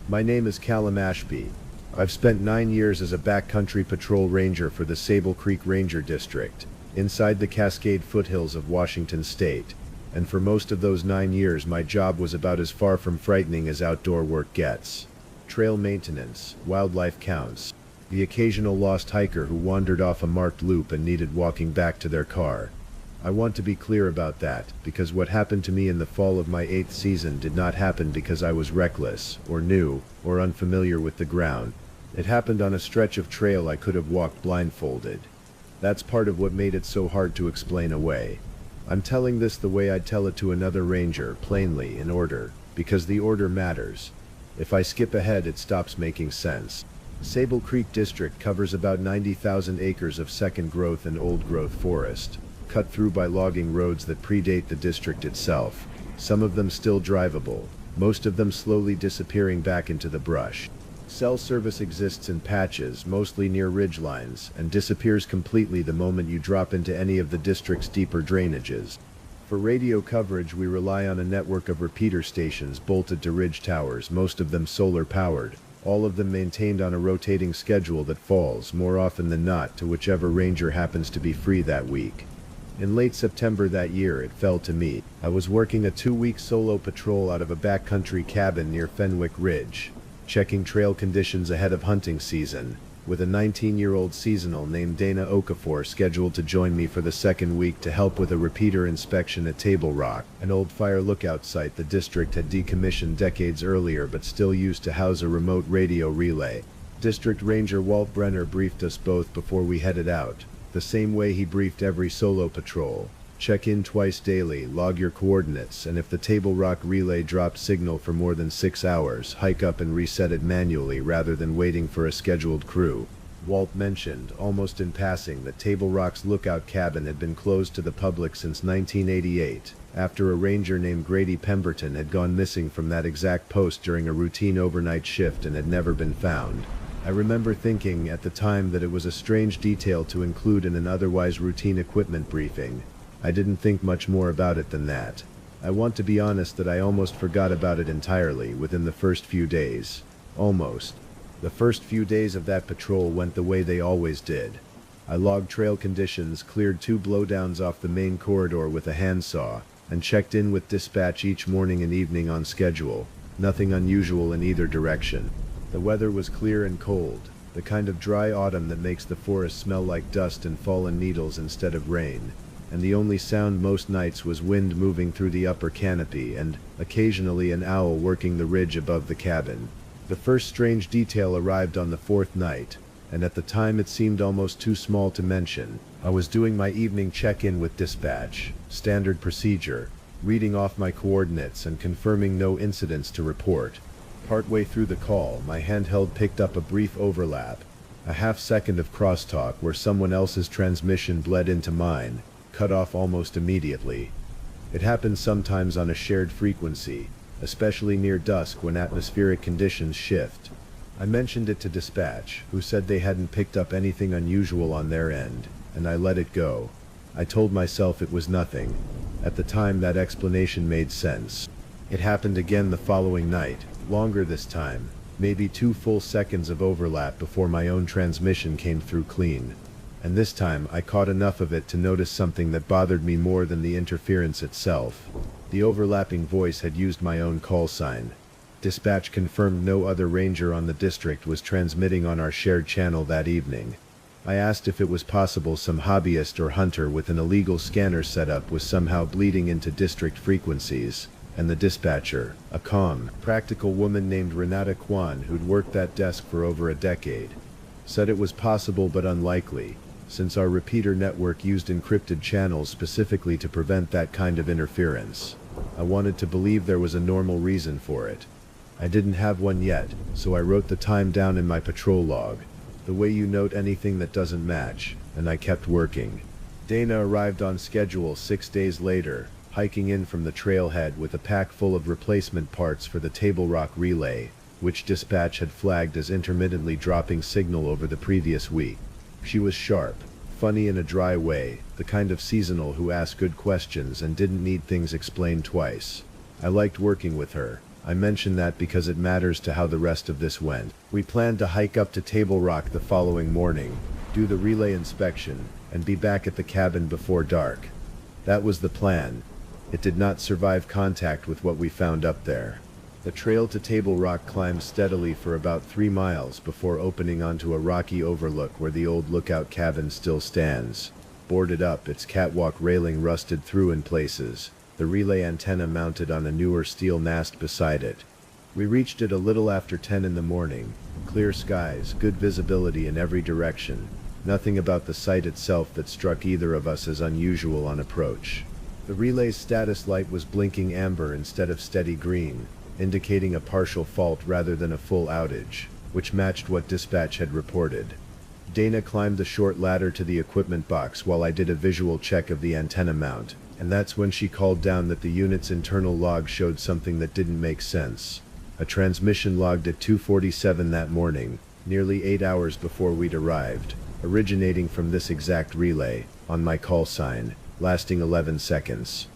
My name is Callum Ashby. I've spent 9 years as a backcountry patrol ranger for the Sable Creek Ranger District, inside the Cascade foothills of Washington State, and for most of those 9 years my job was about as far from frightening as outdoor work gets. Trail maintenance, wildlife counts, the occasional lost hiker who wandered off a marked loop and needed walking back to their car. I want to be clear about that, because what happened to me in the fall of my 8th season did not happen because I was reckless, or new, or unfamiliar with the ground. It happened on a stretch of trail I could have walked blindfolded. That's part of what made it so hard to explain away. I'm telling this the way I'd tell it to another ranger, plainly, in order, because the order matters. If I skip ahead, it stops making sense. Sable Creek District covers about 90,000 acres of second-growth and old-growth forest, cut through by logging roads that predate the district itself, some of them still drivable, most of them slowly disappearing back into the brush. Cell service exists in patches, mostly near ridgelines, and disappears completely the moment you drop into any of the district's deeper drainages. For radio coverage, we rely on a network of repeater stations bolted to ridge towers, most of them solar-powered, all of them maintained on a rotating schedule that falls, more often than not, to whichever ranger happens to be free that week. In late September that year, it fell to me. I was working a 2-week solo patrol out of a backcountry cabin near Fenwick Ridge, checking trail conditions ahead of hunting season, with a 19-year-old seasonal named Dana Okafor scheduled to join me for the second week to help with a repeater inspection at Table Rock, an old fire lookout site the district had decommissioned decades earlier but still used to house a remote radio relay. District Ranger Walt Brenner briefed us both before we headed out, the same way he briefed every solo patrol. Check in twice daily, log your coordinates, and if the Table Rock relay dropped signal for more than 6 hours, hike up and reset it manually rather than waiting for a scheduled crew. Walt mentioned, almost in passing, that Table Rock's lookout cabin had been closed to the public since 1988, after a ranger named Grady Pemberton had gone missing from that exact post during a routine overnight shift and had never been found. I remember thinking at the time that it was a strange detail to include in an otherwise routine equipment briefing. I didn't think much more about it than that. I want to be honest that I almost forgot about it entirely within the first few days. Almost. The first few days of that patrol went the way they always did. I logged trail conditions, cleared 2 blowdowns off the main corridor with a handsaw, and checked in with dispatch each morning and evening on schedule. Nothing unusual in either direction. The weather was clear and cold, the kind of dry autumn that makes the forest smell like dust and fallen needles instead of rain. And the only sound most nights was wind moving through the upper canopy and, occasionally, an owl working the ridge above the cabin. The first strange detail arrived on the 4th night, and at the time it seemed almost too small to mention. I was doing my evening check-in with dispatch, standard procedure, reading off my coordinates and confirming no incidents to report. Partway through the call, my handheld picked up a brief overlap, a half-second of crosstalk where someone else's transmission bled into mine, cut off almost immediately. It happens sometimes on a shared frequency, especially near dusk when atmospheric conditions shift. I mentioned it to dispatch, who said they hadn't picked up anything unusual on their end, and I let it go. I told myself it was nothing. At the time, that explanation made sense. It happened again the following night, longer this time, maybe 2 full seconds of overlap before my own transmission came through clean. And this time I caught enough of it to notice something that bothered me more than the interference itself. The overlapping voice had used my own call sign. Dispatch confirmed no other ranger on the district was transmitting on our shared channel that evening. I asked if it was possible some hobbyist or hunter with an illegal scanner setup was somehow bleeding into district frequencies, and the dispatcher, a calm, practical woman named Renata Kwan who'd worked that desk for over a decade, said it was possible but unlikely, since our repeater network used encrypted channels specifically to prevent that kind of interference. I wanted to believe there was a normal reason for it. I didn't have one yet, so I wrote the time down in my patrol log, the way you note anything that doesn't match, and I kept working. Dana arrived on schedule 6 days later, hiking in from the trailhead with a pack full of replacement parts for the Table Rock relay, which dispatch had flagged as intermittently dropping signal over the previous week. She was sharp, funny in a dry way, the kind of seasonal who asked good questions and didn't need things explained twice. I liked working with her. I mention that because it matters to how the rest of this went. We planned to hike up to Table Rock the following morning, do the relay inspection, and be back at the cabin before dark. That was the plan. It did not survive contact with what we found up there. The trail to Table Rock climbed steadily for about 3 miles before opening onto a rocky overlook where the old lookout cabin still stands. Boarded up, its catwalk railing rusted through in places, the relay antenna mounted on a newer steel mast beside it. We reached it a little after 10 in the morning. Clear skies, good visibility in every direction. Nothing about the site itself that struck either of us as unusual on approach. The relay's status light was blinking amber instead of steady green, indicating a partial fault rather than a full outage, which matched what dispatch had reported. Dana climbed the short ladder to the equipment box while I did a visual check of the antenna mount, and that's when she called down that the unit's internal log showed something that didn't make sense. A transmission logged at 2:47 that morning, nearly 8 hours before we'd arrived, originating from this exact relay, on my call sign, lasting 11 seconds.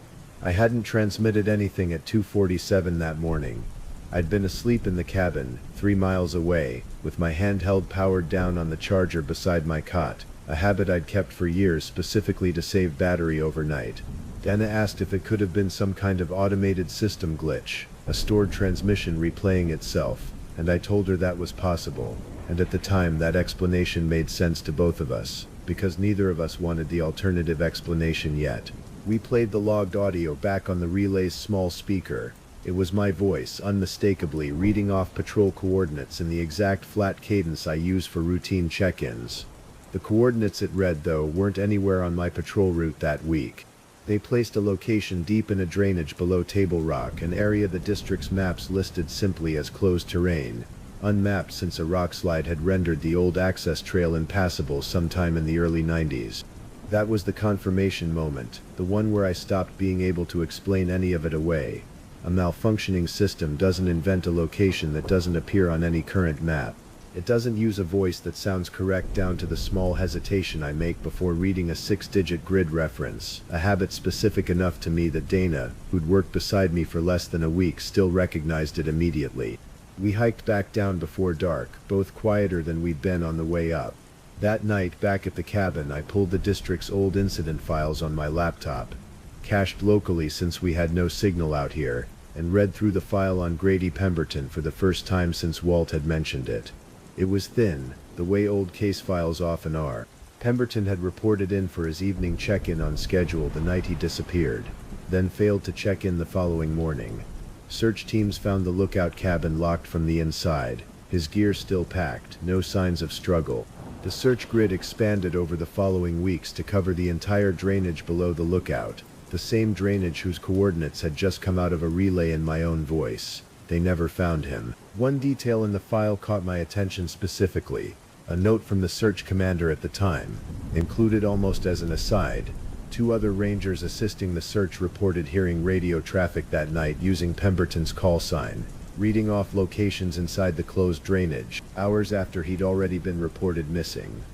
I hadn't transmitted anything at 2:47 that morning. I'd been asleep in the cabin, 3 miles away, with my handheld powered down on the charger beside my cot, a habit I'd kept for years specifically to save battery overnight. Dana asked if it could have been some kind of automated system glitch, a stored transmission replaying itself, and I told her that was possible, and at the time that explanation made sense to both of us, because neither of us wanted the alternative explanation yet. We played the logged audio back on the relay's small speaker. It was my voice, unmistakably reading off patrol coordinates in the exact flat cadence I use for routine check-ins. The coordinates it read, though, weren't anywhere on my patrol route that week. They placed a location deep in a drainage below Table Rock, an area the district's maps listed simply as closed terrain, unmapped since a rockslide had rendered the old access trail impassable sometime in the early 90s. That was the confirmation moment, the one where I stopped being able to explain any of it away. A malfunctioning system doesn't invent a location that doesn't appear on any current map. It doesn't use a voice that sounds correct down to the small hesitation I make before reading a 6-digit grid reference, a habit specific enough to me that Dana, who'd worked beside me for less than a week, still recognized it immediately. We hiked back down before dark, both quieter than we'd been on the way up. That night, back at the cabin, I pulled the district's old incident files on my laptop, cached locally since we had no signal out here, and read through the file on Grady Pemberton for the first time since Walt had mentioned it. It was thin, the way old case files often are. Pemberton had reported in for his evening check-in on schedule the night he disappeared, then failed to check in the following morning. Search teams found the lookout cabin locked from the inside, his gear still packed, no signs of struggle. The search grid expanded over the following weeks to cover the entire drainage below the lookout, the same drainage whose coordinates had just come out of a relay in my own voice. They never found him. One detail in the file caught my attention specifically, a note from the search commander at the time, included almost as an aside. 2 other rangers assisting the search reported hearing radio traffic that night using Pemberton's call sign, reading off locations inside the closed drainage, hours after he'd already been reported missing.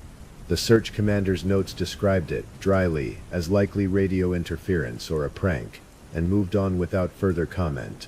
The search commander's notes described it, dryly, as likely radio interference or a prank, and moved on without further comment.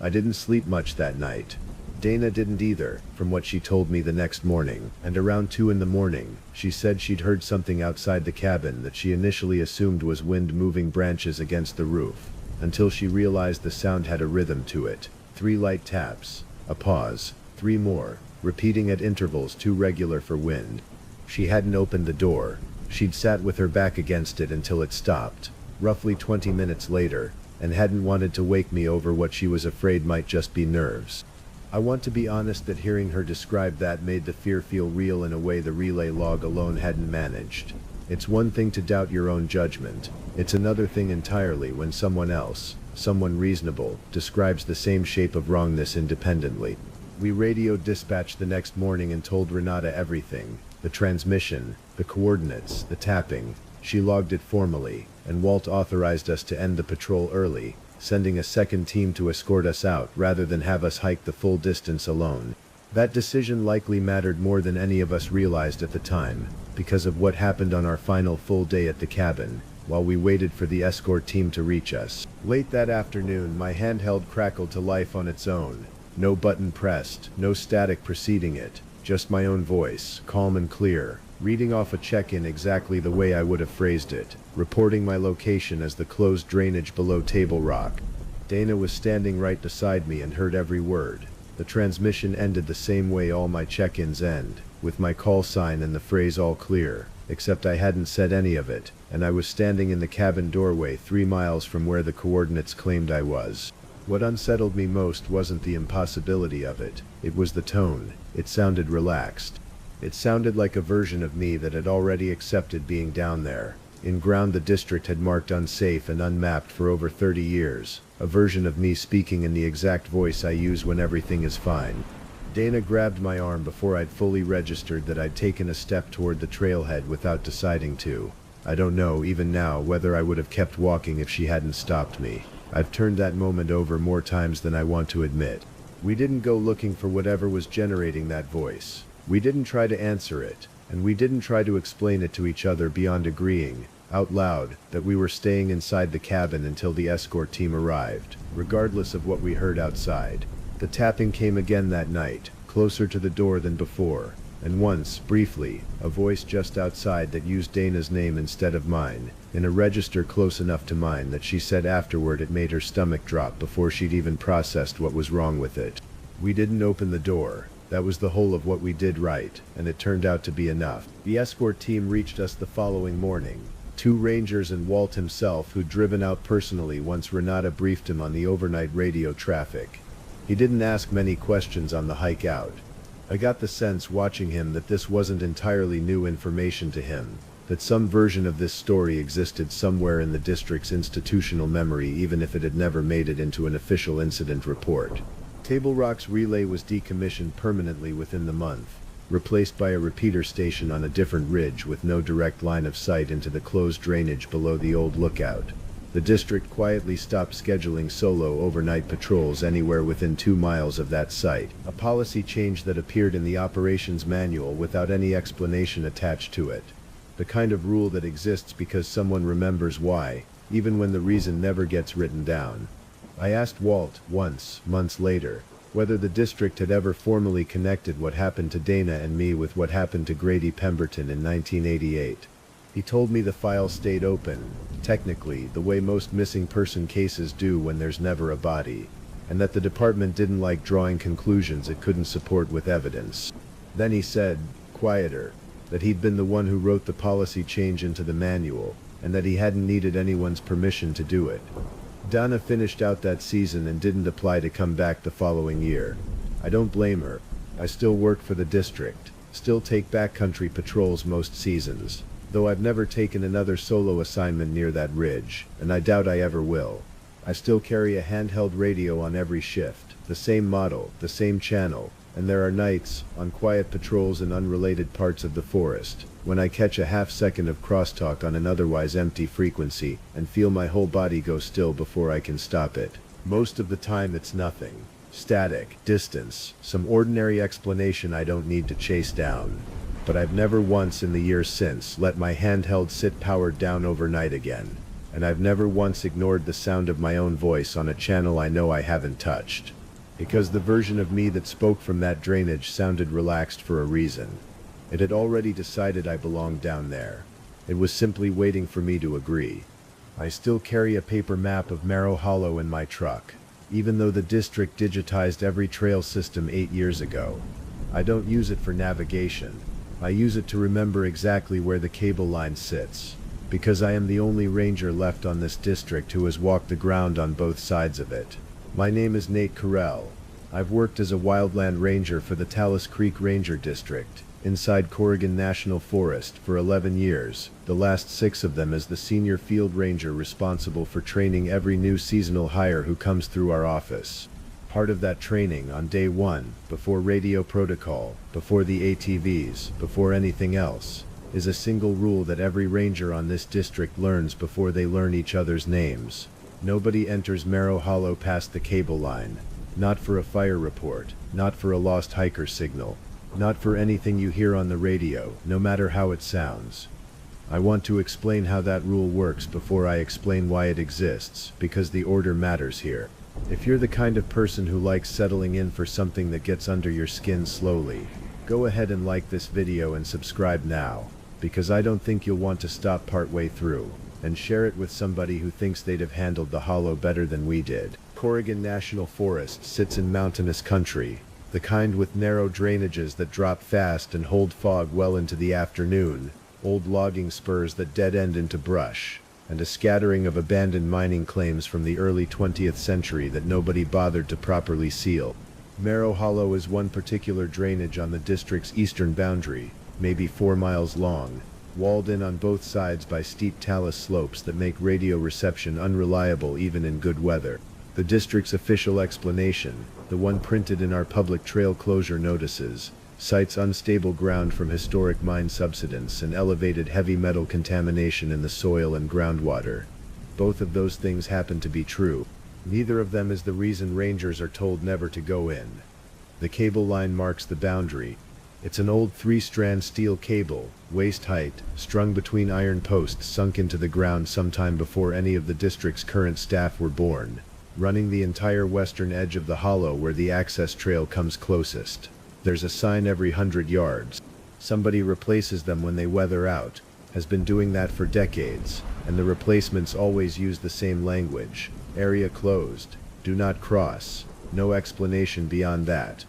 I didn't sleep much that night. Dana didn't either, from what she told me the next morning, and around 2 in the morning, she said she'd heard something outside the cabin that she initially assumed was wind moving branches against the roof, until she realized the sound had a rhythm to it. 3 light taps, a pause, 3 more, repeating at intervals too regular for wind. She hadn't opened the door. She'd sat with her back against it until it stopped, roughly 20 minutes later, and hadn't wanted to wake me over what she was afraid might just be nerves. I want to be honest that hearing her describe that made the fear feel real in a way the relay log alone hadn't managed. It's one thing to doubt your own judgment. It's another thing entirely when someone else, someone reasonable, describes the same shape of wrongness independently. We radioed dispatch the next morning and told Renata everything. The transmission, the coordinates, the tapping. She logged it formally, and Walt authorized us to end the patrol early, sending a second team to escort us out rather than have us hike the full distance alone. That decision likely mattered more than any of us realized at the time, because of what happened on our final full day at the cabin, while we waited for the escort team to reach us. Late that afternoon, my handheld crackled to life on its own. No button pressed, no static preceding it, Just my own voice, calm and clear, reading off a check-in exactly the way I would have phrased it, reporting my location as the closed drainage below Table Rock. Dana was standing right beside me and heard every word. The transmission ended the same way all my check-ins end, with my call sign and the phrase all clear, except I hadn't said any of it, and I was standing in the cabin doorway 3 miles from where the coordinates claimed I was. What unsettled me most wasn't the impossibility of it, it was the tone. It sounded relaxed. It sounded like a version of me that had already accepted being down there, in ground the district had marked unsafe and unmapped for over 30 years, a version of me speaking in the exact voice I use when everything is fine. Dana grabbed my arm before I'd fully registered that I'd taken a step toward the trailhead without deciding to. I don't know, even now, whether I would have kept walking if she hadn't stopped me. I've turned that moment over more times than I want to admit. We didn't go looking for whatever was generating that voice. We didn't try to answer it, and we didn't try to explain it to each other beyond agreeing, out loud, that we were staying inside the cabin until the escort team arrived, regardless of what we heard outside. The tapping came again that night, closer to the door than before, and once, briefly, a voice just outside that used Dana's name instead of mine, in a register close enough to mine that she said afterward it made her stomach drop before she'd even processed what was wrong with it. We didn't open the door. That was the whole of what we did right, and it turned out to be enough. The escort team reached us the following morning. 2 rangers and Walt himself, who'd driven out personally once Renata briefed him on the overnight radio traffic. He didn't ask many questions on the hike out. I got the sense watching him that this wasn't entirely new information to him, that some version of this story existed somewhere in the district's institutional memory even if it had never made it into an official incident report. Table Rock's relay was decommissioned permanently within the month, replaced by a repeater station on a different ridge with no direct line of sight into the closed drainage below the old lookout. The district quietly stopped scheduling solo overnight patrols anywhere within 2 miles of that site, a policy change that appeared in the operations manual without any explanation attached to it. The kind of rule that exists because someone remembers why, even when the reason never gets written down. I asked Walt, once, months later, whether the district had ever formally connected what happened to Dana and me with what happened to Grady Pemberton in 1988. He told me the file stayed open, technically, the way most missing person cases do when there's never a body, and that the department didn't like drawing conclusions it couldn't support with evidence. Then he said, quieter, that he'd been the one who wrote the policy change into the manual, and that he hadn't needed anyone's permission to do it. Donna finished out that season and didn't apply to come back the following year. I don't blame her. I still work for the district, still take backcountry patrols most seasons, though I've never taken another solo assignment near that ridge, and I doubt I ever will. I still carry a handheld radio on every shift, the same model, the same channel, and there are nights, on quiet patrols in unrelated parts of the forest, when I catch a half-second of crosstalk on an otherwise empty frequency and feel my whole body go still before I can stop it. Most of the time it's nothing. Static, distance, some ordinary explanation I don't need to chase down. But I've never once in the years since let my handheld sit powered down overnight again. And I've never once ignored the sound of my own voice on a channel I know I haven't touched. Because the version of me that spoke from that drainage sounded relaxed for a reason. It had already decided I belonged down there. It was simply waiting for me to agree. I still carry a paper map of Marrow Hollow in my truck, even though the district digitized every trail system 8 years ago. I don't use it for navigation. I use it to remember exactly where the cable line sits, because I am the only ranger left on this district who has walked the ground on both sides of it. My name is Nate Carell. I've worked as a wildland ranger for the Talus Creek Ranger District, inside Corrigan National Forest, for 11 years, the last 6 of them as the senior field ranger responsible for training every new seasonal hire who comes through our office. Part of that training on day 1, before radio protocol, before the ATVs, before anything else, is a single rule that every ranger on this district learns before they learn each other's names. Nobody enters Marrow Hollow past the cable line. Not for a fire report, not for a lost hiker signal, not for anything you hear on the radio, no matter how it sounds. I want to explain how that rule works before I explain why it exists, because the order matters here. If you're the kind of person who likes settling in for something that gets under your skin slowly, Go ahead and like this video and subscribe now, because I don't think you'll want to stop partway through, and share it with somebody who thinks they'd have handled the hollow better than we did. Corrigan National Forest sits in mountainous country, the kind with narrow drainages that drop fast and hold fog well into the afternoon, old logging spurs that dead end into brush, and a scattering of abandoned mining claims from the early 20th century that nobody bothered to properly seal. Marrow Hollow is one particular drainage on the district's eastern boundary, maybe 4 miles long, walled in on both sides by steep talus slopes that make radio reception unreliable even in good weather. The district's official explanation, the one printed in our public trail closure notices, cites unstable ground from historic mine subsidence and elevated heavy metal contamination in the soil and groundwater. Both of those things happen to be true. Neither of them is the reason rangers are told never to go in. The cable line marks the boundary. It's an old 3-strand steel cable, waist height, strung between iron posts sunk into the ground sometime before any of the district's current staff were born, running the entire western edge of the hollow where the access trail comes closest. There's a sign every 100 yards. Somebody replaces them when they weather out, has been doing that for decades, and the replacements always use the same language. Area closed. Do not cross. No explanation beyond that.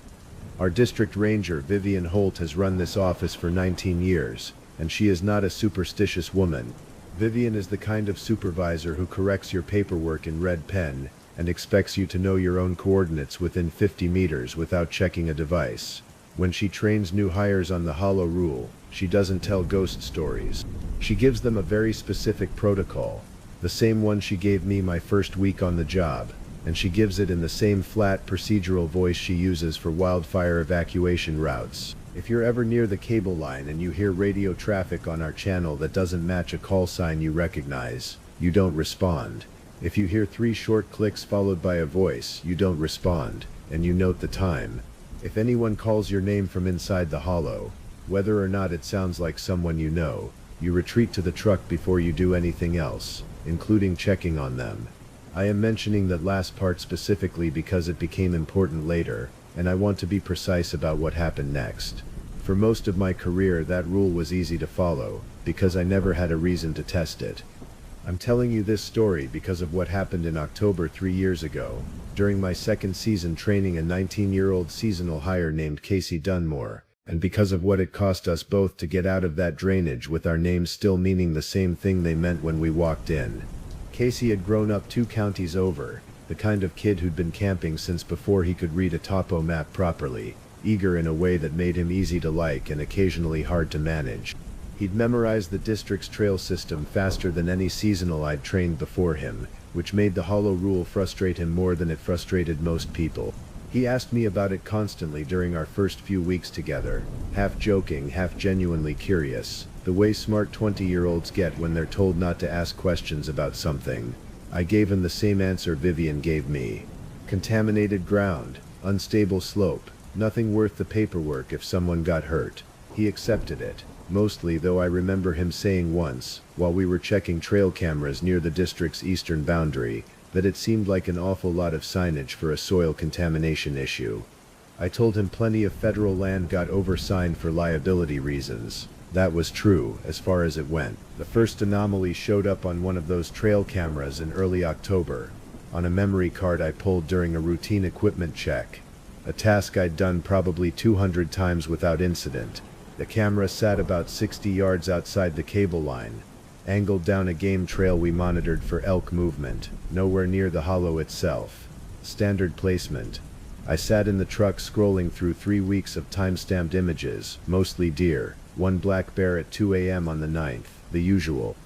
Our district ranger, Vivian Holt, has run this office for 19 years, and she is not a superstitious woman. Vivian is the kind of supervisor who corrects your paperwork in red pen, and expects you to know your own coordinates within 50 meters without checking a device. When she trains new hires on the hollow rule, she doesn't tell ghost stories. She gives them a very specific protocol, the same one she gave me my first week on the job, and she gives it in the same flat procedural voice she uses for wildfire evacuation routes. If you're ever near the cable line and you hear radio traffic on our channel that doesn't match a call sign you recognize, you don't respond. If you hear 3 short clicks followed by a voice, you don't respond, and you note the time. If anyone calls your name from inside the hollow, whether or not it sounds like someone you know, you retreat to the truck before you do anything else, including checking on them. I am mentioning that last part specifically because it became important later, and I want to be precise about what happened next. For most of my career, that rule was easy to follow, because I never had a reason to test it. I'm telling you this story because of what happened in October 3 years ago, during my second season training a 19-year-old seasonal hire named Casey Dunmore, and because of what it cost us both to get out of that drainage with our names still meaning the same thing they meant when we walked in. Casey had grown up 2 counties over, the kind of kid who'd been camping since before he could read a topo map properly, eager in a way that made him easy to like and occasionally hard to manage. He'd memorized the district's trail system faster than any seasonal I'd trained before him, which made the hollow rule frustrate him more than it frustrated most people. He asked me about it constantly during our first few weeks together, half joking, half genuinely curious, the way smart 20-year-olds get when they're told not to ask questions about something. I gave him the same answer Vivian gave me. Contaminated ground, unstable slope, nothing worth the paperwork if someone got hurt. He accepted it, mostly, though I remember him saying once, while we were checking trail cameras near the district's eastern boundary, that it seemed like an awful lot of signage for a soil contamination issue. I told him plenty of federal land got oversigned for liability reasons. That was true, as far as it went. The first anomaly showed up on one of those trail cameras in early October, on a memory card I pulled during a routine equipment check, a task I'd done probably 200 times without incident. The camera sat about 60 yards outside the cable line, angled down a game trail we monitored for elk movement, nowhere near the hollow itself. Standard placement. I sat in the truck scrolling through 3 weeks of time-stamped images, mostly deer, one black bear at 2 a.m. on the 9th, the usual.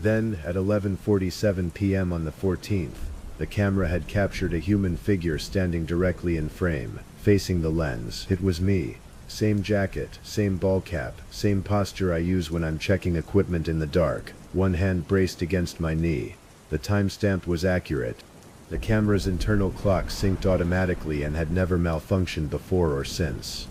Then, at 11:47 p.m. on the 14th, the camera had captured a human figure standing directly in frame, facing the lens. It was me. Same jacket, same ball cap, same posture I use when I'm checking equipment in the dark, one hand braced against my knee. The timestamp was accurate. The camera's internal clock synced automatically and had never malfunctioned before or since.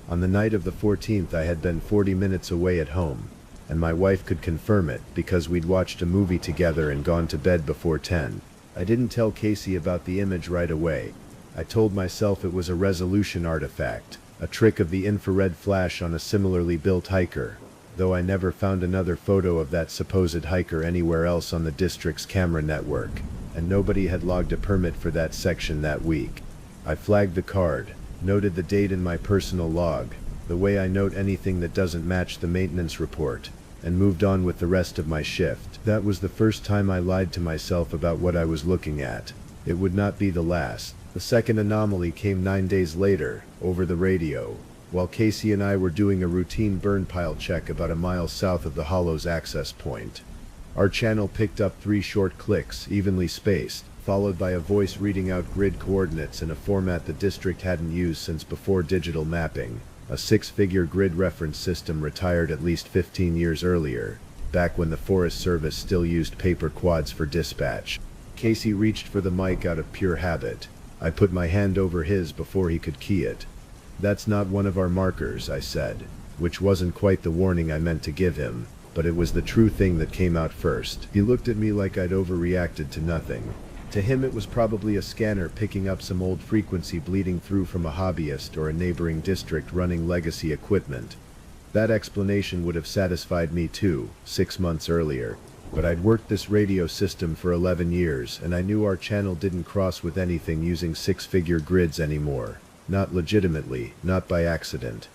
On the night of the 14th I had been 40 minutes away at home, and my wife could confirm it because we'd watched a movie together and gone to bed before 10. I didn't tell Casey about the image right away. I told myself it was a resolution artifact, a trick of the infrared flash on a similarly built hiker, though I never found another photo of that supposed hiker anywhere else on the district's camera network, and nobody had logged a permit for that section that week. I flagged the card, noted the date in my personal log, the way I note anything that doesn't match the maintenance report, and moved on with the rest of my shift. That was the first time I lied to myself about what I was looking at. It would not be the last. The second anomaly came 9 days later, over the radio, while Casey and I were doing a routine burn pile check about a mile south of the hollow's access point. Our channel picked up 3 short clicks, evenly spaced, followed by a voice reading out grid coordinates in a format the district hadn't used since before digital mapping, a 6-figure grid reference system retired at least 15 years earlier, back when the Forest Service still used paper quads for dispatch. Casey reached for the mic out of pure habit. I put my hand over his before he could key it. "That's not one of our markers," I said, which wasn't quite the warning I meant to give him, but it was the true thing that came out first. He looked at me like I'd overreacted to nothing. To him it was probably a scanner picking up some old frequency bleeding through from a hobbyist or a neighboring district running legacy equipment. That explanation would have satisfied me too, 6 months earlier. But I'd worked this radio system for 11 years, and I knew our channel didn't cross with anything using 6-figure grids anymore. Not legitimately, not by accident.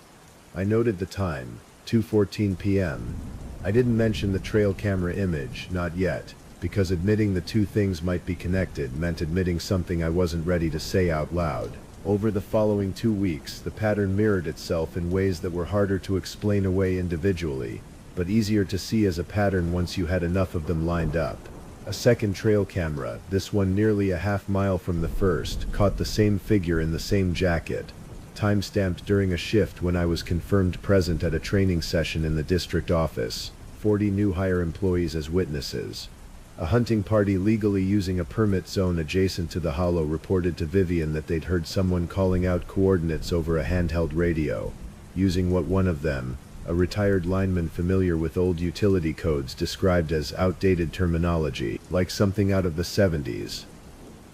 I noted the time, 2:14 p.m. I didn't mention the trail camera image, not yet, because admitting the two things might be connected meant admitting something I wasn't ready to say out loud. Over the following 2 weeks, the pattern mirrored itself in ways that were harder to explain away individually, but easier to see as a pattern once you had enough of them lined up. A second trail camera, this one nearly a half-mile from the first, caught the same figure in the same jacket, time-stamped during a shift when I was confirmed present at a training session in the district office, 40 new hire employees as witnesses. A hunting party legally using a permit zone adjacent to the hollow reported to Vivian that they'd heard someone calling out coordinates over a handheld radio, using what one of them, a retired lineman familiar with old utility codes, described as outdated terminology, like something out of the 70s.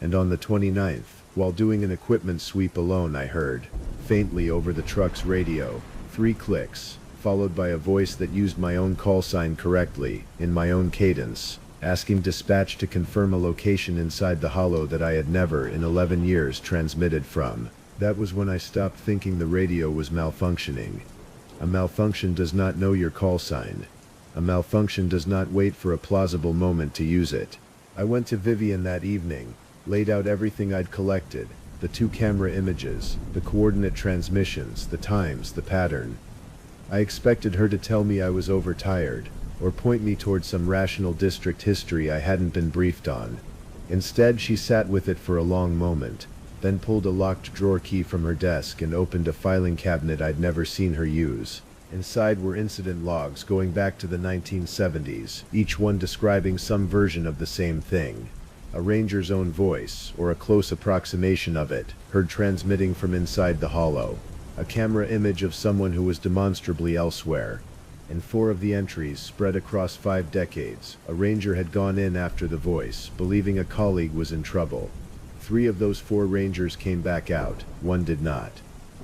And on the 29th, while doing an equipment sweep alone, I heard, faintly over the truck's radio, 3 clicks, followed by a voice that used my own call sign correctly, in my own cadence, asking dispatch to confirm a location inside the hollow that I had never, in 11 years, transmitted from. That was when I stopped thinking the radio was malfunctioning. A malfunction does not know your call sign. A malfunction does not wait for a plausible moment to use it. I went to Vivian that evening, laid out everything I'd collected, the 2 camera images, the coordinate transmissions, the times, the pattern. I expected her to tell me I was overtired, or point me towards some rational district history I hadn't been briefed on. Instead, she sat with it for a long moment, then pulled a locked drawer key from her desk and opened a filing cabinet I'd never seen her use. Inside were incident logs going back to the 1970s, each one describing some version of the same thing. A ranger's own voice, or a close approximation of it, heard transmitting from inside the hollow. A camera image of someone who was demonstrably elsewhere. In 4 of the entries, spread across 5 decades, a ranger had gone in after the voice, believing a colleague was in trouble. 3 of those 4 rangers came back out, 1 did not.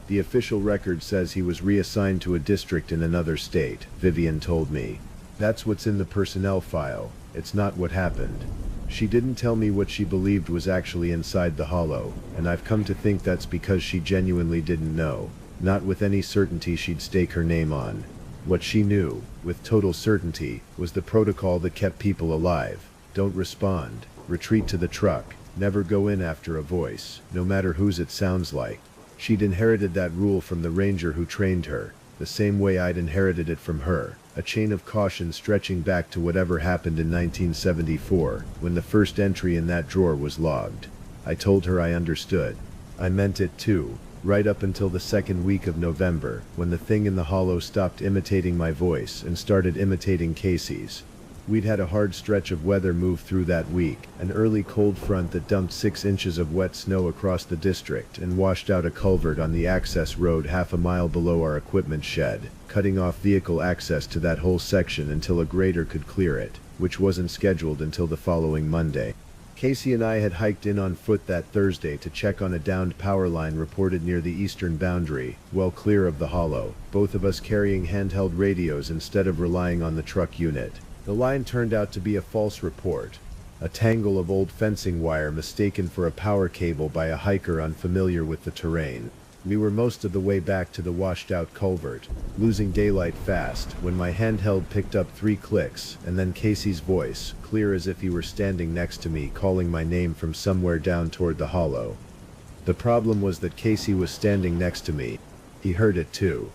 The official record says he was reassigned to a district in another state, Vivian told me. That's what's in the personnel file, it's not what happened. She didn't tell me what she believed was actually inside the hollow, and I've come to think that's because she genuinely didn't know, not with any certainty she'd stake her name on. What she knew, with total certainty, was the protocol that kept people alive. Don't respond, retreat to the truck, never go in after a voice, no matter whose it sounds like. She'd inherited that rule from the ranger who trained her, the same way I'd inherited it from her, a chain of caution stretching back to whatever happened in 1974, when the first entry in that drawer was logged. I told her I understood. I meant it too, right up until the second week of November, when the thing in the hollow stopped imitating my voice and started imitating Casey's. We'd had a hard stretch of weather move through that week, an early cold front that dumped 6 inches of wet snow across the district and washed out a culvert on the access road half a mile below our equipment shed, cutting off vehicle access to that whole section until a grader could clear it, which wasn't scheduled until the following Monday. Casey and I had hiked in on foot that Thursday to check on a downed power line reported near the eastern boundary, well clear of the hollow, both of us carrying handheld radios instead of relying on the truck unit. The line turned out to be a false report, a tangle of old fencing wire mistaken for a power cable by a hiker unfamiliar with the terrain. We were most of the way back to the washed-out culvert, losing daylight fast, when my handheld picked up 3 clicks, and then Casey's voice, clear as if he were standing next to me, calling my name from somewhere down toward the hollow. The problem was that Casey was standing next to me. He heard it too.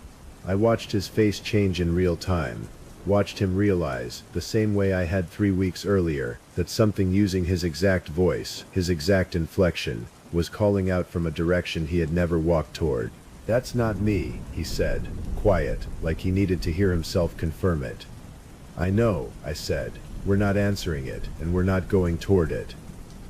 I watched his face change in real time, watched him realize, the same way I had 3 weeks earlier, that something using his exact voice, his exact inflection, was calling out from a direction he had never walked toward. "That's not me," he said, quiet, like he needed to hear himself confirm it. "I know," I said. "We're not answering it, and we're not going toward it."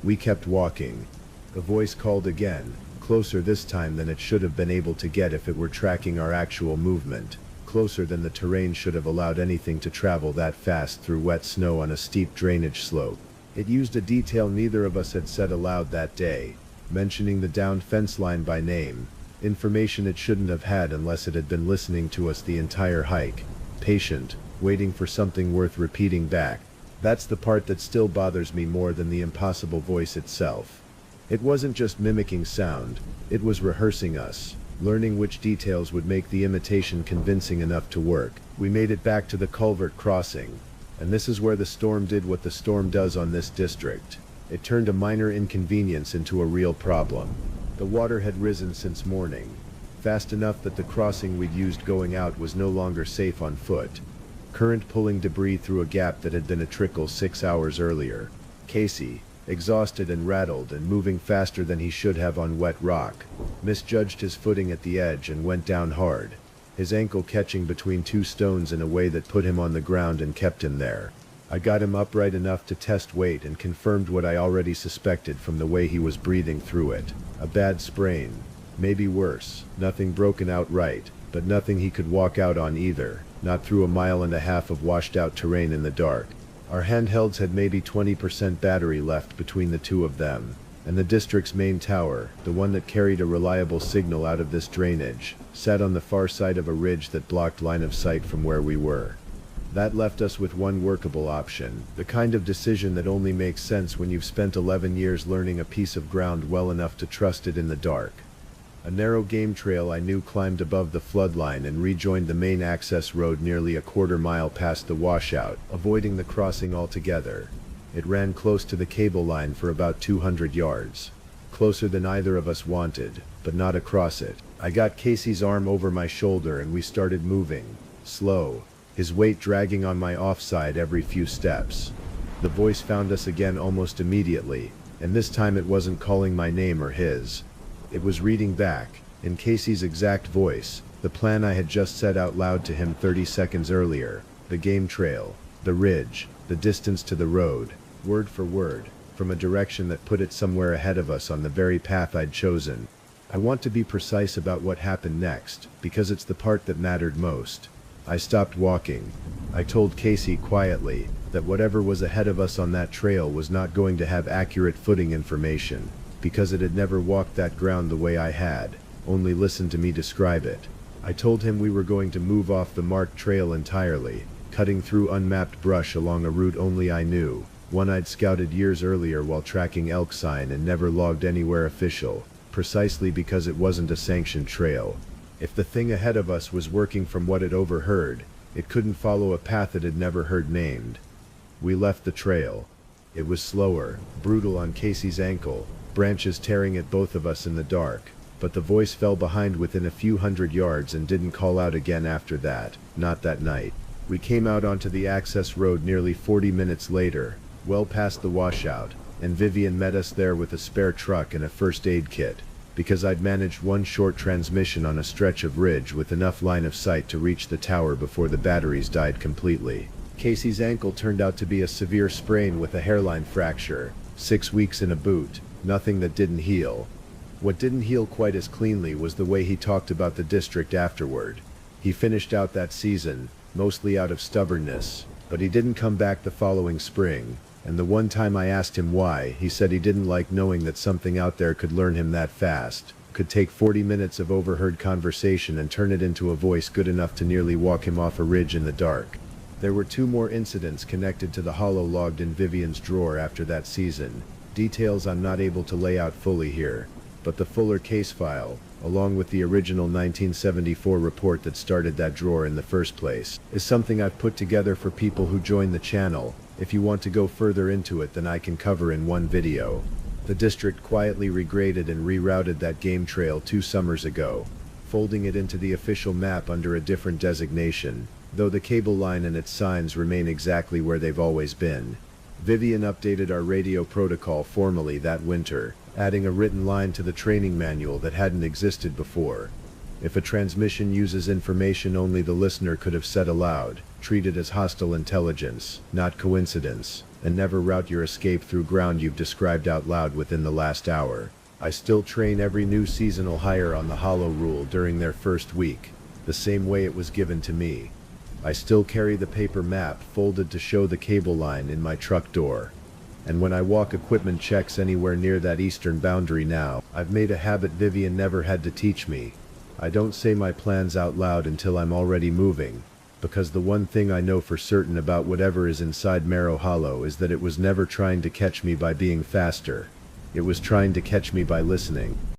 We kept walking. The voice called again, closer this time than it should have been able to get if it were tracking our actual movement, closer than the terrain should have allowed anything to travel that fast through wet snow on a steep drainage slope. It used a detail neither of us had said aloud that day, mentioning the downed fence line by name, information it shouldn't have had unless it had been listening to us the entire hike, patient, waiting for something worth repeating back. That's the part that still bothers me more than the impossible voice itself. It wasn't just mimicking sound, it was rehearsing us, learning which details would make the imitation convincing enough to work. We made it back to the culvert crossing, and this is where the storm did what the storm does on this district. It turned a minor inconvenience into a real problem. The water had risen since morning, fast enough that the crossing we'd used going out was no longer safe on foot. Current pulling debris through a gap that had been a trickle 6 hours earlier. Casey, exhausted and rattled and moving faster than he should have on wet rock, misjudged his footing at the edge and went down hard, his ankle catching between 2 stones in a way that put him on the ground and kept him there. I got him upright enough to test weight and confirmed what I already suspected from the way he was breathing through it. A bad sprain. Maybe worse. Nothing broken outright, but nothing he could walk out on either, not through a 1.5 miles of washed-out terrain in the dark. Our handhelds had maybe 20% battery left between the 2 of them, and the district's main tower, the one that carried a reliable signal out of this drainage, sat on the far side of a ridge that blocked line of sight from where we were. That left us with one workable option, the kind of decision that only makes sense when you've spent 11 years learning a piece of ground well enough to trust it in the dark. A narrow game trail I knew climbed above the flood line and rejoined the main access road nearly a 1/4 mile past the washout, avoiding the crossing altogether. It ran close to the cable line for about 200 yards. Closer than either of us wanted, but not across it. I got Casey's arm over my shoulder and we started moving, slow, his weight dragging on my offside every few steps. The voice found us again almost immediately, and this time it wasn't calling my name or his. It was reading back, in Casey's exact voice, the plan I had just said out loud to him 30 seconds earlier, the game trail, the ridge, the distance to the road, word for word, from a direction that put it somewhere ahead of us on the very path I'd chosen. I want to be precise about what happened next, because it's the part that mattered most. I stopped walking. I told Casey quietly that whatever was ahead of us on that trail was not going to have accurate footing information, because it had never walked that ground the way I had, only listened to me describe it. I told him we were going to move off the marked trail entirely, cutting through unmapped brush along a route only I knew, one I'd scouted years earlier while tracking elk sign and never logged anywhere official, precisely because it wasn't a sanctioned trail. If the thing ahead of us was working from what it overheard, it couldn't follow a path it had never heard named. We left the trail. It was slower, brutal on Casey's ankle, branches tearing at both of us in the dark, but the voice fell behind within a few hundred yards and didn't call out again after that, not that night. We came out onto the access road nearly 40 minutes later, well past the washout, and Vivian met us there with a spare truck and a first aid kit, because I'd managed one short transmission on a stretch of ridge with enough line of sight to reach the tower before the batteries died completely. Casey's ankle turned out to be a severe sprain with a hairline fracture, 6 weeks in a boot, nothing that didn't heal. What didn't heal quite as cleanly was the way he talked about the district afterward. He finished out that season, mostly out of stubbornness, but he didn't come back the following spring. And the one time I asked him why, he said he didn't like knowing that something out there could learn him that fast, could take 40 minutes of overheard conversation and turn it into a voice good enough to nearly walk him off a ridge in the dark. There were 2 more incidents connected to the hollow logged in Vivian's drawer after that season. Details I'm not able to lay out fully here. But the fuller case file, along with the original 1974 report that started that drawer in the first place, is something I've put together for people who join the channel. If you want to go further into it than I can cover in one video. The district quietly regraded and rerouted that game trail 2 summers ago, folding it into the official map under a different designation, though the cable line and its signs remain exactly where they've always been. Vivian updated our radio protocol formally that winter, adding a written line to the training manual that hadn't existed before. If a transmission uses information only the listener could have said aloud, treat it as hostile intelligence, not coincidence, and never route your escape through ground you've described out loud within the last hour. I still train every new seasonal hire on the hollow rule during their first week, the same way it was given to me. I still carry the paper map folded to show the cable line in my truck door. And when I walk equipment checks anywhere near that eastern boundary now, I've made a habit Vivian never had to teach me. I don't say my plans out loud until I'm already moving, because the one thing I know for certain about whatever is inside Marrow Hollow is that it was never trying to catch me by being faster. It was trying to catch me by listening.